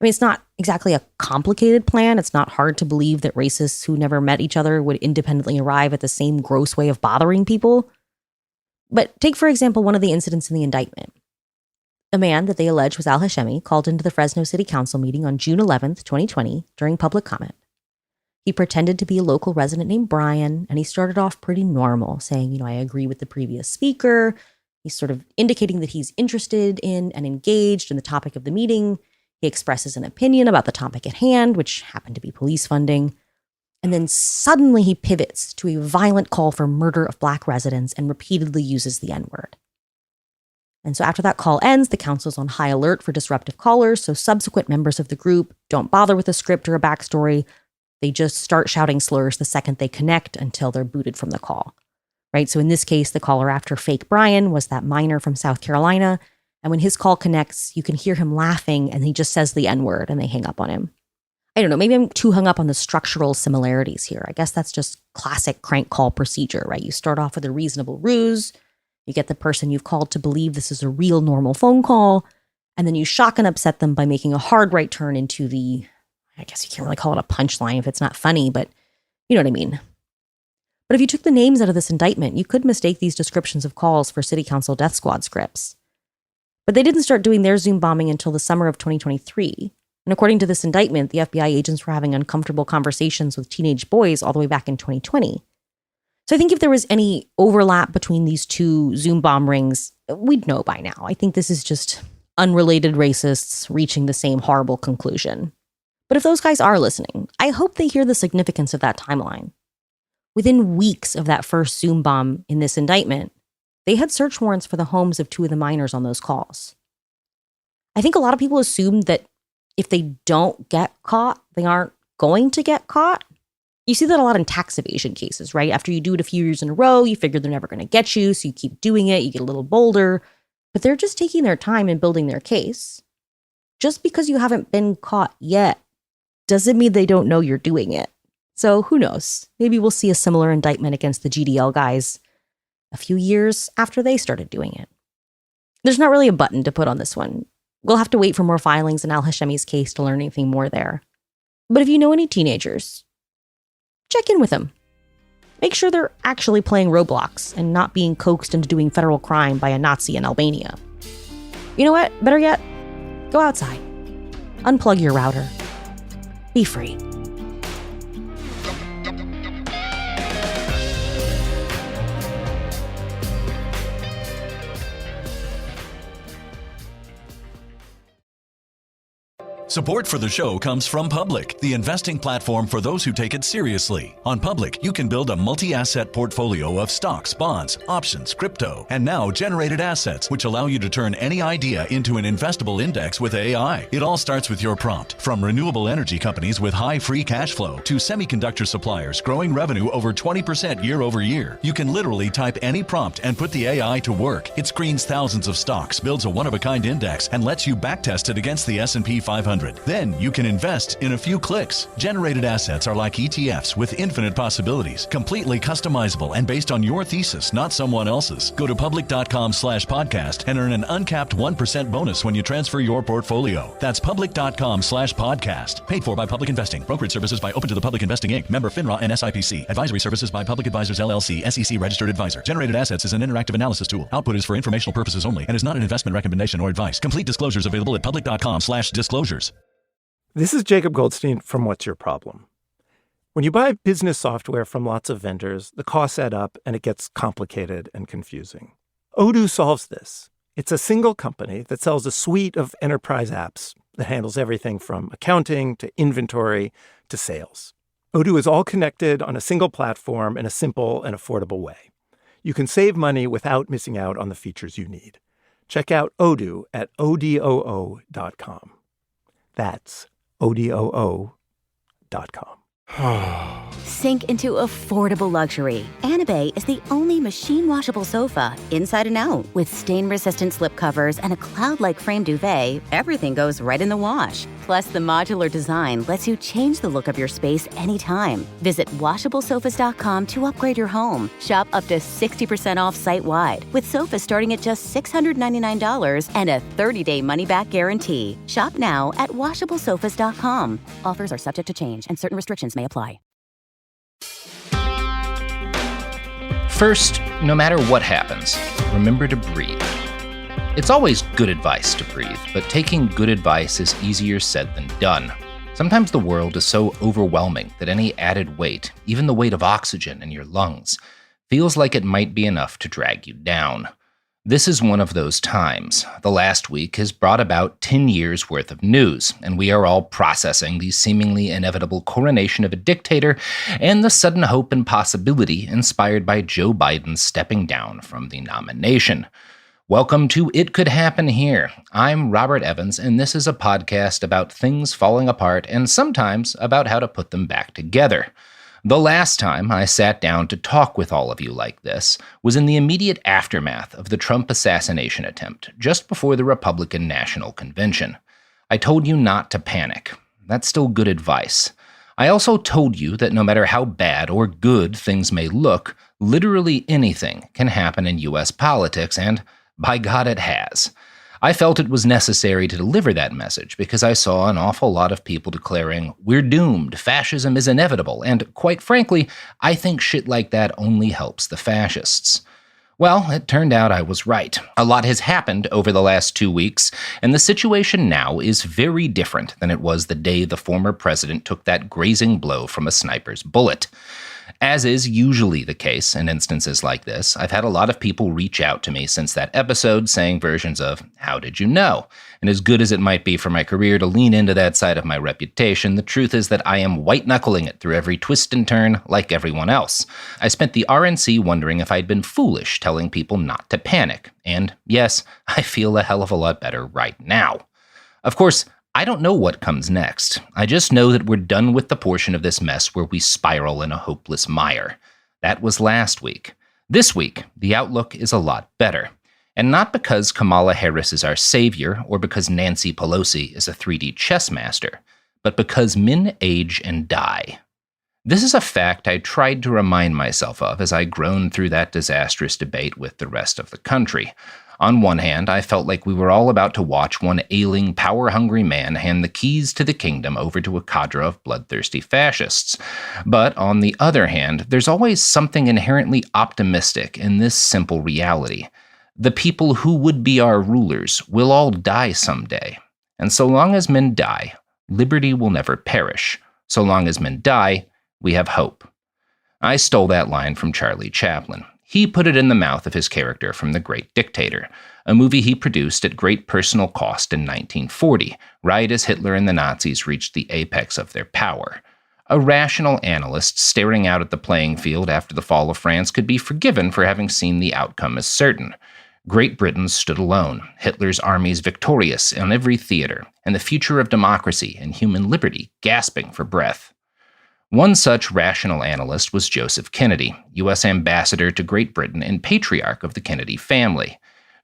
I mean, it's not exactly a complicated plan. It's not hard to believe that racists who never met each other would independently arrive at the same gross way of bothering people. But take, for example, one of the incidents in the indictment. A man that they allege was Al-Hashemi called into the Fresno City Council meeting on June 11th, 2020, during public comment. He pretended to be a local resident named Brian, and he started off pretty normal, saying, I agree with the previous speaker. He's sort of indicating that he's interested in and engaged in the topic of the meeting. He expresses an opinion about the topic at hand, which happened to be police funding. And then suddenly he pivots to a violent call for murder of Black residents and repeatedly uses the N-word. And so after that call ends, the council's on high alert for disruptive callers, so subsequent members of the group don't bother with a script or a backstory. They just start shouting slurs the second they connect until they're booted from the call, right? So in this case, the caller after fake Brian was that minor from South Carolina. And when his call connects, you can hear him laughing and he just says the N-word and they hang up on him. I don't know, maybe I'm too hung up on the structural similarities here. I guess that's just classic crank call procedure, right? You start off with a reasonable ruse. You get the person you've called to believe this is a real normal phone call, and then you shock and upset them by making a hard right turn into the, I guess you can't really call it a punchline if it's not funny, but you know what I mean. But if you took the names out of this indictment, you could mistake these descriptions of calls for City Council death squad scripts. But they didn't start doing their Zoom bombing until the summer of 2023. And according to this indictment, the FBI agents were having uncomfortable conversations with teenage boys all the way back in 2020. So I think if there was any overlap between these two Zoom bomb rings, we'd know by now. I think this is just unrelated racists reaching the same horrible conclusion. But if those guys are listening, I hope they hear the significance of that timeline. Within weeks of that first Zoom bomb in this indictment, they had search warrants for the homes of two of the minors on those calls. I think a lot of people assume that if they don't get caught, they aren't going to get caught. You see that a lot in tax evasion cases, right? After you do it a few years in a row, you figure they're never going to get you, so you keep doing it, you get a little bolder. But they're just taking their time in building their case. Just because you haven't been caught yet doesn't mean they don't know you're doing it. So who knows? Maybe we'll see a similar indictment against the GDL guys a few years after they started doing it. There's not really a button to put on this one. We'll have to wait for more filings in Al-Hashemi's case to learn anything more there. But if you know any teenagers, check in with them. Make sure they're actually playing Roblox and not being coaxed into doing federal crime by a Nazi in Albania. You know what? Better yet, go outside. Unplug your router. Be free. Support for the show comes from Public, the investing platform for those who take it seriously. On Public, you can build a multi-asset portfolio of stocks, bonds, options, crypto, and now generated assets, which allow you to turn any idea into an investable index with AI. It all starts with your prompt. From renewable energy companies with high free cash flow to semiconductor suppliers growing revenue over 20% year over year, you can literally type any prompt and put the AI to work. It screens thousands of stocks, builds a one-of-a-kind index, and lets you backtest it against the S&P 500. 100. Then you can invest in a few clicks. Generated assets are like ETFs with infinite possibilities, completely customizable and based on your thesis, not someone else's. Go to public.com/podcast and earn an uncapped 1% bonus when you transfer your portfolio. That's public.com/podcast. Paid for by Public Investing. Brokerage services by Open to the Public Investing Inc. Member FINRA and SIPC. Advisory services by Public Advisors LLC, SEC registered advisor. Generated assets is an interactive analysis tool. Output is for informational purposes only and is not an investment recommendation or advice. Complete disclosures available at public.com/disclosures. This is Jacob Goldstein from What's Your Problem? When you buy business software from lots of vendors, the costs add up and it gets complicated and confusing. Odoo solves this. It's a single company that sells a suite of enterprise apps that handles everything from accounting to inventory to sales. Odoo is all connected on a single platform in a simple and affordable way. You can save money without missing out on the features you need. Check out Odoo at odoo.com. That's odoo.com. Sink into affordable luxury. Anabay is the only machine washable sofa inside and out. With stain-resistant slip covers and a cloud-like frame duvet, everything goes right in the wash. Plus, the modular design lets you change the look of your space anytime. Visit WashableSofas.com to upgrade your home. Shop up to 60% off site-wide, with sofas starting at just $699 and a 30-day money-back guarantee. Shop now at WashableSofas.com. Offers are subject to change, and certain restrictions may apply. First, no matter what happens, remember to breathe. It's always good advice to breathe, but taking good advice is easier said than done. Sometimes the world is so overwhelming that any added weight, even the weight of oxygen in your lungs, feels like it might be enough to drag you down. This is one of those times. The last week has brought about 10 years' worth of news, and we are all processing the seemingly inevitable coronation of a dictator and the sudden hope and possibility inspired by Joe Biden stepping down from the nomination. Welcome to It Could Happen Here. I'm Robert Evans, and this is a podcast about things falling apart and sometimes about how to put them back together. The last time I sat down to talk with all of you like this was in the immediate aftermath of the Trump assassination attempt, just before the Republican National Convention. I told you not to panic. That's still good advice. I also told you that no matter how bad or good things may look, literally anything can happen in U.S. politics, and by God it has. I felt it was necessary to deliver that message because I saw an awful lot of people declaring, "We're doomed, fascism is inevitable," and quite frankly, I think shit like that only helps the fascists. Well, it turned out I was right. A lot has happened over the last 2 weeks, and the situation now is very different than it was the day the former president took that grazing blow from a sniper's bullet. As is usually the case in instances like this, I've had a lot of people reach out to me since that episode saying versions of, "How did you know?" And as good as it might be for my career to lean into that side of my reputation, the truth is that I am white-knuckling it through every twist and turn like everyone else. I spent the RNC wondering if I'd been foolish telling people not to panic. And yes, I feel a hell of a lot better right now. Of course, I don't know what comes next. I just know that we're done with the portion of this mess where we spiral in a hopeless mire. That was last week. This week, the outlook is a lot better. And not because Kamala Harris is our savior or because Nancy Pelosi is a 3D chess master, but because men age and die. This is a fact I tried to remind myself of as I groaned through that disastrous debate with the rest of the country. On one hand, I felt like we were all about to watch one ailing, power-hungry man hand the keys to the kingdom over to a cadre of bloodthirsty fascists. But on the other hand, there's always something inherently optimistic in this simple reality. The people who would be our rulers will all die someday. And so long as men die, liberty will never perish. So long as men die, we have hope. I stole that line from Charlie Chaplin. He put it in the mouth of his character from The Great Dictator, a movie he produced at great personal cost in 1940, right as Hitler and the Nazis reached the apex of their power. A rational analyst staring out at the playing field after the fall of France could be forgiven for having seen the outcome as certain. Great Britain stood alone, Hitler's armies victorious in every theater, and the future of democracy and human liberty gasping for breath. One such rational analyst was Joseph Kennedy, U.S. ambassador to Great Britain and patriarch of the Kennedy family.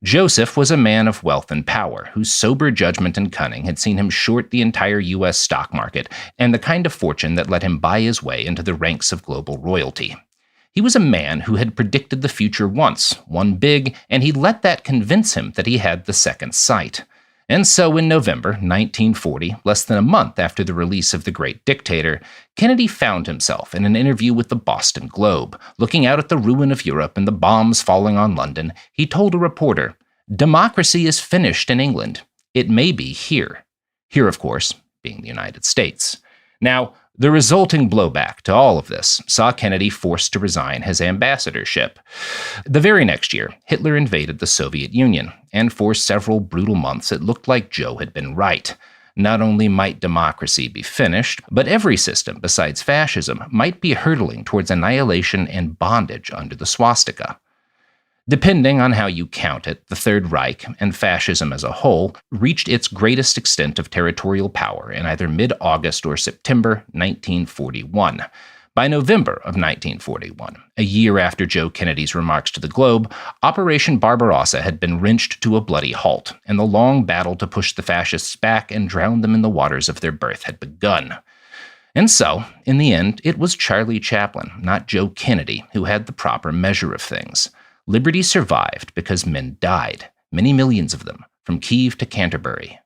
Joseph was a man of wealth and power, whose sober judgment and cunning had seen him short the entire U.S. stock market and the kind of fortune that let him buy his way into the ranks of global royalty. He was a man who had predicted the future once, won big, and he let that convince him that he had the second sight. And so in November 1940, less than a month after the release of The Great Dictator, Kennedy found himself in an interview with the Boston Globe. Looking out at the ruin of Europe and the bombs falling on London, he told a reporter, "Democracy is finished in England. It may be here." Here, of course, being the United States. Now, the resulting blowback to all of this saw Kennedy forced to resign his ambassadorship. The very next year, Hitler invaded the Soviet Union, and for several brutal months it looked like Joe had been right. Not only might democracy be finished, but every system besides fascism might be hurtling towards annihilation and bondage under the swastika. Depending on how you count it, the Third Reich, and fascism as a whole, reached its greatest extent of territorial power in either mid-August or September 1941. By November of 1941, a year after Joe Kennedy's remarks to the Globe, Operation Barbarossa had been wrenched to a bloody halt, and the long battle to push the fascists back and drown them in the waters of their birth had begun. And so, in the end, it was Charlie Chaplin, not Joe Kennedy, who had the proper measure of things. Liberty survived because men died, many millions of them, from Kiev to Canterbury.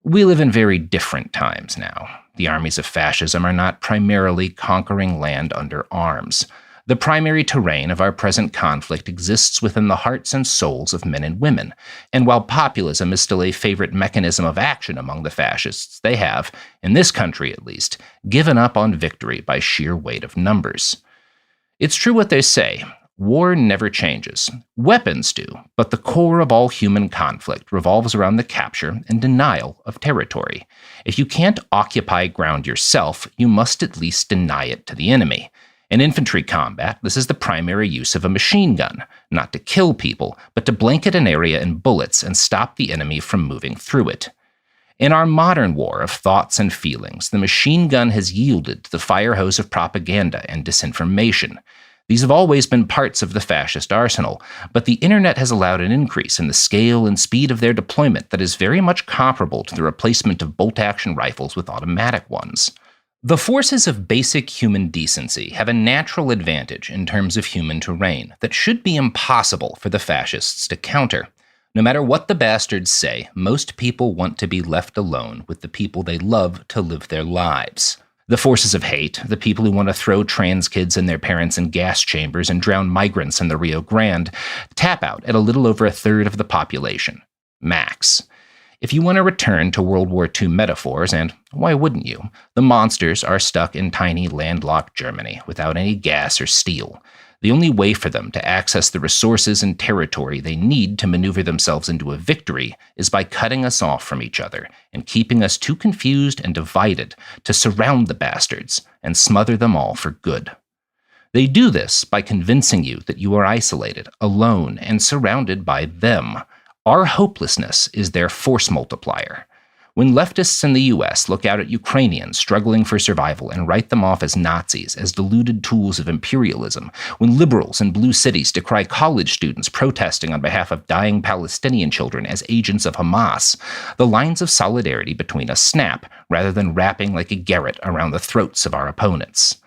We live in very different times now. The armies of fascism are not primarily conquering land under arms. The primary terrain of our present conflict exists within the hearts and souls of men and women, and while populism is still a favorite mechanism of action among the fascists, they have, in this country at least, given up on victory by sheer weight of numbers. It's true what they say. War never changes. Weapons do, but the core of all human conflict revolves around the capture and denial of territory. If you can't occupy ground yourself, you must at least deny it to the enemy. In infantry combat, this is the primary use of a machine gun, not to kill people, but to blanket an area in bullets and stop the enemy from moving through it. In our modern war of thoughts and feelings, the machine gun has yielded to the fire hose of propaganda and disinformation. These have always been parts of the fascist arsenal, but the internet has allowed an increase in the scale and speed of their deployment that is very much comparable to the replacement of bolt-action rifles with automatic ones. The forces of basic human decency have a natural advantage in terms of human terrain that should be impossible for the fascists to counter. No matter what the bastards say, most people want to be left alone with the people they love to live their lives. The forces of hate, the people who want to throw trans kids and their parents in gas chambers and drown migrants in the Rio Grande, tap out at a little over a third of the population. Max. If you want to return to World War II metaphors, and why wouldn't you, the monsters are stuck in tiny landlocked Germany without any gas or steel. The only way for them to access the resources and territory they need to maneuver themselves into a victory is by cutting us off from each other and keeping us too confused and divided to surround the bastards and smother them all for good. They do this by convincing you that you are isolated, alone, and surrounded by them. Our hopelessness is their force multiplier. When leftists in the U.S. look out at Ukrainians struggling for survival and write them off as Nazis, as deluded tools of imperialism, when liberals in blue cities decry college students protesting on behalf of dying Palestinian children as agents of Hamas, the lines of solidarity between us snap rather than wrapping like a garrote around the throats of our opponents.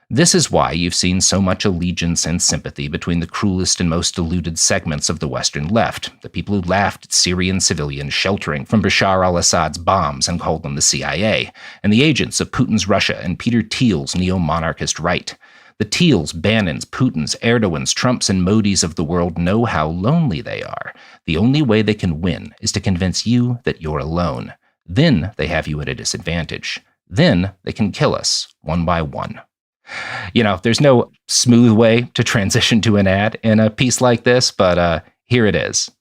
This is why you've seen so much allegiance and sympathy between the cruelest and most deluded segments of the Western left, the people who laughed at Syrian civilians sheltering from Bashar al-Assad's bombs and called them the CIA, and the agents of Putin's Russia and Peter Thiel's neo-monarchist right. The Thiels, Bannons, Putins, Erdogans, Trumps, and Modis of the world know how lonely they are. The only way they can win is to convince you that you're alone. Then they have you at a disadvantage. Then they can kill us, one by one. You know, there's no smooth way to transition to an ad in a piece like this, but here it is.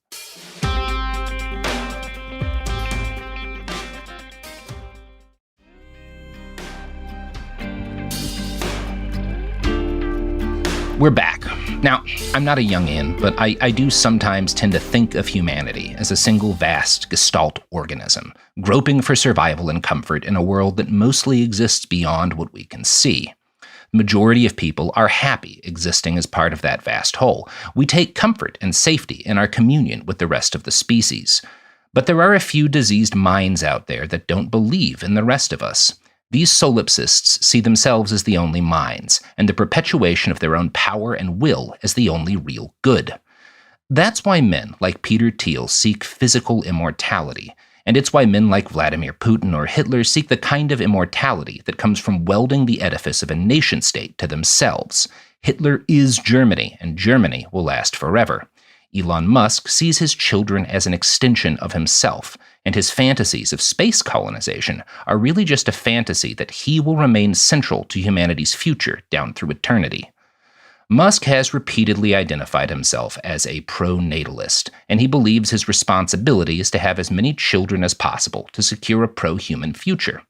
We're back. Now, I'm not a youngin', but I do sometimes tend to think of humanity as a single vast gestalt organism, groping for survival and comfort in a world that mostly exists beyond what we can see. The majority of people are happy existing as part of that vast whole. We take comfort and safety in our communion with the rest of the species. But there are a few diseased minds out there that don't believe in the rest of us. These solipsists see themselves as the only minds, and the perpetuation of their own power and will as the only real good. That's why men like Peter Thiel seek physical immortality, and it's why men like Vladimir Putin or Hitler seek the kind of immortality that comes from welding the edifice of a nation-state to themselves. Hitler is Germany, and Germany will last forever. Elon Musk sees his children as an extension of himself, and his fantasies of space colonization are really just a fantasy that he will remain central to humanity's future down through eternity. Musk has repeatedly identified himself as a pro-natalist, and he believes his responsibility is to have as many children as possible to secure a pro-human future.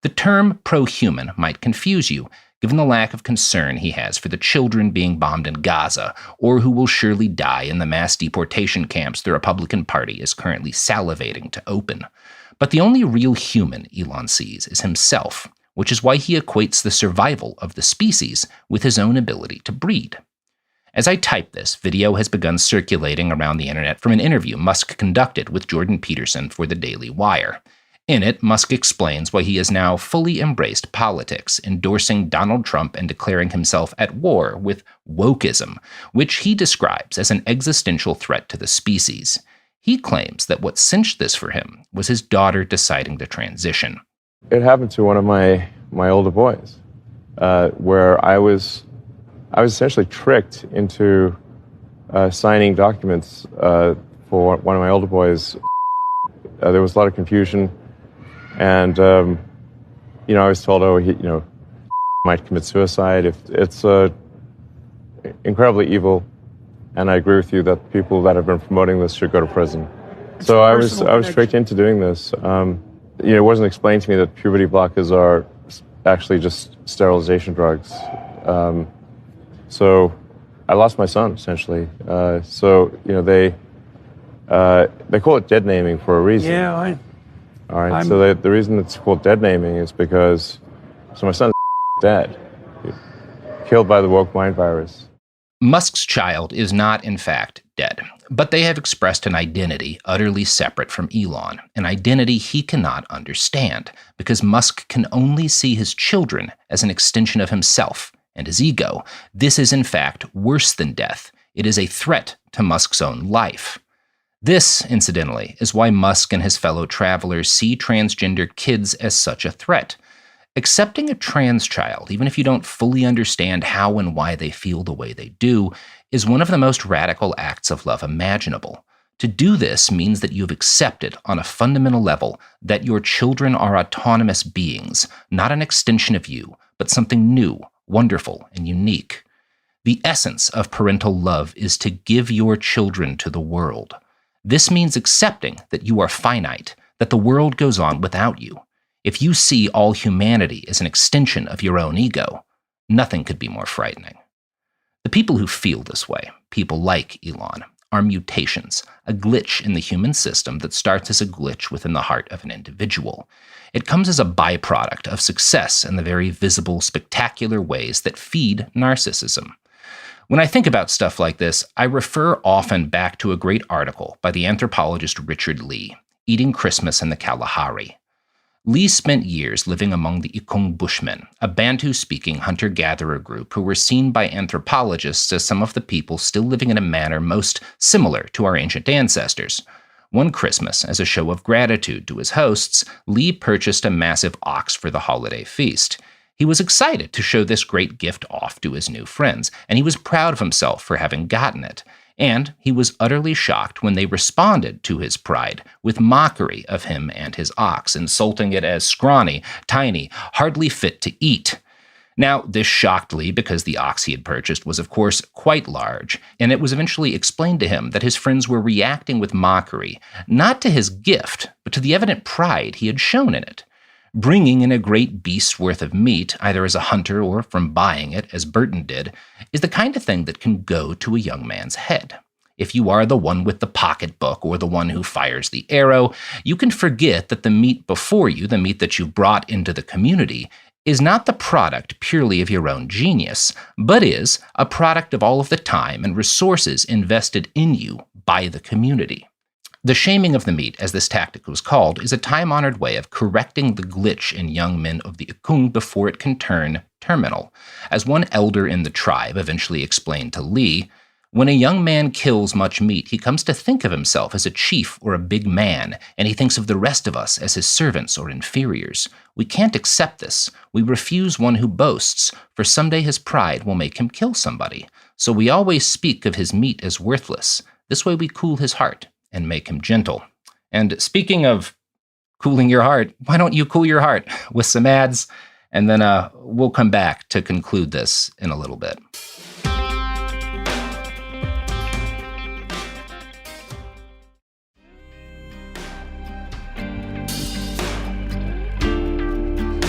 The term pro-human might confuse you, given the lack of concern he has for the children being bombed in Gaza, or who will surely die in the mass deportation camps the Republican Party is currently salivating to open. But the only real human Elon sees is himself, which is why he equates the survival of the species with his own ability to breed. As I type this, video has begun circulating around the internet from an interview Musk conducted with Jordan Peterson for the Daily Wire. In it, Musk explains why he has now fully embraced politics, endorsing Donald Trump and declaring himself at war with wokeism, which he describes as an existential threat to the species. He claims that what cinched this for him was his daughter deciding to transition. It happened to one of my older boys, where I was essentially tricked into signing documents for one of my older boys. There was a lot of confusion. And, I was told, he might commit suicide. It's incredibly evil, and I agree with you that people that have been promoting this should go to prison. So I was tricked into doing this. It wasn't explained to me that puberty blockers are actually just sterilization drugs. So I lost my son, essentially. They call it dead naming for a reason. Yeah, all right, so the reason it's called dead naming is because, my son's dead, killed by the woke mind virus. Musk's child is not, in fact, dead, but they have expressed an identity utterly separate from Elon, an identity he cannot understand, because Musk can only see his children as an extension of himself and his ego. This is, in fact, worse than death. It is a threat to Musk's own life. This, incidentally, is why Musk and his fellow travelers see transgender kids as such a threat. Accepting a trans child, even if you don't fully understand how and why they feel the way they do, is one of the most radical acts of love imaginable. To do this means that you've accepted on a fundamental level that your children are autonomous beings, not an extension of you, but something new, wonderful, and unique. The essence of parental love is to give your children to the world. This means accepting that you are finite, that the world goes on without you. If you see all humanity as an extension of your own ego, nothing could be more frightening. The people who feel this way, people like Elon, are mutations, a glitch in the human system that starts as a glitch within the heart of an individual. It comes as a byproduct of success in the very visible, spectacular ways that feed narcissism. When I think about stuff like this, I refer often back to a great article by the anthropologist Richard Lee, Eating Christmas in the Kalahari. Lee spent years living among the Ikung Bushmen, a Bantu-speaking hunter-gatherer group who were seen by anthropologists as some of the people still living in a manner most similar to our ancient ancestors. One Christmas, as a show of gratitude to his hosts, Lee purchased a massive ox for the holiday feast. He was excited to show this great gift off to his new friends, and he was proud of himself for having gotten it. And he was utterly shocked when they responded to his pride with mockery of him and his ox, insulting it as scrawny, tiny, hardly fit to eat. Now, this shocked Lee because the ox he had purchased was, of course, quite large, and it was eventually explained to him that his friends were reacting with mockery, not to his gift, but to the evident pride he had shown in it. Bringing in a great beast's worth of meat, either as a hunter or from buying it, as Burton did, is the kind of thing that can go to a young man's head. If you are the one with the pocketbook or the one who fires the arrow, you can forget that the meat before you, the meat that you brought into the community, is not the product purely of your own genius, but is a product of all of the time and resources invested in you by the community. The shaming of the meat, as this tactic was called, is a time-honored way of correcting the glitch in young men of the Ikung before it can turn terminal. As one elder in the tribe eventually explained to Lee, when a young man kills much meat, he comes to think of himself as a chief or a big man, and he thinks of the rest of us as his servants or inferiors. We can't accept this. We refuse one who boasts, for someday his pride will make him kill somebody. So we always speak of his meat as worthless. This way we cool his heart and make him gentle. And speaking of cooling your heart, why don't you cool your heart with some ads? And then we'll come back to conclude this in a little bit.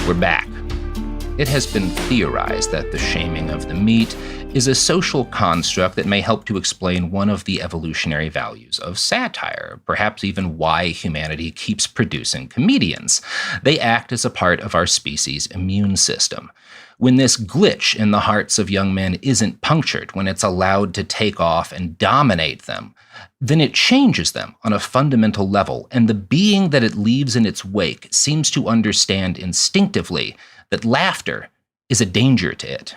We're back. It has been theorized that the shaming of the meat is a social construct that may help to explain one of the evolutionary values of satire, perhaps even why humanity keeps producing comedians. They act as a part of our species' immune system. When this glitch in the hearts of young men isn't punctured, when it's allowed to take off and dominate them, then it changes them on a fundamental level, and the being that it leaves in its wake seems to understand instinctively that laughter is a danger to it.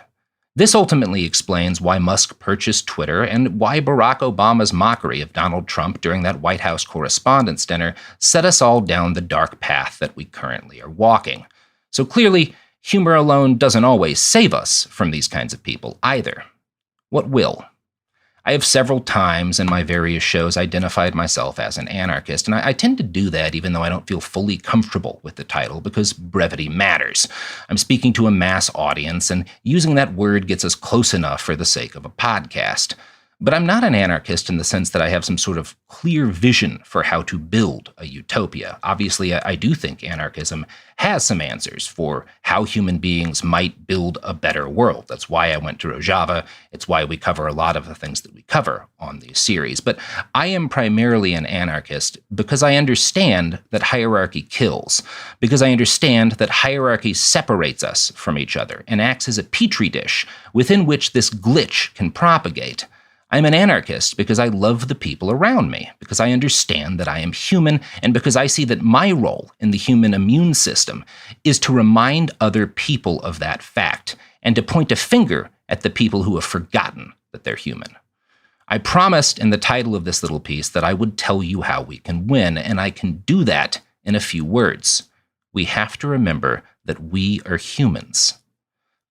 This ultimately explains why Musk purchased Twitter and why Barack Obama's mockery of Donald Trump during that White House Correspondents' Dinner set us all down the dark path that we currently are walking. So clearly, humor alone doesn't always save us from these kinds of people either. What will? I have several times in my various shows identified myself as an anarchist, and I tend to do that even though I don't feel fully comfortable with the title because brevity matters. I'm speaking to a mass audience, and using that word gets us close enough for the sake of a podcast. But I'm not an anarchist in the sense that I have some sort of clear vision for how to build a utopia. Obviously, I do think anarchism has some answers for how human beings might build a better world. That's why I went to Rojava. It's why we cover a lot of the things that we cover on these series. But I am primarily an anarchist because I understand that hierarchy kills, because I understand that hierarchy separates us from each other and acts as a petri dish within which this glitch can propagate. I'm an anarchist because I love the people around me, because I understand that I am human, and because I see that my role in the human immune system is to remind other people of that fact, and to point a finger at the people who have forgotten that they're human. I promised in the title of this little piece that I would tell you how we can win, and I can do that in a few words. We have to remember that we are humans.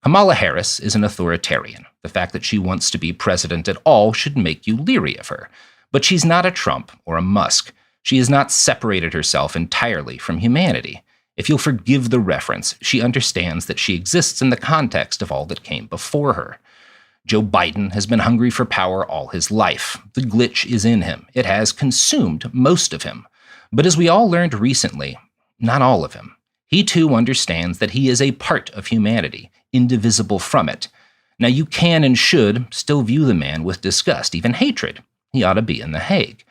Kamala Harris is an authoritarian. The fact that she wants to be president at all should make you leery of her. But she's not a Trump or a Musk. She has not separated herself entirely from humanity. If you'll forgive the reference, she understands that she exists in the context of all that came before her. Joe Biden has been hungry for power all his life. The glitch is in him. It has consumed most of him. But as we all learned recently, not all of him. He too understands that he is a part of humanity, indivisible from it. Now you can and should still view the man with disgust, even hatred. He ought to be in The Hague.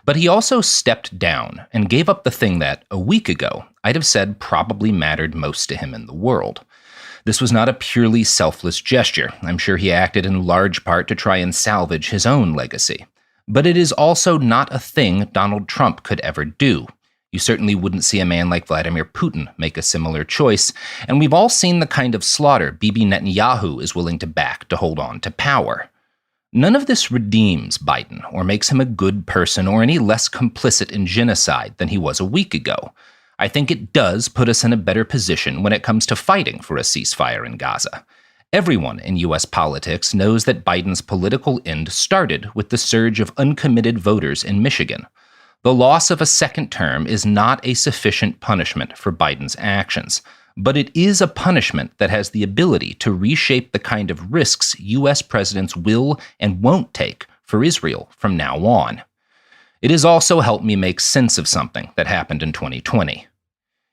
But he also stepped down and gave up the thing that, a week ago, I'd have said probably mattered most to him in the world. This was not a purely selfless gesture. I'm sure he acted in large part to try and salvage his own legacy. But it is also not a thing Donald Trump could ever do. You certainly wouldn't see a man like Vladimir Putin make a similar choice, and we've all seen the kind of slaughter Bibi Netanyahu is willing to back to hold on to power. None of this redeems Biden or makes him a good person or any less complicit in genocide than he was a week ago. I think it does put us in a better position when it comes to fighting for a ceasefire in Gaza. Everyone in U.S. politics knows that Biden's political end started with the surge of uncommitted voters in Michigan. The loss of a second term is not a sufficient punishment for Biden's actions, but it is a punishment that has the ability to reshape the kind of risks U.S. presidents will and won't take for Israel from now on. It has also helped me make sense of something that happened in 2020.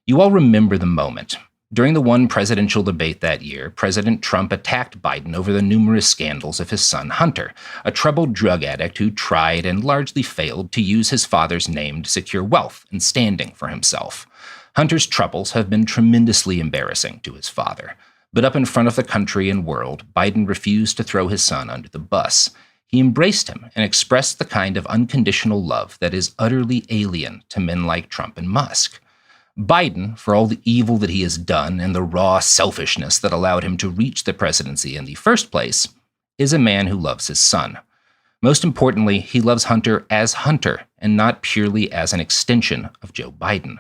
You all remember the moment. During the one presidential debate that year, President Trump attacked Biden over the numerous scandals of his son Hunter, a troubled drug addict who tried and largely failed to use his father's name to secure wealth and standing for himself. Hunter's troubles have been tremendously embarrassing to his father. But up in front of the country and world, Biden refused to throw his son under the bus. He embraced him and expressed the kind of unconditional love that is utterly alien to men like Trump and Musk. Biden, for all the evil that he has done and the raw selfishness that allowed him to reach the presidency in the first place, is a man who loves his son. Most importantly, he loves Hunter as Hunter and not purely as an extension of Joe Biden.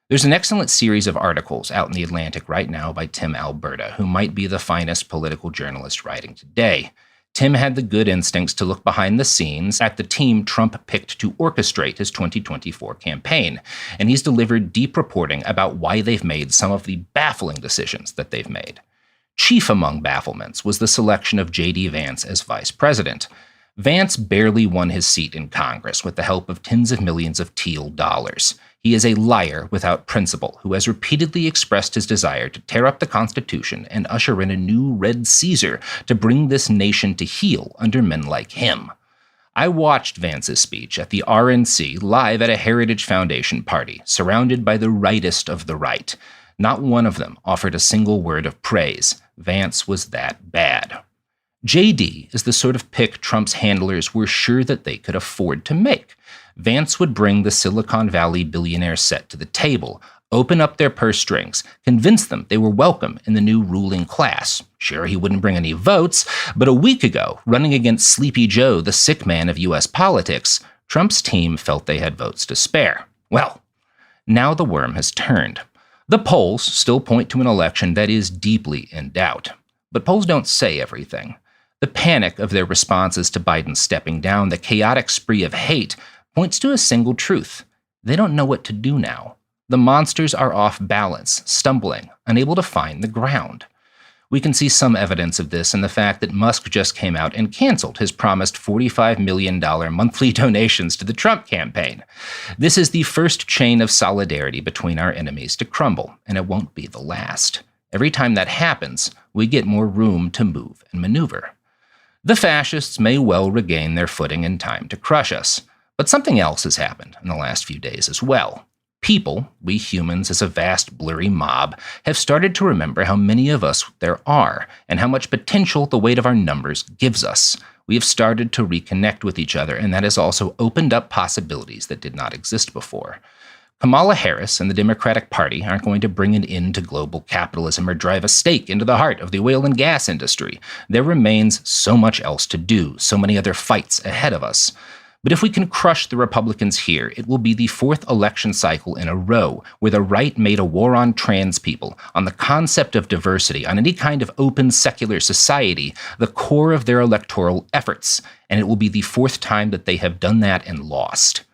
There's an excellent series of articles out in The Atlantic right now by Tim Alberta, who might be the finest political journalist writing today. Tim had the good instincts to look behind the scenes at the team Trump picked to orchestrate his 2024 campaign, and he's delivered deep reporting about why they've made some of the baffling decisions that they've made. Chief among bafflements was the selection of J.D. Vance as vice president. Vance barely won his seat in Congress with the help of tens of millions of teal dollars. He is a liar without principle who has repeatedly expressed his desire to tear up the Constitution and usher in a new Red Caesar to bring this nation to heel under men like him. I watched Vance's speech at the RNC live at a Heritage Foundation party, surrounded by the rightest of the right. Not one of them offered a single word of praise. Vance was that bad. JD is the sort of pick Trump's handlers were sure that they could afford to make. Vance would bring the Silicon Valley billionaire set to the table, open up their purse strings, convince them they were welcome in the new ruling class. Sure, he wouldn't bring any votes, but a week ago, running against Sleepy Joe, the sick man of U.S. politics, Trump's team felt they had votes to spare. Well, now the worm has turned. The polls still point to an election that is deeply in doubt. But polls don't say everything. The panic of their responses to Biden stepping down, the chaotic spree of hate, points to a single truth. They don't know what to do now. The monsters are off balance, stumbling, unable to find the ground. We can see some evidence of this in the fact that Musk just came out and canceled his promised $45 million monthly donations to the Trump campaign. This is the first chain of solidarity between our enemies to crumble, and it won't be the last. Every time that happens, we get more room to move and maneuver. The fascists may well regain their footing in time to crush us. But something else has happened in the last few days as well. People, we humans as a vast blurry mob, have started to remember how many of us there are and how much potential the weight of our numbers gives us. We have started to reconnect with each other, and that has also opened up possibilities that did not exist before. Kamala Harris and the Democratic Party aren't going to bring an end to global capitalism or drive a stake into the heart of the oil and gas industry. There remains so much else to do, so many other fights ahead of us. But if we can crush the Republicans here, it will be the fourth election cycle in a row where the right made a war on trans people, on the concept of diversity, on any kind of open secular society, the core of their electoral efforts. And it will be the fourth time that they have done that and lost.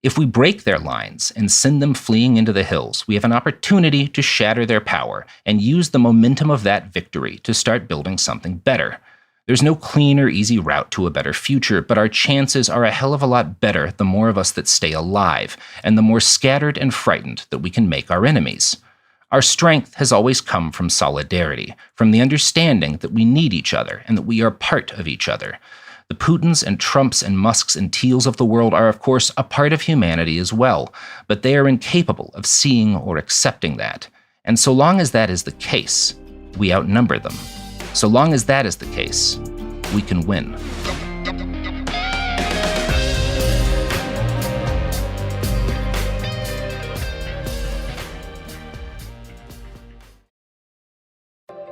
If we break their lines and send them fleeing into the hills, we have an opportunity to shatter their power and use the momentum of that victory to start building something better. There's no clean or easy route to a better future, but our chances are a hell of a lot better the more of us that stay alive, and the more scattered and frightened that we can make our enemies. Our strength has always come from solidarity, from the understanding that we need each other and that we are part of each other. The Putins and Trumps and Musks and Thiels of the world are, of course, a part of humanity as well, but they are incapable of seeing or accepting that. And so long as that is the case, we outnumber them. So long as that is the case, we can win.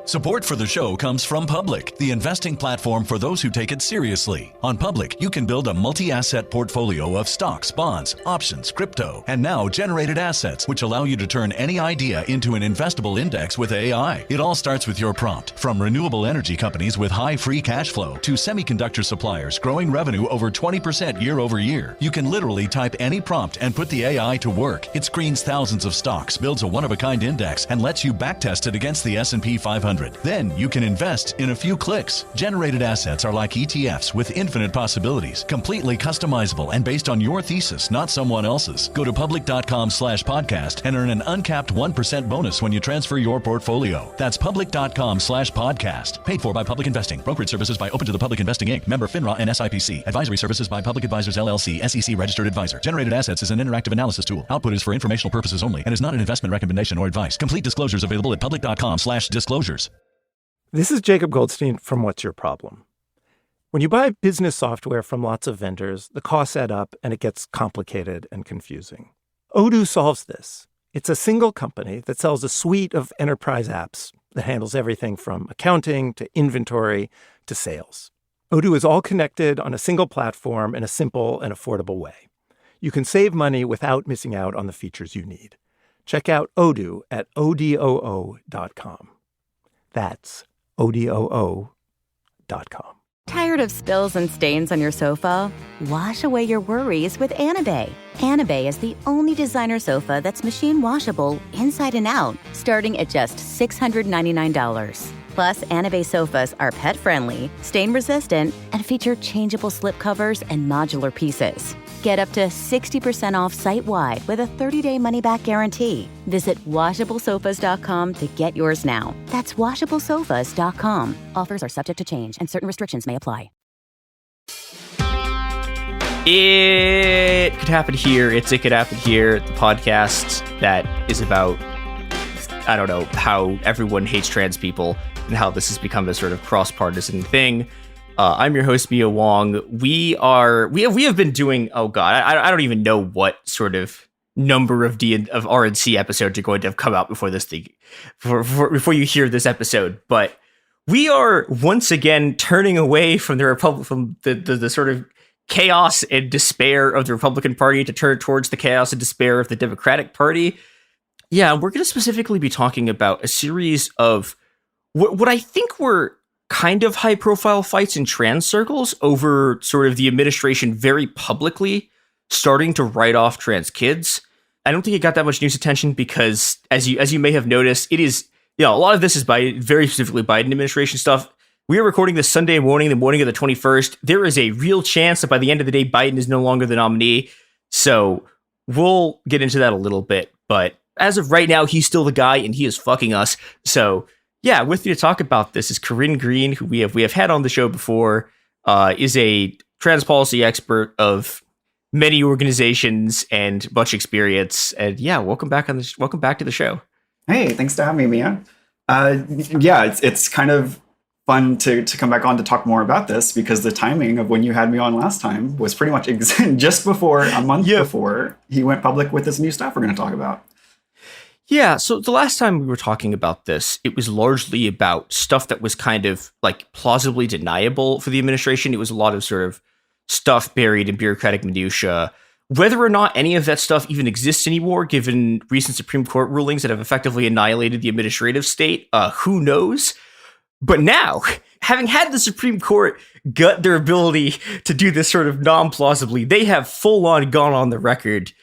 Support for the show comes from Public, the investing platform for those who take it seriously. On Public, you can build a multi-asset portfolio of stocks, bonds, options, crypto, and now generated assets, which allow you to turn any idea into an investable index with AI. It all starts with your prompt. From renewable energy companies with high free cash flow to semiconductor suppliers growing revenue over 20% year over year, you can literally type any prompt and put the AI to work. It screens thousands of stocks, builds a one-of-a-kind index, and lets you backtest it against the S&P 500. 100. Then you can invest in a few clicks. Generated assets are like ETFs with infinite possibilities, completely customizable and based on your thesis, not someone else's. Go to public.com/podcast and earn an uncapped 1% bonus when you transfer your portfolio. That's public.com/podcast. Paid for by Public Investing. Brokerage services by Open to the Public Investing Inc. Member FINRA and SIPC. Advisory services by Public Advisors LLC, SEC registered advisor. Generated assets is an interactive analysis tool. Output is for informational purposes only and is not an investment recommendation or advice. Complete disclosures available at public.com/disclosures. This is Jacob Goldstein from What's Your Problem? When you buy business software from lots of vendors, the costs add up and it gets complicated and confusing. Odoo solves this. It's a single company that sells a suite of enterprise apps that handles everything from accounting to inventory to sales. Odoo is all connected on a single platform in a simple and affordable way. You can save money without missing out on the features you need. Check out Odoo at odoo.com. That's odoo.com. Tired of spills and stains on your sofa? Wash away your worries with Anabay. Anabay is the only designer sofa that's machine washable inside and out, starting at just $699. Plus, Anabay sofas are pet-friendly, stain-resistant, and feature changeable slipcovers and modular pieces. Get up to 60% off site-wide with a 30-day money-back guarantee. Visit WashableSofas.com to get yours now. That's WashableSofas.com. Offers are subject to change, and certain restrictions may apply. It Could Happen Here. It Could Happen Here, the podcast that is about, I don't know, how everyone hates trans people and how this has become a sort of cross-partisan thing. I'm your host, Mia Wong. We have been doing, oh god, I don't even know what sort of number of RNC episodes are going to have come out before this thing, before you hear this episode. But we are once again turning away from the sort of chaos and despair of the Republican Party to turn towards the chaos and despair of the Democratic Party. Yeah, we're going to specifically be talking about a series of what I think were kind of high-profile fights in trans circles over sort of the administration very publicly starting to write off trans kids. I don't think it got that much news attention because, as you may have noticed, it is, a lot of this is very specifically Biden administration stuff. We are recording this Sunday morning, the morning of the 21st. There is a real chance that by the end of the day, Biden is no longer the nominee. So we'll get into that a little bit. But as of right now, he's still the guy and he is fucking us. So yeah, with me to talk about this is Corinne Green, who we have had on the show before, is a trans policy expert of many organizations and much experience. And yeah, welcome back to the show. Hey, thanks for having me, Mia. It's kind of fun to come back on to talk more about this because the timing of when you had me on last time was pretty much just before a month before he went public with this new stuff we're going to talk about. Yeah, so the last time we were talking about this, it was largely about stuff that was kind of like plausibly deniable for the administration. It was a lot of sort of stuff buried in bureaucratic minutia. Whether or not any of that stuff even exists anymore, given recent Supreme Court rulings that have effectively annihilated the administrative state, who knows? But now, having had the Supreme Court gut their ability to do this sort of non-plausibly, they have full-on gone on the record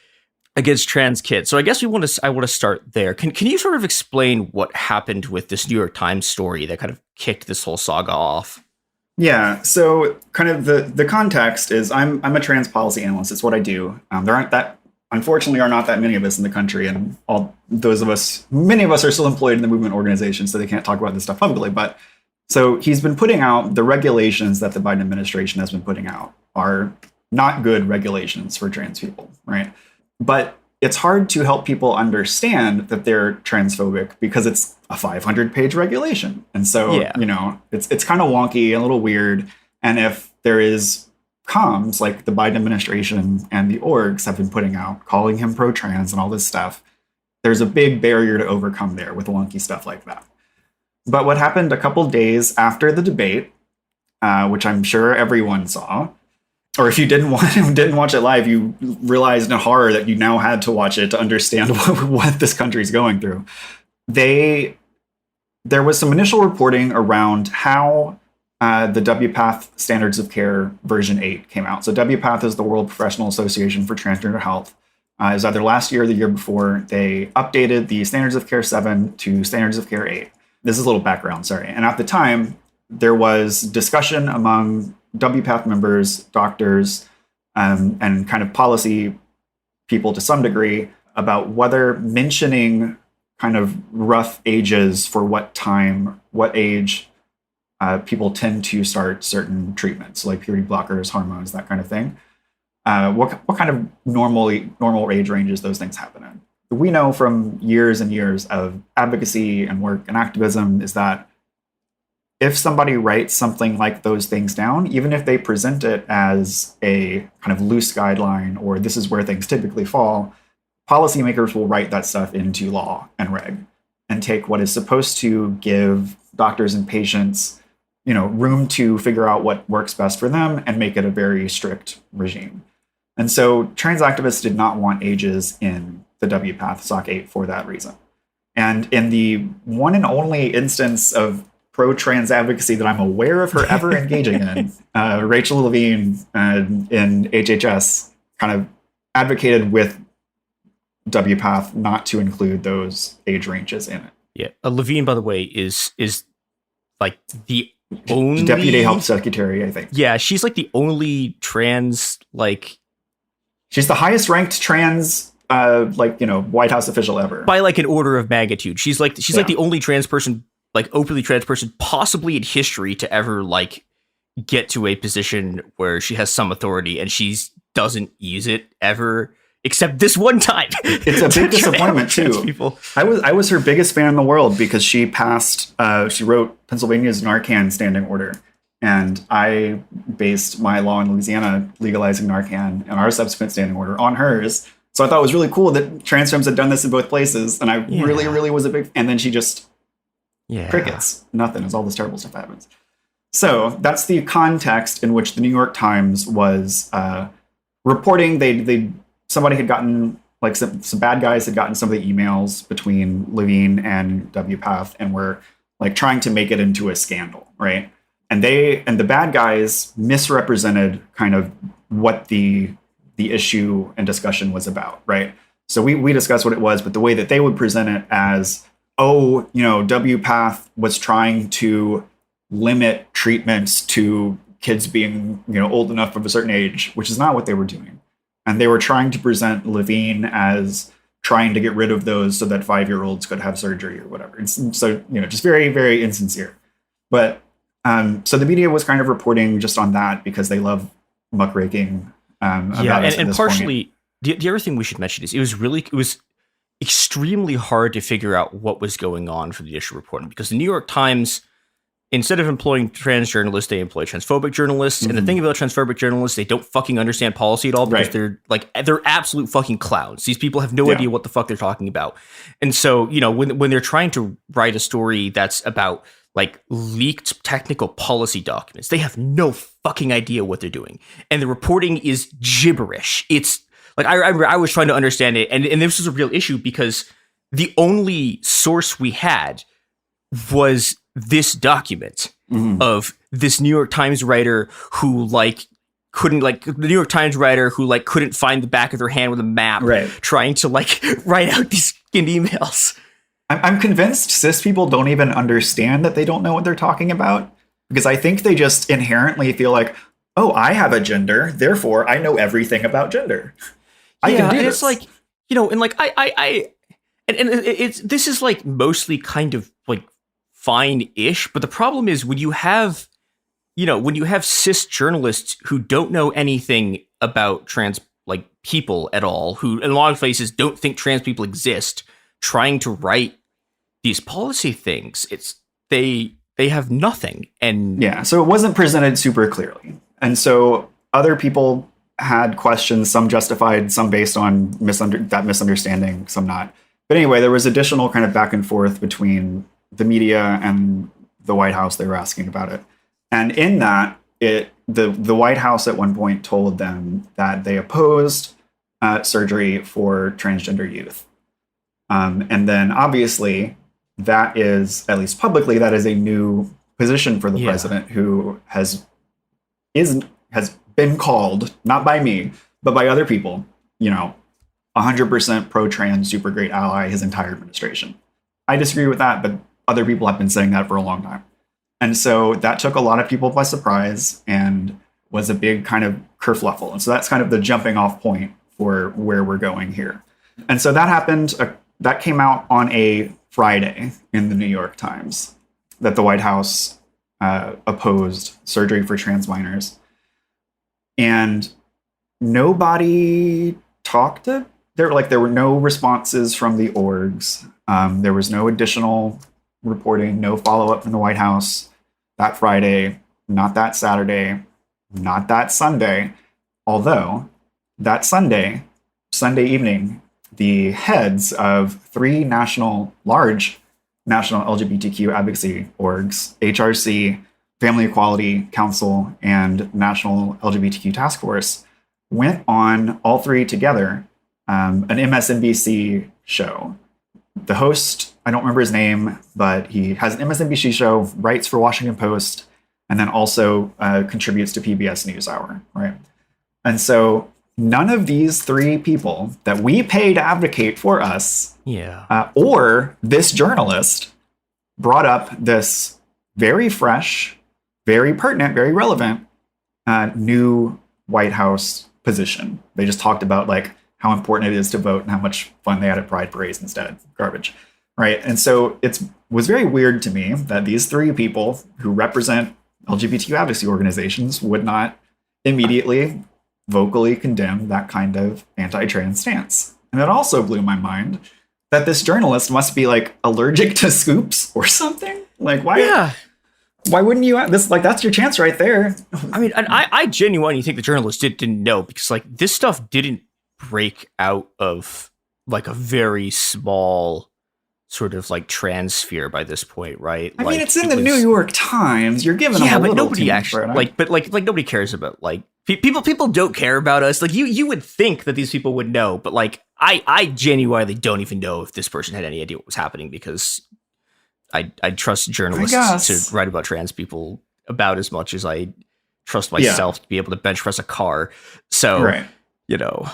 against trans kids. So I guess I want to start there. Can you sort of explain what happened with this New York Times story that kind of kicked this whole saga off? Yeah, so kind of the context is I'm a trans policy analyst. It's what I do. Unfortunately, are not that many of us in the country, and many of us are still employed in the movement organization, so they can't talk about this stuff publicly. But so he's been putting out the regulations that the Biden administration has been putting out are not good regulations for trans people, right? But it's hard to help people understand that they're transphobic because it's a 500-page regulation. And so, it's kind of wonky and a little weird. And if there is comms like the Biden administration and the orgs have been putting out, calling him pro-trans and all this stuff, there's a big barrier to overcome there with wonky stuff like that. But what happened a couple days after the debate, which I'm sure everyone saw, or if you didn't watch it live, you realized in horror that you now had to watch it to understand what this country is going through. There was some initial reporting around how the WPATH Standards of Care version 8 came out. So WPATH is the World Professional Association for Transgender Health. It was either last year or the year before. They updated the Standards of Care 7 to Standards of Care 8. this is a little background, sorry. And at the time, there was discussion among WPATH members, doctors, and kind of policy people to some degree about whether mentioning kind of rough ages for what age people tend to start certain treatments, like puberty blockers, hormones, that kind of thing. What kind of normal age ranges those things happen in? We know from years and years of advocacy and work and activism is that if somebody writes something like those things down, even if they present it as a kind of loose guideline or this is where things typically fall, policymakers will write that stuff into law and reg and take what is supposed to give doctors and patients, room to figure out what works best for them and make it a very strict regime. And so trans activists did not want ages in the WPATH SOC 8 for that reason. And in the one and only instance of pro-trans advocacy that I'm aware of her ever engaging in, Rachel Levine in HHS kind of advocated with WPATH not to include those age ranges in it. Yeah, Levine, by the way, is like the only Deputy Health Secretary, I think. Yeah, she's like the only trans she's the highest ranked trans White House official ever by like an order of magnitude. She's like the only trans person, like openly trans person, possibly in history to ever like get to a position where she has some authority, and she doesn't use it ever. Except this one time. It's a big disappointment too. People. I was her biggest fan in the world because she wrote Pennsylvania's Narcan standing order. And I based my law in Louisiana legalizing Narcan and our subsequent standing order on hers. So I thought it was really cool that trans femmes had done this in both places. And I really, really was a big, and then she just crickets, nothing as all this terrible stuff happens. So that's the context in which the New York Times was reporting. Somebody had gotten, like some bad guys had gotten some of the emails between Levine and WPATH and were like trying to make it into a scandal, right? And the bad guys misrepresented kind of what the issue and discussion was about, right? So we discussed what it was, but the way that they would present it as, WPATH was trying to limit treatments to kids being, old enough of a certain age, which is not what they were doing. And they were trying to present Levine as trying to get rid of those so that 5-year-olds could have surgery or whatever. And so, just very, very insincere. But so the media was kind of reporting just on that because they love muckraking. And partially, the other thing we should mention is it was extremely hard to figure out what was going on for the initial reporting, because the New York Times, instead of employing trans journalists, they employ transphobic journalists. Mm-hmm. And the thing about transphobic journalists, they don't fucking understand policy at all because they're absolute fucking clowns. These people have no idea what the fuck they're talking about. And so, when they're trying to write a story that's about like leaked technical policy documents, they have no fucking idea what they're doing. And the reporting is gibberish. It's like, I was trying to understand it. And this was a real issue because the only source we had was this document of this New York Times writer who couldn't find the back of their hand with a map, trying to write out these emails. I'm convinced cis people don't even understand that they don't know what they're talking about, because I think they just inherently feel like, oh, I have a gender, therefore I know everything about gender. I can do this. It's this is like mostly kind of like fine-ish, but the problem is when you have cis journalists who don't know anything about trans people at all, who in a lot of places don't think trans people exist, trying to write these policy things, they have nothing. And so it wasn't presented super clearly, and so other people had questions, some justified, some based on that misunderstanding, some not. But anyway, there was additional kind of back and forth between the media and the White House. They were asking about it. And in that, the White House at one point told them that they opposed surgery for transgender youth. And then obviously that is, at least publicly, that is a new position for the president, who has been called, not by me, but by other people, 100% pro-trans, super great ally his entire administration. I disagree with that, but other people have been saying that for a long time. And so that took a lot of people by surprise and was a big kind of kerfluffle. And so that's kind of the jumping off point for where we're going here. And so that happened, that came out on a Friday in the New York Times, that the White House opposed surgery for trans minors. And nobody talked to, there were no responses from the orgs. There was no additional reporting, no follow-up from the White House that Friday, not that Saturday, not that Sunday. Although that Sunday evening, the heads of three large national LGBTQ advocacy orgs, HRC, Family Equality Council, and National LGBTQ Task Force, went on all three together, an MSNBC show. The host, I don't remember his name, but he has an MSNBC show, writes for Washington Post, and then also contributes to PBS NewsHour, right? And so none of these three people that we pay to advocate for us, or this journalist, brought up this very fresh, very pertinent, very relevant new White House position. They just talked about like how important it is to vote and how much fun they had at Pride parades instead. Garbage, right? And so it was very weird to me that these three people who represent LGBTQ advocacy organizations would not immediately vocally condemn that kind of anti-trans stance. And it also blew my mind that this journalist must be like allergic to scoops or something. Like, why? Yeah. Why wouldn't you? This, like, that's your chance right there. I mean, and I genuinely think the journalist didn't know, because like this stuff didn't break out of like a very small sort of like trans sphere by this point, right? I mean, it's in the New York Times. You're giving them a but little nobody actually like nobody cares about like people don't care about us. Like you would think that these people would know, but like I genuinely don't even know if this person had any idea what was happening, because I trust journalists to write about trans people about as much as I trust myself to be able to bench press a car. So, you know.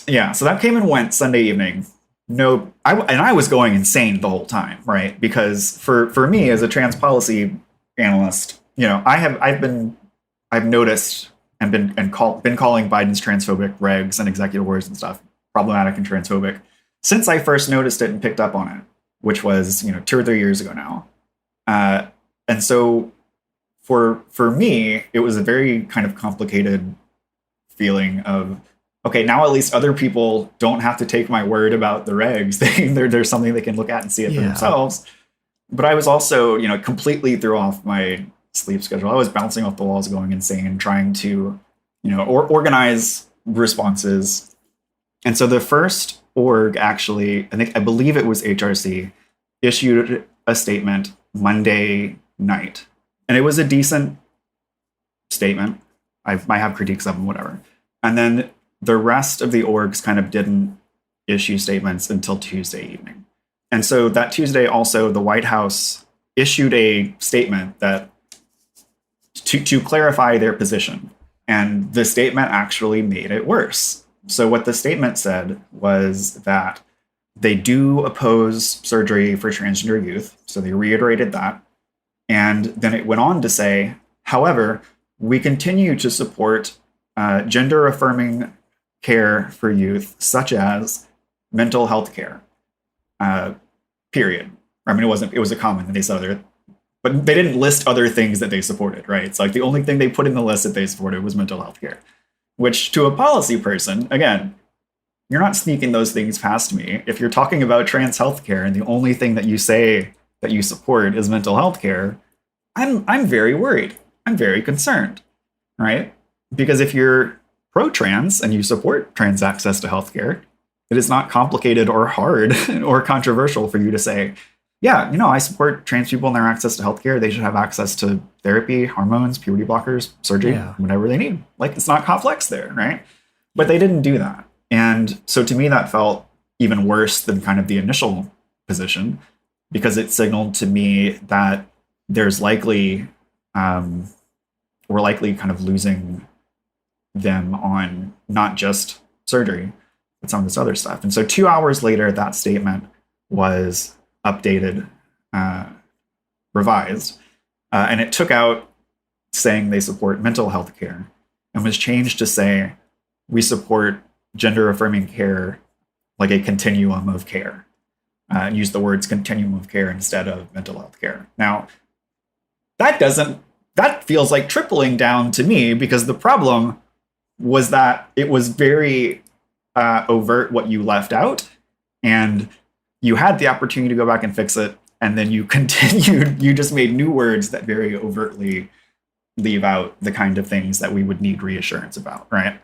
Yeah, so that came and went Sunday evening. I was going insane the whole time, right? Because for me as a trans policy analyst, you know, I've noticed and been calling Biden's transphobic regs and executive orders and stuff problematic and transphobic since I first noticed it and picked up on it, which was, 2 or 3 years ago now. And so for me, it was a very kind of complicated feeling of, okay, now at least other people don't have to take my word about the regs. There's something they can look at and see it for themselves. But I was also, completely threw off my sleep schedule. I was bouncing off the walls, going insane, trying to, organize responses. And so the first org actually, I believe it was HRC, issued a statement Monday night. And it was a decent statement. I might have critiques of them, whatever. And then the rest of the orgs kind of didn't issue statements until Tuesday evening. And so that Tuesday also, the White House issued a statement that to clarify their position. And the statement actually made it worse. So what the statement said was that they do oppose surgery for transgender youth. So they reiterated that. And then it went on to say, however, we continue to support gender-affirming care for youth, such as mental health care, period. I mean, it was a comment that they said other, but they didn't list other things that they supported, right? It's like the only thing they put in the list that they supported was mental health care, which to a policy person, again, you're not sneaking those things past me. If you're talking about trans healthcare and the only thing that you say that you support is mental health care, I'm very worried. I'm very concerned, right? Because if you're pro-trans and you support trans access to healthcare, it is not complicated or hard or controversial for you to say, yeah, I support trans people and their access to healthcare. They should have access to therapy, hormones, puberty blockers, surgery, whatever they need. Like, it's not complex there, right? But they didn't do that. And so to me, that felt even worse than kind of the initial position, because it signaled to me that there's likely, we're likely kind of losing them on not just surgery, but some of this other stuff. And so 2 hours later, that statement was updated revised, and it took out saying they support mental health care and was changed to say we support gender affirming care like a continuum of care. Use the words continuum of care instead of mental health care. Now, that feels like tripling down to me, because the problem was that it was very overt what you left out, and you had the opportunity to go back and fix it, and then you continued, you just made new words that very overtly leave out the kind of things that we would need reassurance about, right?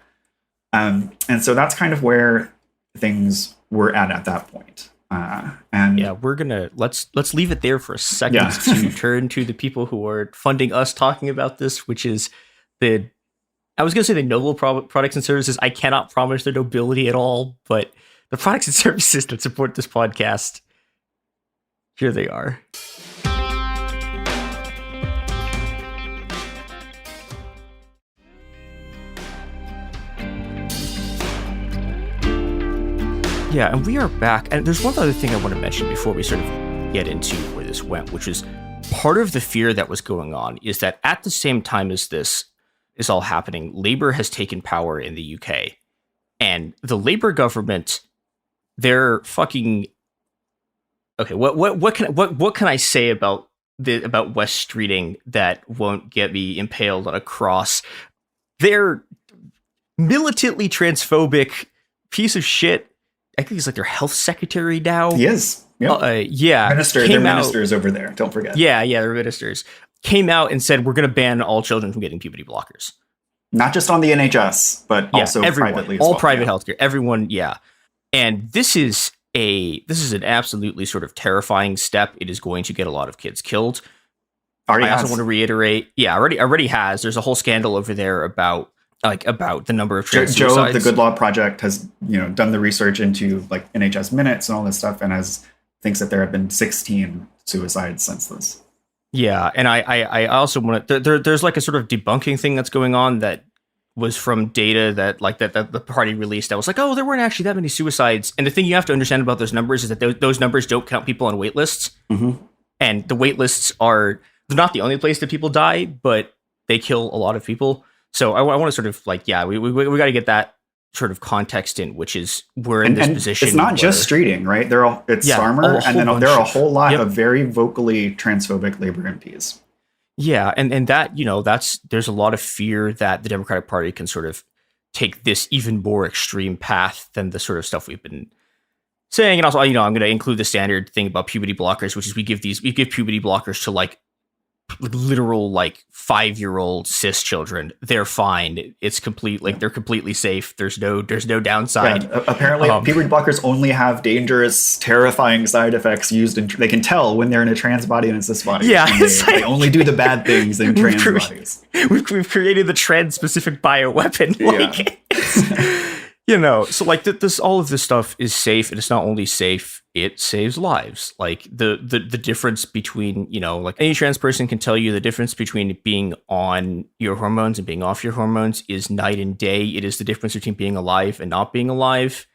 And so that's kind of where things were at that point. And yeah, we're gonna let's leave it there for a second to turn to the people who are funding us talking about this, which is I was gonna say the noble products and services. I cannot promise their nobility at all, but the products and services that support this podcast, here they are. Yeah, and we are back. And there's one other thing I want to mention before we sort of get into where this went, which is part of the fear that was going on is that at the same time as this is all happening, Labour has taken power in the UK. And the Labour government, they're fucking... Okay, what can I say about West Streeting that won't get me impaled on a cross? They're militantly transphobic piece of shit. I think he's like their health secretary now. He is. Yep. Yeah. They're ministers over there. Don't forget. Yeah, they're ministers. Came out and said, we're going to ban all children from getting puberty blockers. Not just on the NHS, but also everyone, privately as all well. Private healthcare. Everyone, yeah. And this is an absolutely sort of terrifying step. It is going to get a lot of kids killed. I also want to reiterate, already has. There's a whole scandal over there about the number of trans Joe, suicides. the Good Law Project, has done the research into like NHS minutes and all this stuff, and thinks that there have been 16 suicides since this. Yeah, and I also want to. There's like a sort of debunking thing that's going on that was from data that the party released that was like, oh, there weren't actually that many suicides. And the thing you have to understand about those numbers is that those numbers don't count people on wait lists, and the wait lists they're not the only place that people die, but they kill a lot of people. So I want to sort of we got to get that sort of context in, which is we're in this position. It's not just Streeting, right? It's Farmer, and then there are a whole lot of very vocally transphobic Labour MPs. Yeah, and that there's a lot of fear that the Democratic Party can sort of take this even more extreme path than the sort of stuff we've been saying. And also, I'm going to include the standard thing about puberty blockers, which is we give puberty blockers to literal 5-year-old cis children. They're fine. It's complete, they're completely safe. There's no downside. Yeah, apparently puberty blockers only have dangerous, terrifying side effects used they can tell when they're in a trans body and a cis body. Yeah, they only do the bad things in trans bodies. We've created the trans specific bioweapon. So this all of this stuff is safe, and it's not only safe, it saves lives. Like the difference between, any trans person can tell you the difference between being on your hormones and being off your hormones is night and day. It is the difference between being alive and not being alive.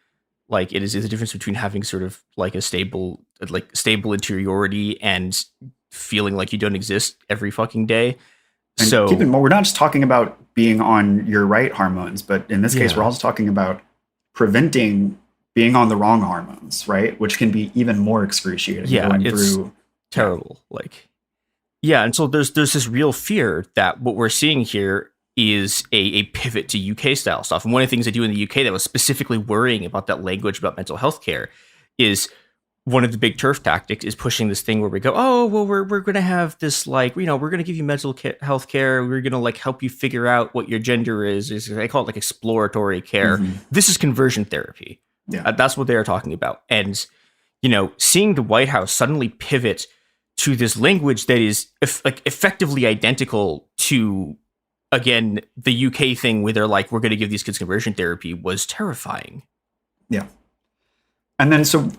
Like it is the difference between having sort of a stable interiority and feeling like you don't exist every fucking day. And so keep in mind, we're not just talking about being on your right hormones, but in this case, we're also talking about preventing being on the wrong hormones, right? Which can be even more excruciating. Yeah, it's terrible. And so there's this real fear that what we're seeing here is a pivot to UK style stuff. And one of the things they do in the UK that was specifically worrying about that language about mental health care is one of the big turf tactics is pushing this thing where we go, oh, well, we're going to have this, we're going to give you mental health care. We're going to help you figure out what your gender is. They call it exploratory care. This is conversion therapy. Yeah. That's what they're talking about. And, seeing the White House suddenly pivot to this language that is effectively identical to, again, the UK thing where they're like, we're going to give these kids conversion therapy was terrifying. Yeah. And then so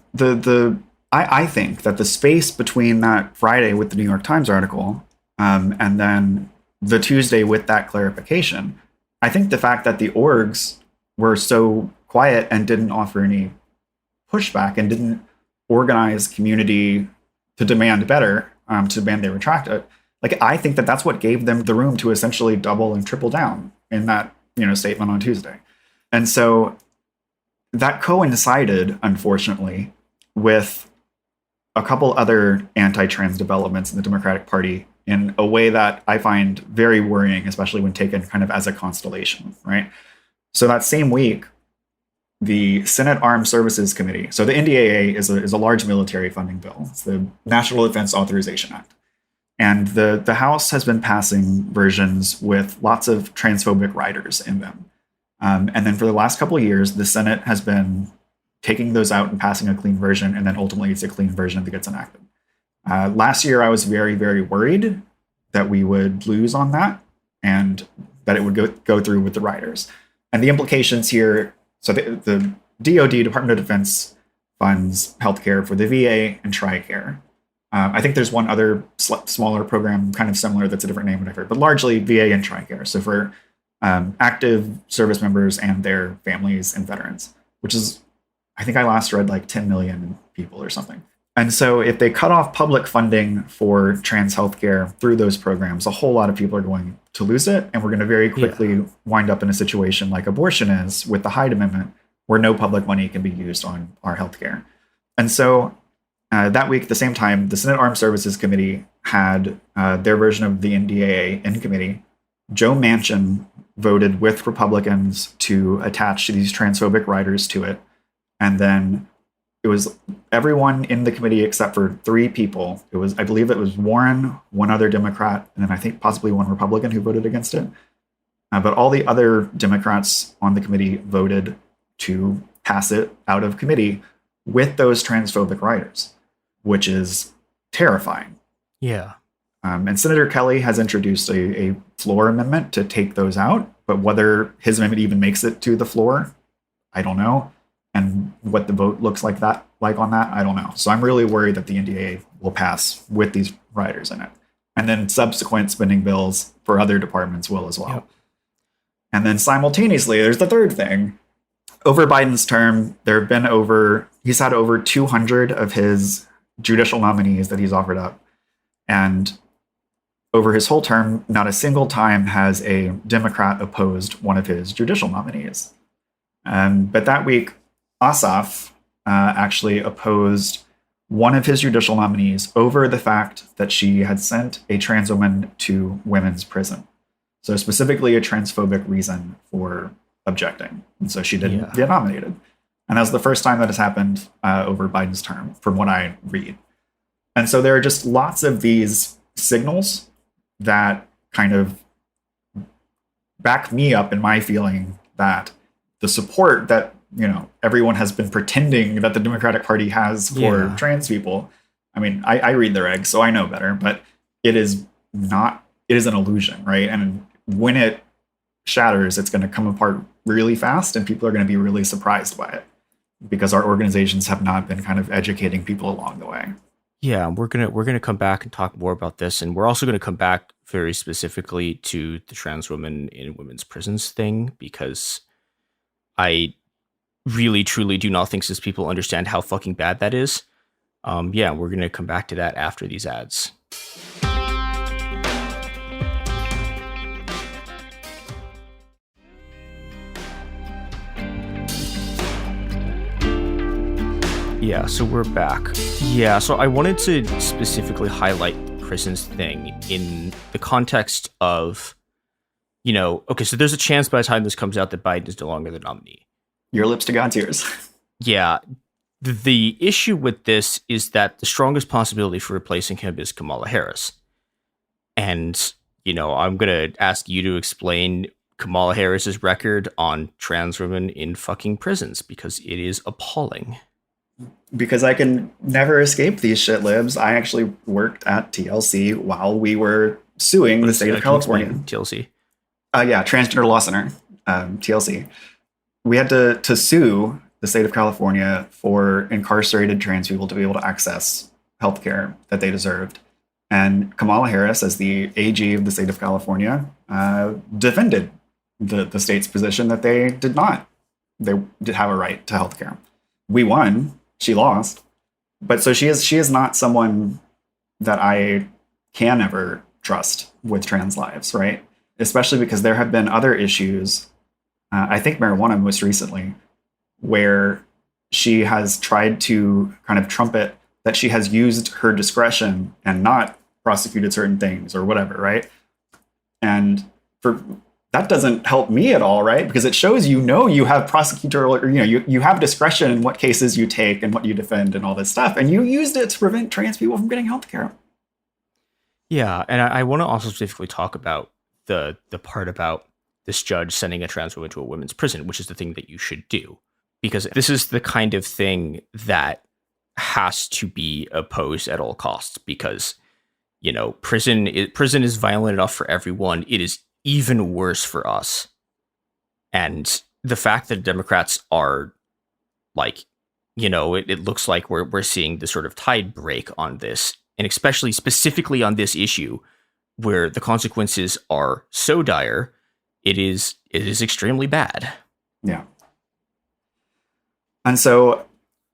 I think that the space between that Friday with the New York Times article and then the Tuesday with that clarification, I think the fact that the orgs were so quiet and didn't offer any pushback and didn't organize community to demand better to demand they retract it. Like, I think that that's what gave them the room to essentially double and triple down in that, statement on Tuesday. And so that coincided, unfortunately, with a couple other anti-trans developments in the Democratic Party in a way that I find very worrying, especially when taken kind of as a constellation, right? So that same week, the Senate Armed Services Committee, so the NDAA is a large military funding bill. It's the National Defense Authorization Act. And the House has been passing versions with lots of transphobic riders in them. And then for the last couple of years, the Senate has been taking those out and passing a clean version, and then ultimately it's a clean version that gets enacted. Last year, I was very, very worried that we would lose on that and that it would go through with the riders. And the implications here, so the DoD, Department of Defense, funds healthcare for the VA and TRICARE. I think there's one other smaller program kind of similar that's a different name, whatever, but largely VA and TRICARE. So for active service members and their families and veterans, which is, I think I last read like 10 million people or something. And so if they cut off public funding for trans healthcare through those programs, a whole lot of people are going to lose it. And we're going to very quickly wind up in a situation like abortion is with the Hyde Amendment, where no public money can be used on our healthcare. And so that week, at the same time, the Senate Armed Services Committee had their version of the NDAA in committee. Joe Manchin voted with Republicans to attach these transphobic riders to it. And then it was everyone in the committee except for 3 people. I believe it was Warren, one other Democrat, and then I think possibly one Republican who voted against it. But all the other Democrats on the committee voted to pass it out of committee with those transphobic riders, which is terrifying. Yeah. And Senator Kelly has introduced a floor amendment to take those out, but whether his amendment even makes it to the floor, I don't know. And what the vote looks like on that, I don't know. So I'm really worried that the NDAA will pass with these riders in it. And then subsequent spending bills for other departments will as well. Yep. And then simultaneously, there's the third thing. Over Biden's term, he's had over 200 of his judicial nominees that he's offered up. And over his whole term, not a single time has a Democrat opposed one of his judicial nominees. But that week, Ossoff actually opposed one of his judicial nominees over the fact that she had sent a trans woman to women's prison. So specifically a transphobic reason for objecting. And so she didn't get nominated. And that was the first time that has happened over Biden's term, from what I read. And so there are just lots of these signals that kind of back me up in my feeling that the support that everyone has been pretending that the Democratic Party has for trans people. I mean, I read the regs, so I know better, but it is an illusion, right? And when it shatters, it's going to come apart really fast and people are going to be really surprised by it because our organizations have not been kind of educating people along the way. Yeah, we're gonna come back and talk more about this, and we're also going to come back very specifically to the trans women in women's prisons thing, because I really, truly do not think cis people understand how fucking bad that is. We're going to come back to that after these ads. Yeah, so we're back. Yeah, so I wanted to specifically highlight the prisons thing in the context of, okay, so there's a chance by the time this comes out that Biden is no longer the nominee. Your lips to God's ears. Yeah. The issue with this is that the strongest possibility for replacing him is Kamala Harris. And, I'm going to ask you to explain Kamala Harris's record on trans women in fucking prisons, because it is appalling. Because I can never escape these shit libs. I actually worked at TLC while we were suing the state of California. TLC? Transgender Law Center, TLC. We had to sue the state of California for incarcerated trans people to be able to access healthcare that they deserved. And Kamala Harris, as the AG of the state of California, defended the state's position that they did not. They did have a right to healthcare. We won. She lost. But so she is not someone that I can ever trust with trans lives, right? Especially because there have been other issues, I think marijuana most recently, where she has tried to kind of trumpet that she has used her discretion and not prosecuted certain things or whatever, right? And that doesn't help me at all, right? Because it shows you have prosecutorial, or you have discretion in what cases you take and what you defend and all this stuff, and you used it to prevent trans people from getting healthcare. Yeah, and I want to also specifically talk about the part about this judge sending a trans woman to a women's prison, which is the thing that you should do, because this is the kind of thing that has to be opposed at all costs. Because prison is violent enough for everyone. It is even worse for us. And the fact that Democrats are it looks like we're seeing this sort of tide break on this, and especially specifically on this issue where the consequences are so dire, it is extremely bad. Yeah. And so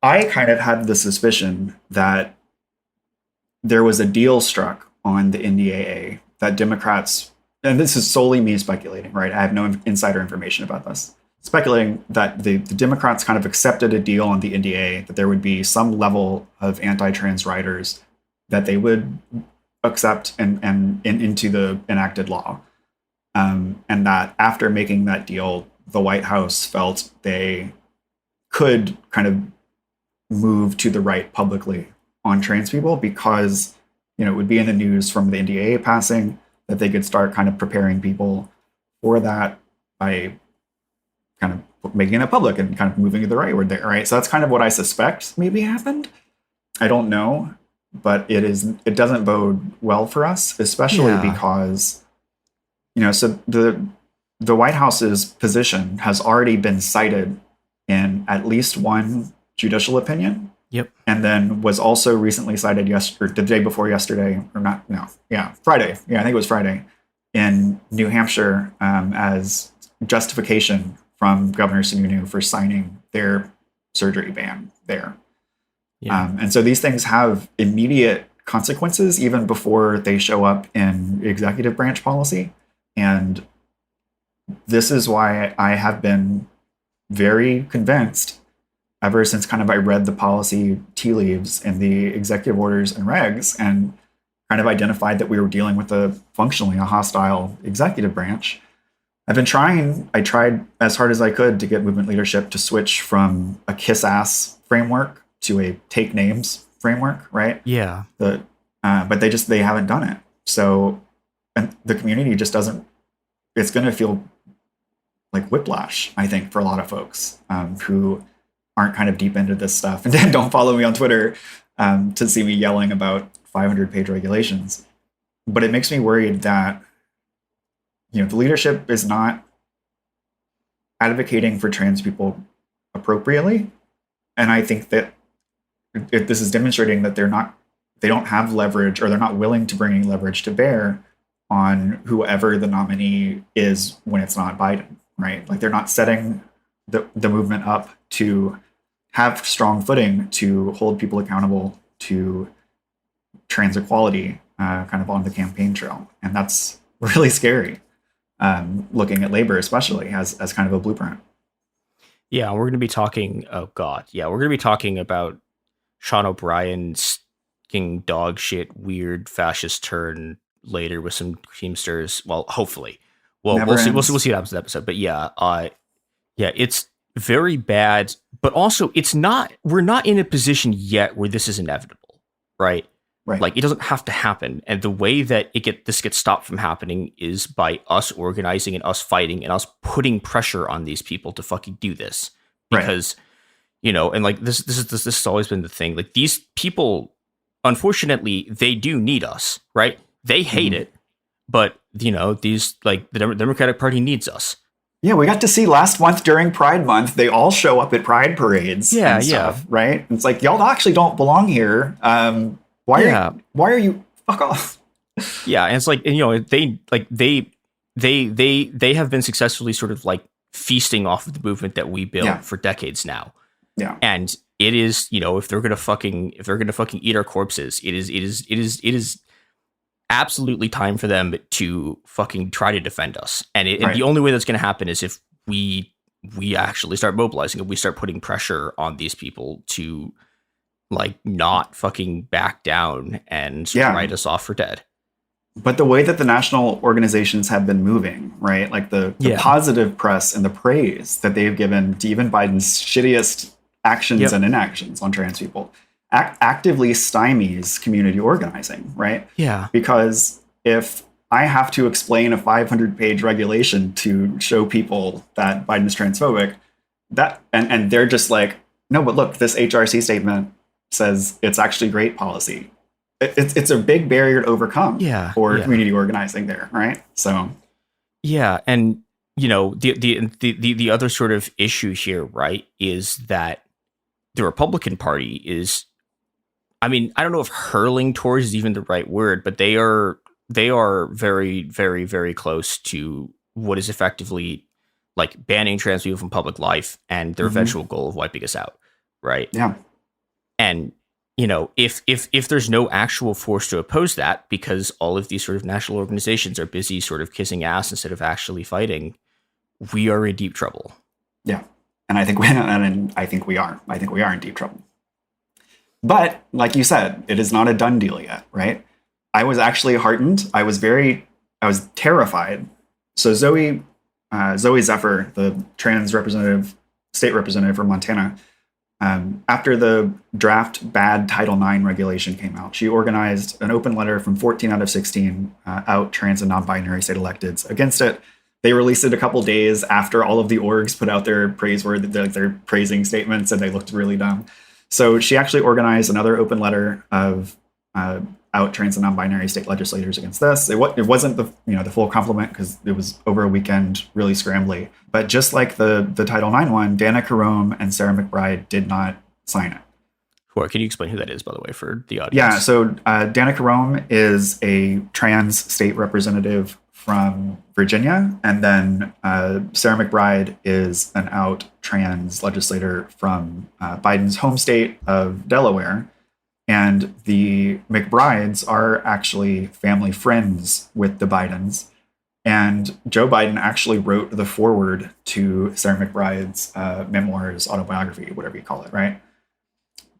I kind of had the suspicion that there was a deal struck on the NDAA that Democrats, and this is solely me speculating, right? I have no insider information about this. Speculating that the Democrats kind of accepted a deal on the NDAA, that there would be some level of anti-trans riders that they would accept and into the enacted law. And that after making that deal, the White House felt they could kind of move to the right publicly on trans people because, it would be in the news from the NDAA passing, that they could start kind of preparing people for that by kind of making it public and kind of moving to the rightward there, right? So that's kind of what I suspect maybe happened. I don't know, but it doesn't bode well for us, especially because, so the White House's position has already been cited in at least one judicial opinion. Yep. And then was also recently cited the day before yesterday, or not, no, yeah, Friday. Yeah, I think it was Friday in New Hampshire as justification from Governor Sununu for signing their surgery ban there. Yeah. And so these things have immediate consequences even before they show up in executive branch policy. And this is why I have been very convinced ever since kind of I read the policy tea leaves and the executive orders and regs and kind of identified that we were dealing with functionally a hostile executive branch. I tried as hard as I could to get movement leadership to switch from a kiss ass framework to a take names framework, right? Yeah. But they haven't done it. So, and the community just doesn't, it's going to feel like whiplash, I think, for a lot of folks who aren't kind of deep into this stuff and then don't follow me on Twitter to see me yelling about 500-page regulations. But it makes me worried that, the leadership is not advocating for trans people appropriately. And I think that this is demonstrating that they don't have leverage, or they're not willing to bring any leverage to bear on whoever the nominee is when it's not Biden, right? Like they're not setting the movement up to have strong footing to hold people accountable to trans equality kind of on the campaign trail. And that's really scary, looking at labor especially as kind of a blueprint. Yeah, we're going to be talking, we're going to be talking about Sean O'Brien's dog shit, weird fascist turn later with some Teamsters. Well, hopefully. Well, we'll see what happens in the episode. But it's very bad, but also we're not in a position yet where this is inevitable, right? Right. Like it doesn't have to happen. And the way that this gets stopped from happening is by us organizing and us fighting and us putting pressure on these people to fucking do this. Because, and like this has always been the thing. Like these people, unfortunately, they do need us, right? They hate it, but these the Democratic Party needs us. Yeah, we got to see last month during Pride Month, they all show up at Pride parades. And stuff, right? And it's like, y'all actually don't belong here. Why are you fuck off? Yeah, and it's like, they have been successfully sort of like feasting off of the movement that we built for decades now. Yeah. And it is, you know, if they're gonna fucking eat our corpses, it is absolutely time for them to fucking try to defend us. And the only way that's gonna happen is if we actually start mobilizing, and we start putting pressure on these people to like not fucking back down and write us off for dead. But the way that the national organizations have been moving, right? Like the positive press and the praise that they've given to even Biden's shittiest actions and inactions on trans people actively stymies community organizing, right? Yeah. Because if I have to explain a 500-page regulation to show people that Biden is transphobic, and they're just like, no, but look, this HRC statement says it's actually great policy. It's a big barrier to overcome for community organizing there, right? So, and you know the other sort of issue here, right, is that the Republican Party is, I mean, I don't know if hurling towards is even the right word, but they are very, very, very close to what is effectively like banning trans people from public life and their eventual goal of wiping us out, right? Yeah, and you know, if there's no actual force to oppose that, because all of these sort of national organizations are busy sort of kissing ass instead of actually fighting, we are in deep trouble. Yeah, and I think we are. I think we are in deep trouble. But like you said, it is not a done deal yet, right? I was actually heartened. I was terrified. So Zoe Zephyr, the trans state representative from Montana, after the draft bad Title IX regulation came out, she organized an open letter from 14 out of 16 out trans and non-binary state electeds against it. They released it a couple days after all of the orgs put out their praising statements, and they looked really dumb. So she actually organized another open letter of out trans and non-binary state legislators against this. It wasn't the full complement because it was over a weekend, really scrambly. But just like the Title IX one, Dana Carome and Sarah McBride did not sign it. Sure. Can you explain who that is, by the way, for the audience? Yeah. So Dana Carome is a trans state representative from Virginia, and then Sarah McBride is an out trans legislator from Biden's home state of Delaware. And the McBrides are actually family friends with the Bidens. And Joe Biden actually wrote the foreword to Sarah McBride's memoirs, autobiography, whatever you call it, right?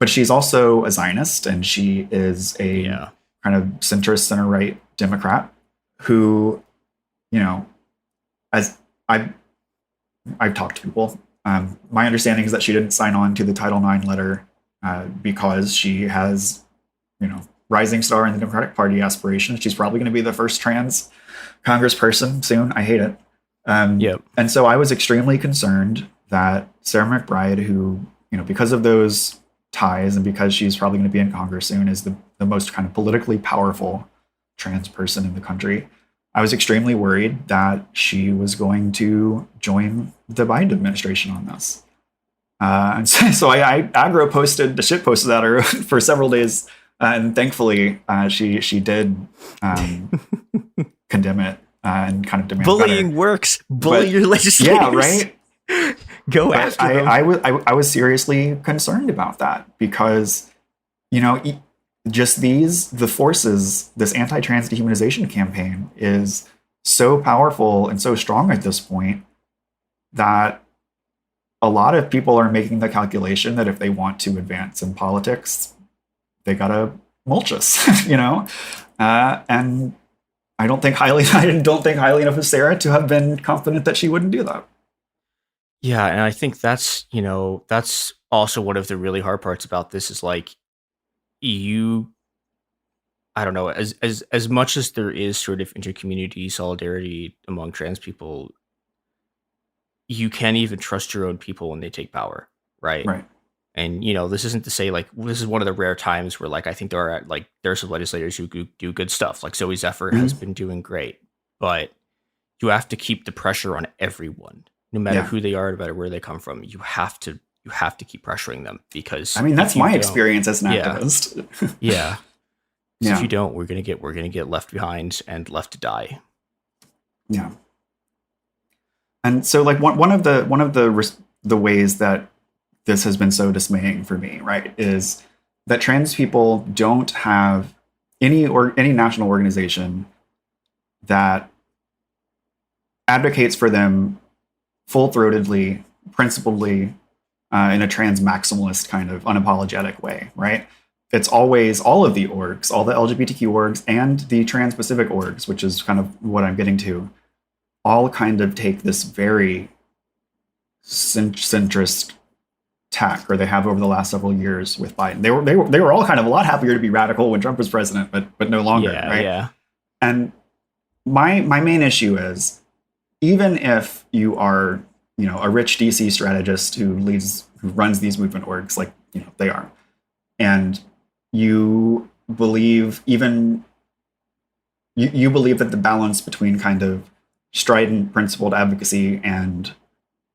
But she's also a Zionist, and she is a kind of centrist, center-right Democrat who, you know, as I've talked to people, my understanding is that she didn't sign on to the Title IX letter because she has, you know, rising star in the Democratic Party aspirations. She's probably going to be the first trans congressperson soon. I hate it. And so I was extremely concerned that Sarah McBride, who, you know, because of those ties and because she's probably going to be in Congress soon, is the most kind of politically powerful trans person in the country. I was extremely worried that she was going to join the Biden administration on this. And so I aggro posted at her for several days, and thankfully she did condemn it and kind of demand bullying better. Works. Bully your legislators. Yeah, right. Go after them. I was seriously concerned about that because, you know, just the forces, this anti-trans dehumanization campaign is so powerful and so strong at this point that a lot of people are making the calculation that if they want to advance in politics, they gotta mulch us, you know? And I don't think highly enough of Sarah to have been confident that she wouldn't do that. Yeah, and I think that's also one of the really hard parts about this is like I don't know, as much as there is sort of intercommunity solidarity among trans people, you can't even trust your own people when they take power, right? Right. And, you know, this isn't to say, like, this is one of the rare times where, like, I think there are some legislators who do good stuff. Like, Zoe Zephyr has been doing great. But you have to keep the pressure on everyone, no matter who they are, no matter where they come from. You have to keep pressuring them because... I mean, that's my experience as an activist. Yeah. If you don't, we're gonna get left behind and left to die. Yeah. And so, like one of the ways that this has been so dismaying for me, right, is that trans people don't have any national organization that advocates for them full-throatedly, principledly, in a trans maximalist kind of unapologetic way, right? It's always all of the orgs, all the LGBTQ orgs and the trans-specific orgs, which is kind of what I'm getting to, all kind of take this very centrist tack, or they have over the last several years with Biden. They were all kind of a lot happier to be radical when Trump was president, but no longer, right? Yeah. And my main issue is, even if you are, you know, a rich DC strategist who runs these movement orgs, like, you know, they are, and you believe you believe that the balance between kind of strident principled advocacy and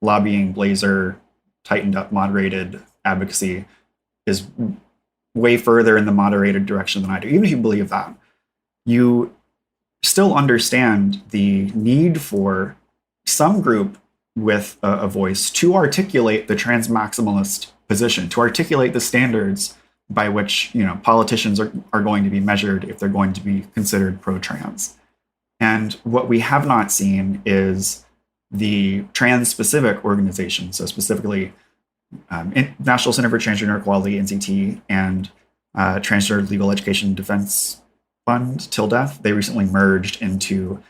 lobbying blazer tightened up moderated advocacy is way further in the moderated direction than I do. Even if you believe that, you still understand the need for some group with a voice to articulate the trans maximalist position, to articulate the standards by which, you know, politicians are going to be measured if they're going to be considered pro-trans. And what we have not seen is the trans-specific organizations, so specifically National Center for Transgender Equality, NCT, and Transgender Legal Education Defense Fund, TILDEF. They recently merged into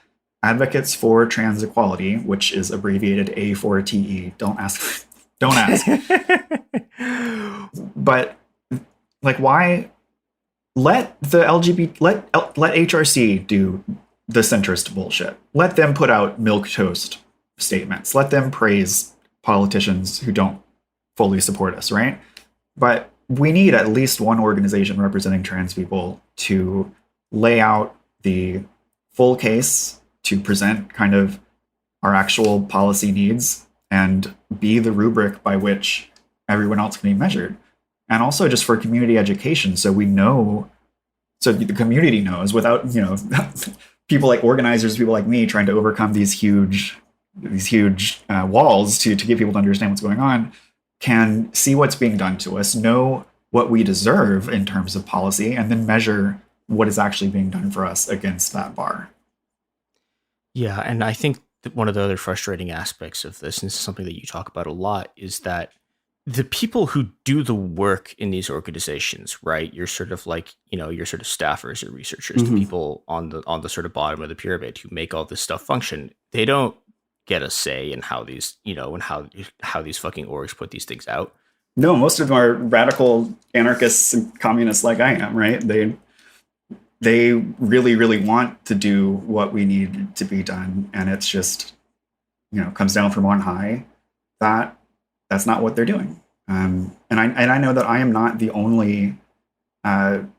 Advocates for Trans Equality, which is abbreviated A4TE. Don't ask. Don't ask. But like, why let the let HRC do the centrist bullshit? Let them put out milquetoast statements. Let them praise politicians who don't fully support us, right? But we need at least one organization representing trans people to lay out the full case, to present kind of our actual policy needs, and be the rubric by which everyone else can be measured. And also just for community education, so we know, so the community knows, without, you know, people like organizers, people like me trying to overcome these huge walls to get people to understand what's going on, can see what's being done to us, know what we deserve in terms of policy, and then measure what is actually being done for us against that bar. Yeah, and I think that one of the other frustrating aspects of this, and this is something that you talk about a lot, is that the people who do the work in these organizations, right? You're sort of like, you know, you're sort of staffers or researchers, the people on the sort of bottom of the pyramid who make all this stuff function. They don't get a say in how these, you know, and how these fucking orgs put these things out. No, most of them are radical anarchists and communists like I am, right? They really, really want to do what we need to be done, and it's just, you know, comes down from on high that that's not what they're doing. And I know that I am not the only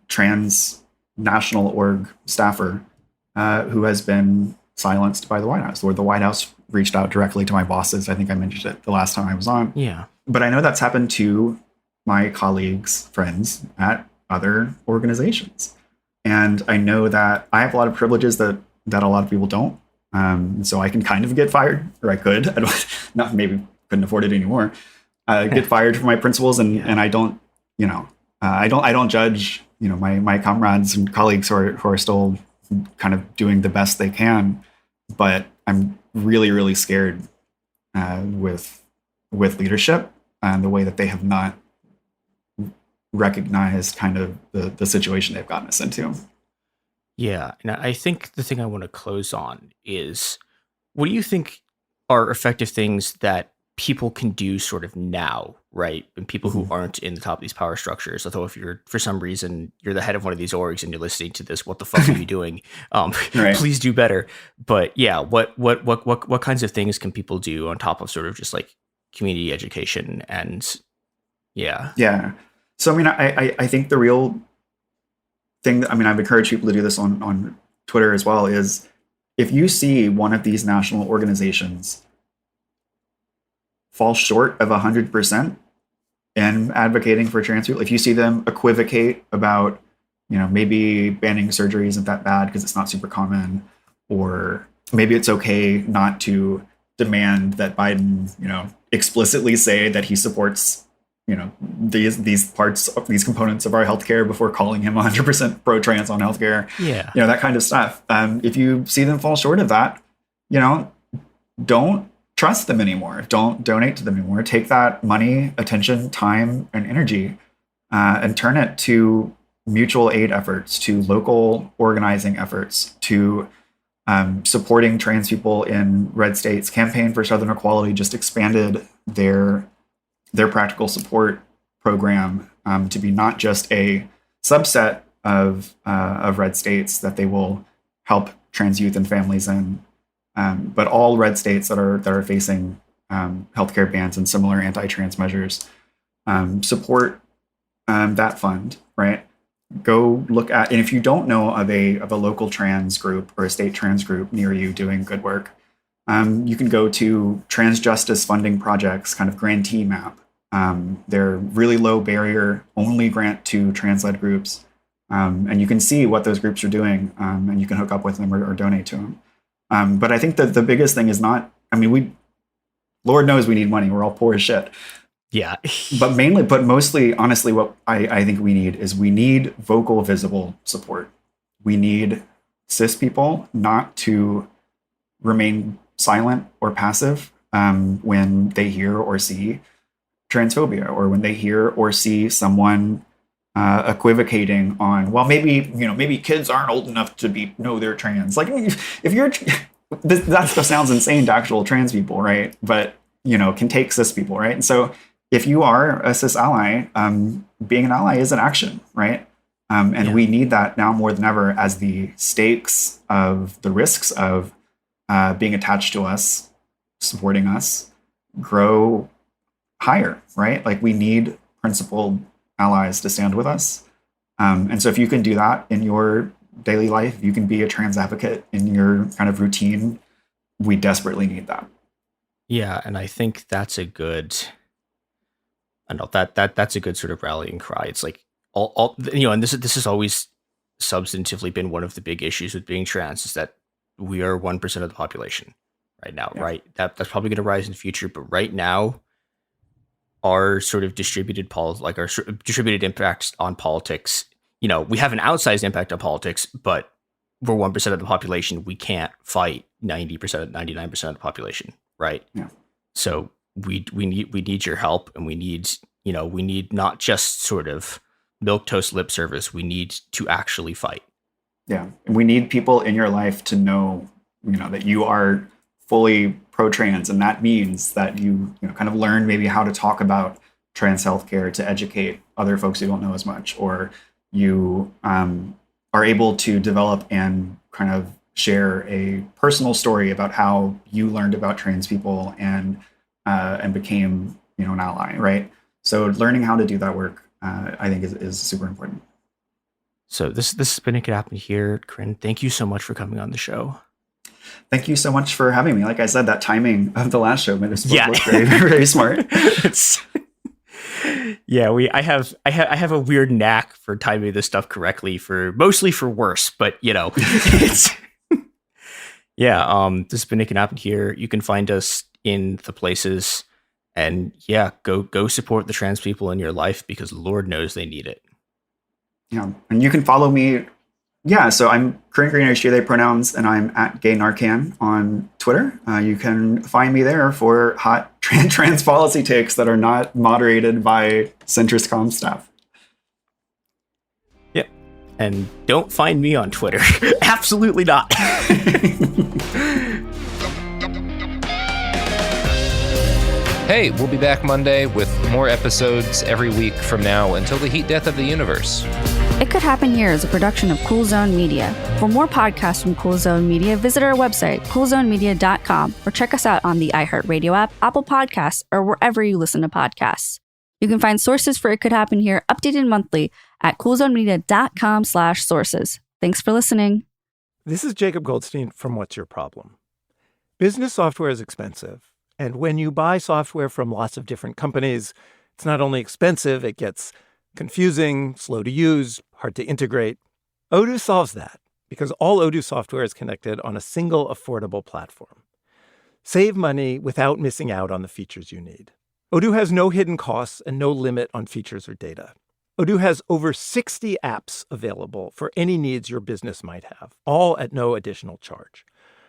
trans national org staffer who has been silenced by the White House, or the White House reached out directly to my bosses. I think I mentioned it the last time I was on. Yeah. But I know that's happened to my colleagues, friends at other organizations. And I know that I have a lot of privileges that a lot of people don't. So I can kind of get fired, or I could. I don't, not maybe couldn't afford it anymore. Get fired for my principles, and I don't, you know, I don't judge, you know, my comrades and colleagues who are still kind of doing the best they can. But I'm really, really scared with leadership and the way that they have not recognized kind of the situation they've gotten us into. Yeah, and I think the thing I want to close on is, what do you think are effective things that people can do sort of now, right? And people who aren't in the top of these power structures. Although if you're, for some reason, you're the head of one of these orgs and you're listening to this, what the fuck are you doing? Right. Please do better. But yeah, what kinds of things can people do on top of sort of just like community education and yeah. Yeah. So, I mean, I think the real thing that, I mean, I've encouraged people to do this on Twitter as well, is if you see one of these national organizations fall short of 100% in advocating for trans people, if you see them equivocate about, you know, maybe banning surgery isn't that bad because it's not super common, or maybe it's okay not to demand that Biden, you know, explicitly say that he supports these components of our healthcare before calling him 100% pro-trans on healthcare. Yeah. That kind of stuff. If you see them fall short of that, don't trust them anymore. Don't donate to them anymore. Take that money, attention, time, and energy and turn it to mutual aid efforts, to local organizing efforts, to supporting trans people in red states. Campaign for Southern Equality just expanded their practical support program to be not just a subset of red states that they will help trans youth and families in, but all red states that are facing healthcare bans and similar anti-trans measures. Support that fund, right? Go look at, and if you don't know of a local trans group or a state trans group near you doing good work, you can go to Trans Justice Funding Project's kind of grantee map. They're really low barrier, only grant to trans-led groups, and you can see what those groups are doing, and you can hook up with them or donate to them. But I think that the biggest thing is not, Lord knows we need money. We're all poor as shit. Yeah. but mostly, honestly, what I think we need vocal, visible support. We need cis people not to remain silent or passive when they hear or see transphobia, or when they hear or see someone equivocating on, well, maybe kids aren't old enough to know they're trans. Like, if you're, that stuff sounds insane to actual trans people, right? But can take cis people, right? And so if you are a cis ally, being an ally is an action, right? We need that now more than ever, as the stakes of the risks of being attached to us, supporting us, grow higher, right? Like, we need principled allies to stand with us. And so if you can do that in your daily life, if you can be a trans advocate in your kind of routine, we desperately need that. Yeah, and I think that's a good, that's a good sort of rallying cry. It's like all and this has always substantively been one of the big issues with being trans, is that we are 1% of the population right now, right? That's probably going to rise in the future, but right now, our sort of distributed impacts on politics, we have an outsized impact on politics, but we're 1% of the population. We can't fight 99% of the population, right? Yeah. So we need your help, and we need not just sort of milquetoast lip service. We need to actually fight. Yeah, and we need people in your life to know, that you are fully pro-trans, and that means that you kind of learn maybe how to talk about trans healthcare to educate other folks who don't know as much, or you are able to develop and kind of share a personal story about how you learned about trans people and became an ally, right? So learning how to do that work, I think is super important. So this has been It Could Happen Here. Corinne, thank you so much for coming on the show. Thank you so much for having me. Like I said, that timing of the last show made us look very, very smart. I have a weird knack for timing this stuff correctly, mostly for worse, but it's this has been It Could Happen Here. You can find us in the places, and go support the trans people in your life, because Lord knows they need it. Yeah, and you can follow me. Yeah, so I'm Corinne Green, she, they pronouns, and I'm at Gay Narcan on Twitter. You can find me there for hot trans policy takes that are not moderated by centrist comm staff. Yep, and don't find me on Twitter. Absolutely not. Hey, we'll be back Monday with more episodes every week from now until the heat death of the universe. It Could Happen Here is a production of Cool Zone Media. For more podcasts from Cool Zone Media, visit our website, coolzonemedia.com, or check us out on the iHeartRadio app, Apple Podcasts, or wherever you listen to podcasts. You can find sources for It Could Happen Here updated monthly at coolzonemedia.com/sources. Thanks for listening. This is Jacob Goldstein from What's Your Problem? Business software is expensive. And when you buy software from lots of different companies, it's not only expensive, it gets confusing, slow to use, hard to integrate. Odoo solves that because all Odoo software is connected on a single affordable platform. Save money without missing out on the features you need. Odoo has no hidden costs and no limit on features or data. Odoo has over 60 apps available for any needs your business might have, all at no additional charge.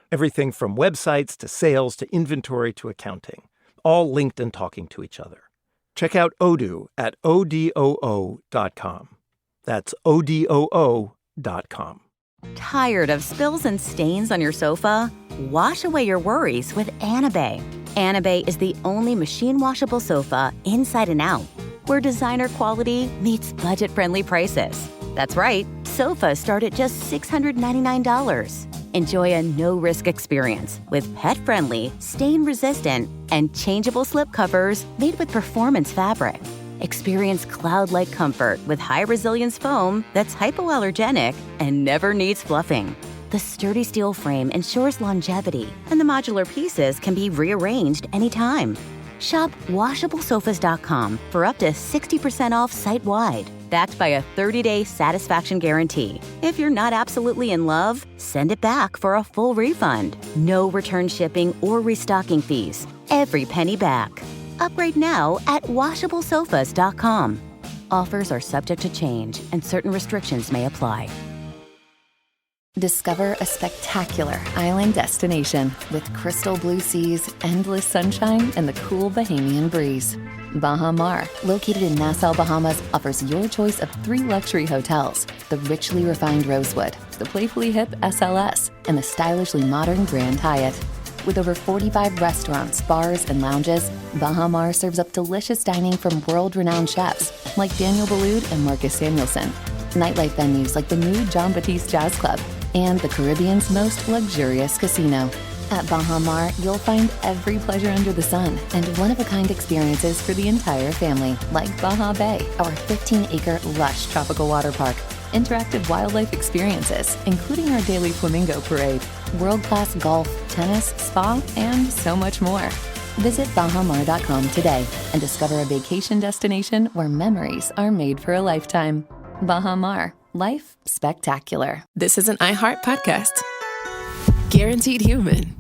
Everything from websites to sales to inventory to accounting, all linked and talking to each other. Check out Odoo at odoo.com. That's odoo.com. Tired of spills and stains on your sofa? Wash away your worries with Anabay. Anabay is the only machine-washable sofa inside and out, where designer quality meets budget-friendly prices. That's right, sofas start at just $699. Enjoy a no-risk experience with pet-friendly, stain-resistant, and changeable slipcovers made with performance fabric. Experience cloud-like comfort with high-resilience foam that's hypoallergenic and never needs fluffing. The sturdy steel frame ensures longevity, and the modular pieces can be rearranged anytime. Shop WashableSofas.com for up to 60% off site-wide, backed by a 30-day satisfaction guarantee. If you're not absolutely in love, send it back for a full refund. No return shipping or restocking fees. Every penny back. Upgrade now at WashableSofas.com. Offers are subject to change, and certain restrictions may apply. Discover a spectacular island destination with crystal blue seas, endless sunshine, and the cool Bahamian breeze. Baha Mar, located in Nassau, Bahamas, offers your choice of 3 luxury hotels: the richly refined Rosewood, the playfully hip SLS, and the stylishly modern Grand Hyatt. With over 45 restaurants, bars, and lounges, Baha Mar serves up delicious dining from world-renowned chefs like Daniel Boulud and Marcus Samuelson. Nightlife venues like the new John Batiste Jazz Club and the Caribbean's most luxurious casino. At Baha Mar, you'll find every pleasure under the sun and one-of-a-kind experiences for the entire family, like Baha Bay, our 15-acre lush tropical water park, interactive wildlife experiences, including our daily flamingo parade, world-class golf, tennis, spa, and so much more. Visit bahamar.com today and discover a vacation destination where memories are made for a lifetime. Baha Mar, life spectacular. This is an iHeart podcast. Guaranteed Human.